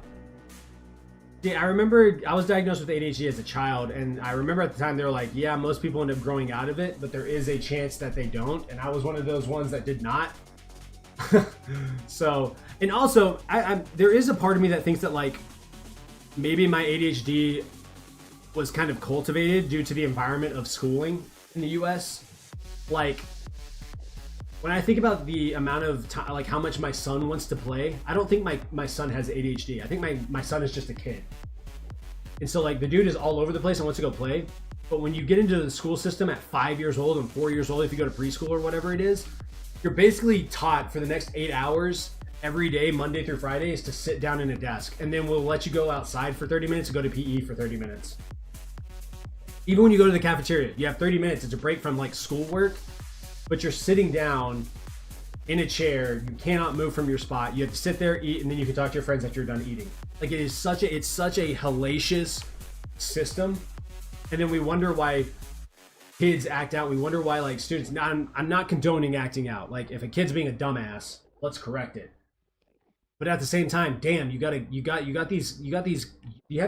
I remember I was diagnosed with ADHD as a child, and I remember at the time they were like, yeah, most people end up growing out of it, but there is a chance that they don't, and I was one of those ones that did not. So, and also, there is a part of me that thinks that like maybe my ADHD was kind of cultivated due to the environment of schooling in the US. Like, when I think about the amount of time, like how much my son wants to play, I don't think my son has ADHD. I think my son is just a kid. And so like the dude is all over the place and wants to go play. But when you get into the school system at 5 years old and 4 years old, if you go to preschool or whatever it is, you're basically taught for the next 8 hours every day, Monday through Friday, is to sit down in a desk. And then we'll let you go outside for 30 minutes and go to PE for 30 minutes. Even when you go to the cafeteria, you have 30 minutes. It's a break from like schoolwork, but you're sitting down in a chair. You cannot move from your spot. You have to sit there, eat, and then you can talk to your friends after you're done eating. Like it's such a hellacious system. And then we wonder why kids act out. We wonder why like students, I'm not condoning acting out. Like if a kid's being a dumbass, let's correct it. But at the same time, damn, you have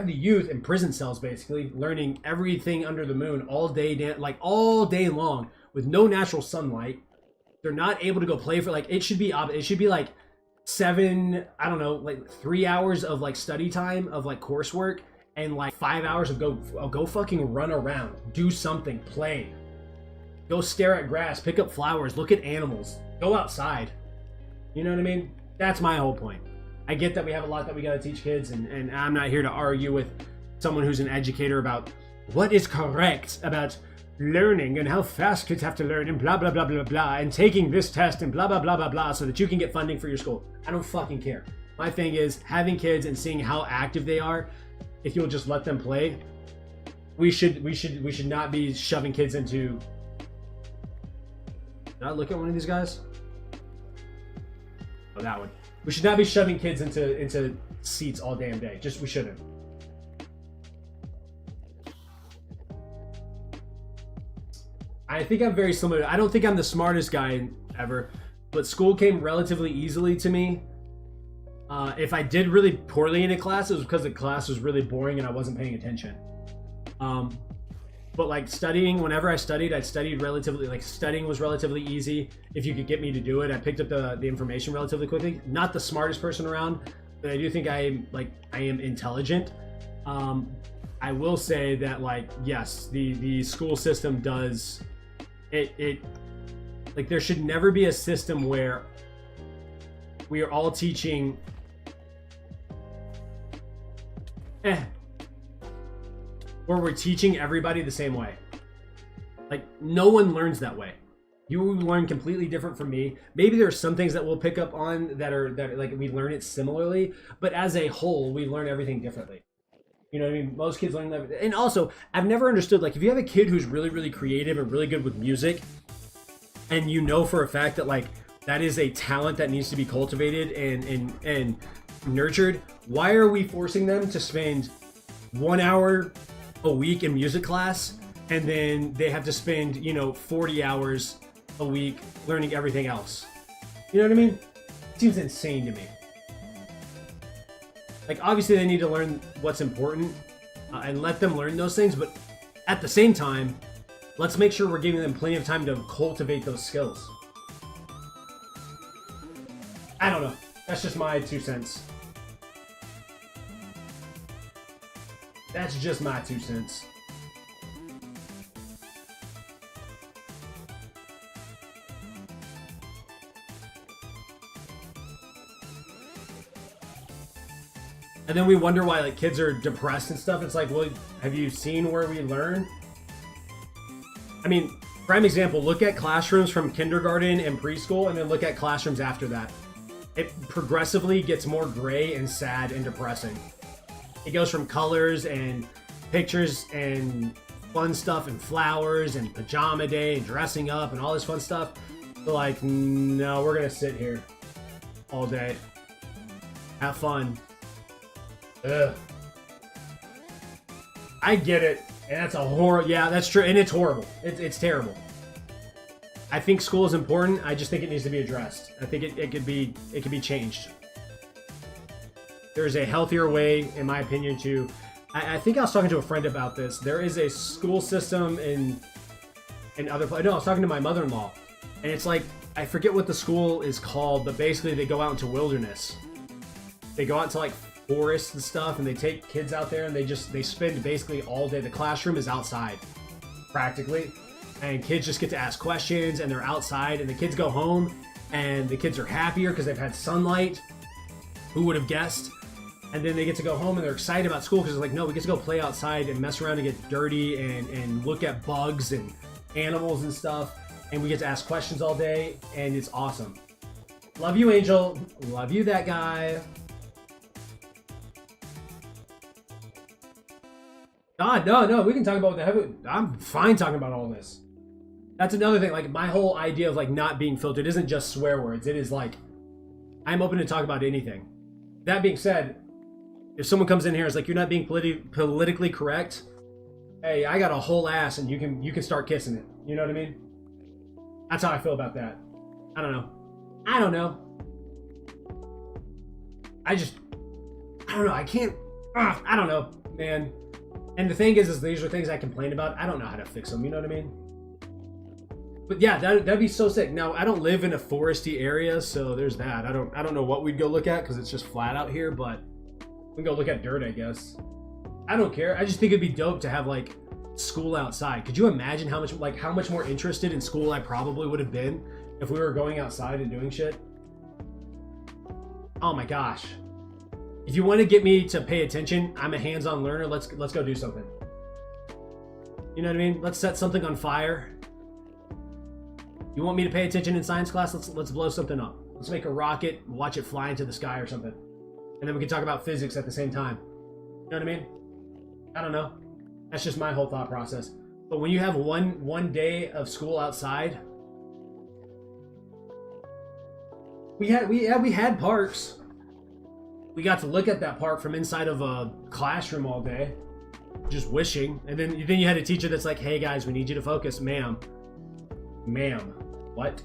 the youth in prison cells basically learning everything under the moon all day, like all day long with no natural sunlight. They're not able to go play for like, it should be like 3 hours of like study time of like coursework and like 5 hours of go fucking run around, do something, play, go stare at grass, pick up flowers, look at animals, go outside. You know what I mean? That's my whole point. I get that we have a lot that we got to teach kids, and I'm not here to argue with someone who's an educator about what is correct about learning and how fast kids have to learn and blah, blah, blah, blah, blah, and taking this test and blah, blah, blah, blah, blah, so that you can get funding for your school. I don't fucking care. My thing is having kids and seeing how active they are. If you'll just let them play, we should not be shoving kids into. Did I look at one of these guys? Oh, that one. We should not be shoving kids into seats all damn day. We shouldn't. I think I'm very similar. I don't think I'm the smartest guy ever, but school came relatively easily to me. If I did really poorly in a class, it was because the class was really boring and I wasn't paying attention. But like studying, whenever I studied relatively, like studying was relatively easy. If you could get me to do it, I picked up the information relatively quickly. Not the smartest person around, but I do think I am intelligent. I will say that like, yes, the school system does it like there should never be a system where we are all teaching where we're teaching everybody the same way. Like no one learns that way. You learn completely different from me. Maybe there's some things that we'll pick up on that like we learn it similarly, but as a whole, we learn everything differently. You know what I mean? Most kids learn that. And also, I've never understood, like if you have a kid who's really, really creative and really good with music, and you know for a fact that like that is a talent that needs to be cultivated and nurtured, why are we forcing them to spend 1 hour a week in music class and then they have to spend 40 hours a week learning everything else? You know what I mean? It seems insane to me. Like obviously they need to learn what's important and let them learn those things, but at the same time, let's make sure we're giving them plenty of time to cultivate those skills. I don't know. That's just my 2 cents. That's just my 2 cents. And then we wonder why like kids are depressed and stuff. It's like, well, have you seen where we learn? I mean, prime example, look at classrooms from kindergarten and preschool and then look at classrooms after that. It progressively gets more gray and sad and depressing. It goes from colors and pictures and fun stuff and flowers and pajama day and dressing up and all this fun stuff to like, no, we're gonna sit here all day, have fun. Ugh. I get it, and that's a horror. Yeah, that's true, and it's horrible. It's terrible. I think school is important. I just think it needs to be addressed. I think it could be changed. There's a healthier way, in my opinion, to. I think I was talking to a friend about this. There is a school system in other. No, I was talking to my mother-in-law, and it's like I forget what the school is called, but basically they go out into wilderness. They go out to like forests and stuff, and they take kids out there, and they spend basically all day. The classroom is outside, practically, and kids just get to ask questions, and they're outside, and the kids go home, and the kids are happier because they've had sunlight. Who would have guessed? And then they get to go home, and they're excited about school because they're like, no, we get to go play outside and mess around and get dirty and look at bugs and animals and stuff, and we get to ask questions all day, and it's awesome. Love you, Angel. Love you, that guy. God, no. We can talk about I'm fine talking about all this. That's another thing. Like, my whole idea of, like, not being filtered isn't just swear words. It is, like, I'm open to talk about anything. That being said, if someone comes in here and is like, you're not being politically correct, hey, I got a whole ass and you can start kissing it. You know what I mean? That's how I feel about that. I don't know. I don't know. I don't know. I can't. I don't know, man. And the thing is these are things I complain about. I don't know how to fix them. You know what I mean? But yeah, that'd be so sick. Now, I don't live in a foresty area, so there's that. I don't know what we'd go look at because it's just flat out here, but we can go look at dirt, I guess. I don't care. I just think it'd be dope to have, like, school outside. Could you imagine how much more interested in school I probably would have been if we were going outside and doing shit? Oh my gosh. If you want to get me to pay attention, I'm a hands-on learner. Let's go do something. You know what I mean? Let's set something on fire. You want me to pay attention in science class? Let's blow something up. Let's make a rocket, watch it fly into the sky or something. And then we can talk about physics at the same time. You know what I mean? I don't know. That's just my whole thought process. But when you have one day of school outside, we had parks. We got to look at that park from inside of a classroom all day, just wishing. And then you had a teacher that's like, "Hey guys, we need you to focus, ma'am." Ma'am, what?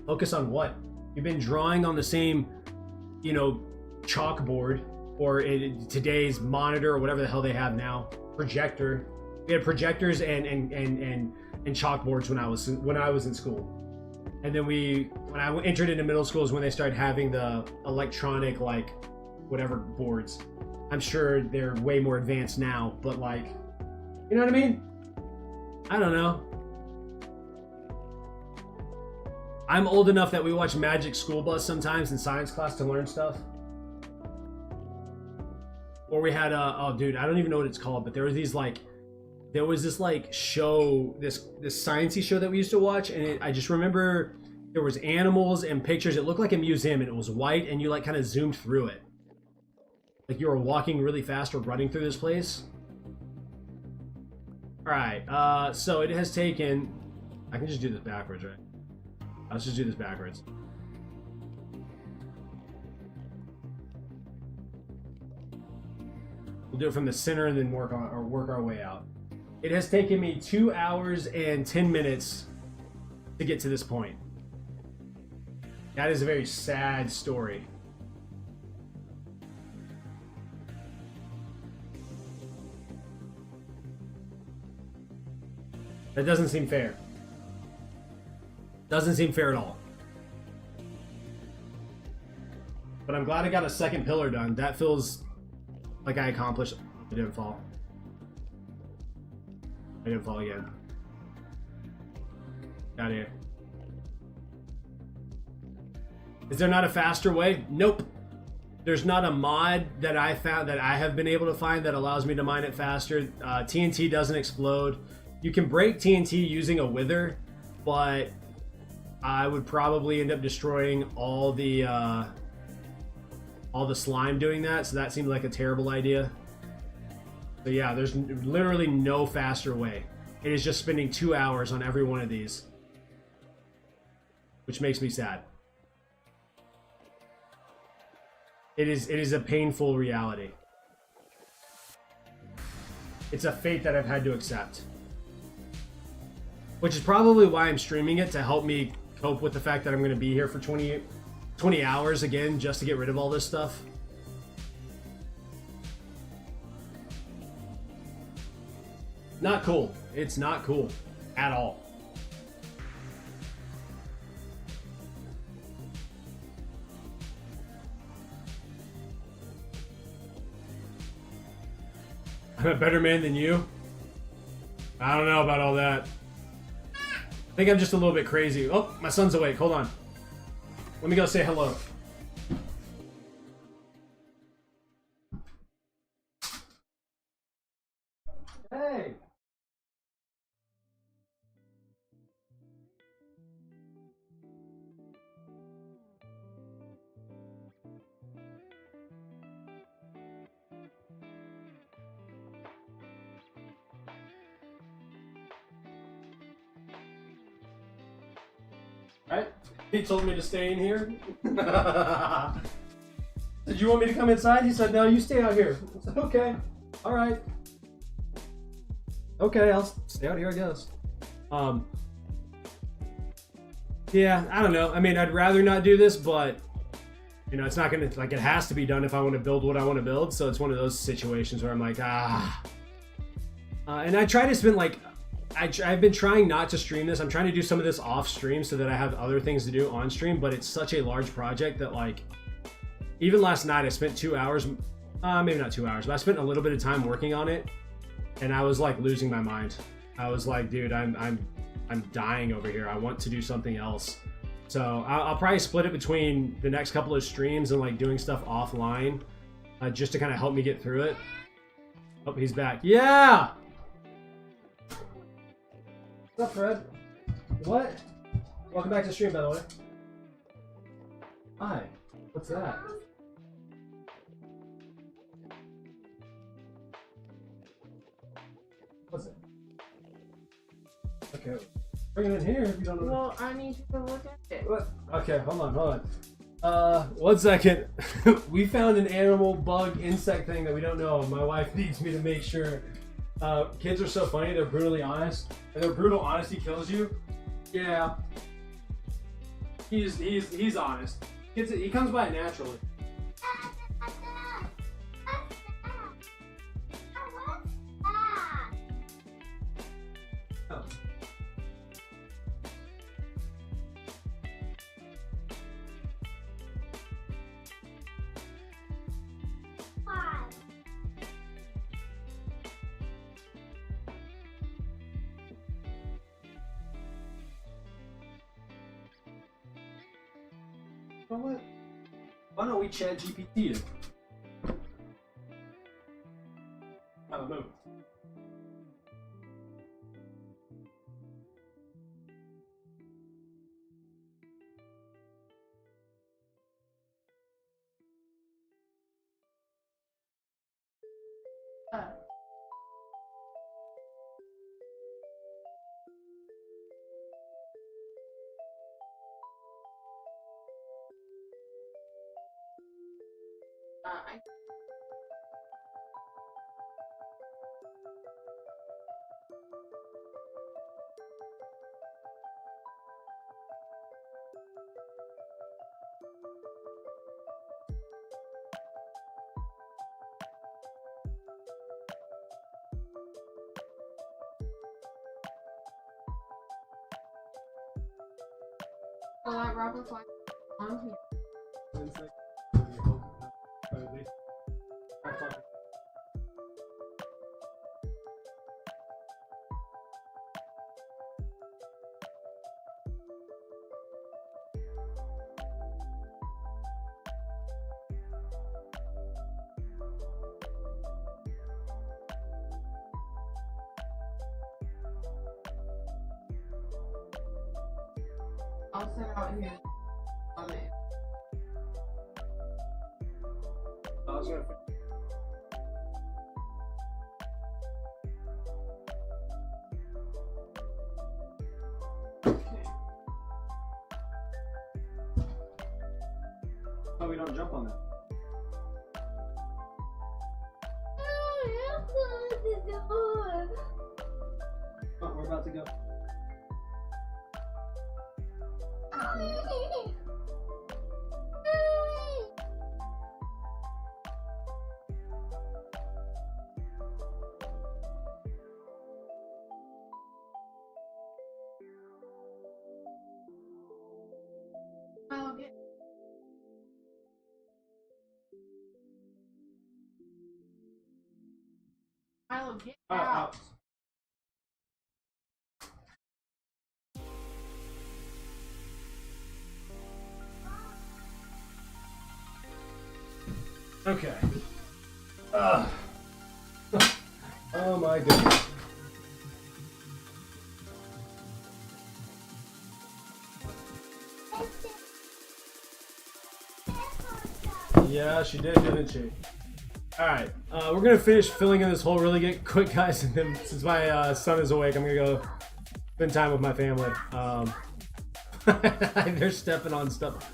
Focus on what? You've been drawing on the same, chalkboard or today's monitor or whatever the hell they have now, projector. We had projectors and chalkboards when I was in school. And then when I entered into middle school is when they started having the electronic, like, whatever boards. I'm sure they're way more advanced now, but, like, you know what I mean? I don't know. I'm old enough that we watch Magic School Bus sometimes in science class to learn stuff. Or we had oh dude, I don't even know what it's called, but there was this show, this sciencey show that we used to watch, and I just remember there was animals and pictures. It looked like a museum, and it was white, and you, like, kind of zoomed through it, like you were walking really fast or running through this place. All right, so it has taken. I can just do this backwards, right? Let's just do this backwards. We'll do it from the center and then work our way out. It has taken me 2 hours and 10 minutes to get to this point. That is a very sad story. That doesn't seem fair. Doesn't seem fair at all. But I'm glad I got a second pillar done. That feels like I accomplished. I didn't fall. I didn't fall again. Out of here. Is there not a faster way? Nope. There's not a mod that I found that I have been able to find that allows me to mine it faster. TNT doesn't explode. You can break TNT using a wither, but I would probably end up destroying all the slime doing that, so that seemed like a terrible idea. So yeah, there's literally no faster way. It is just spending 2 hours on every one of these, which makes me sad. It is a painful reality. It's a fate that I've had to accept. Which is probably why I'm streaming it, to help me cope with the fact that I'm going to be here for 20 hours again just to get rid of all this stuff. Not cool. It's not cool at all. I'm a better man than you? I don't know about all that. I think I'm just a little bit crazy. Oh, my son's awake. Hold on. Let me go say hello. Hey. Right? He told me to stay in here. Did you want me to come inside? He said, no, you stay out here. I said, okay. All right. Okay, I'll stay out here, I guess. Yeah, I don't know. I mean, I'd rather not do this, but you know, it's not gonna, like, it has to be done if I want to build what I want to build. So it's one of those situations where I'm like, and I try to spend like, I've been trying not to stream this. I'm trying to do some of this off stream so that I have other things to do on stream, but it's such a large project that, like, even last night I spent 2 hours, maybe not 2 hours, but I spent a little bit of time working on it, and I was like losing my mind. I was like, dude, I'm dying over here. I want to do something else. So I'll probably split it between the next couple of streams and like doing stuff offline, just to kind of help me get through it. Oh, he's back. Yeah. What's up, Fred? What? Welcome back to the stream, by the way. Hi. What's that? What's it? Okay. Bring it in here if you don't know. Well, I need you to look at it. What? Okay, hold on. 1 second. We found an animal, bug, insect thing that we don't know. My wife needs me to make sure. Kids are so funny, they're brutally honest. And their brutal honesty kills you. Yeah. He's honest. He comes by it naturally. Oh. You know what? Why don't we chat GPT it? I don't know. Well, that Robert Flag on here. I'll set out here on it. I was gonna. Oh, we don't jump on that. Oh, we're about to go. Milo, get out. Okay. Oh my goodness. Yeah, she did, didn't she? Alright, we're gonna finish filling in this hole really quick, guys, and then since my son is awake, I'm gonna go spend time with my family. They're stepping on stuff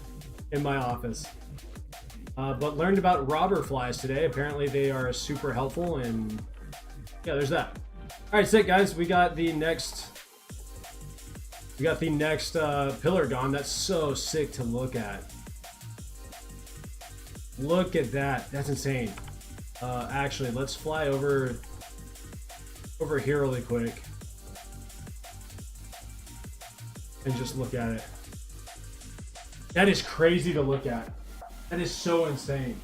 in my office. But learned about robber flies today. Apparently they are super helpful, and yeah, there's that. All right, sick guys. We got the next pillar gone. That's so sick to look at. Look at that. That's insane. Actually, let's fly over here really quick and just look at it. That is crazy to look at. That is so insane.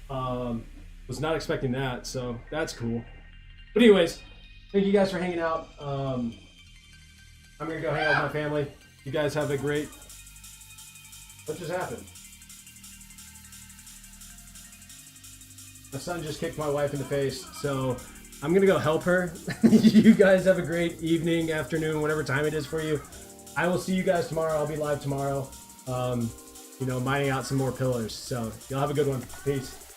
Was not expecting that, so that's cool. But anyways, thank you guys for hanging out. I'm gonna go hang out with my family. You guys have a great... What just happened? My son just kicked my wife in the face, so I'm gonna go help her. You guys have a great evening, afternoon, whatever time it is for you. I will see you guys tomorrow. I'll be live tomorrow. You know, mining out some more pillars. So y'all have a good one. Peace.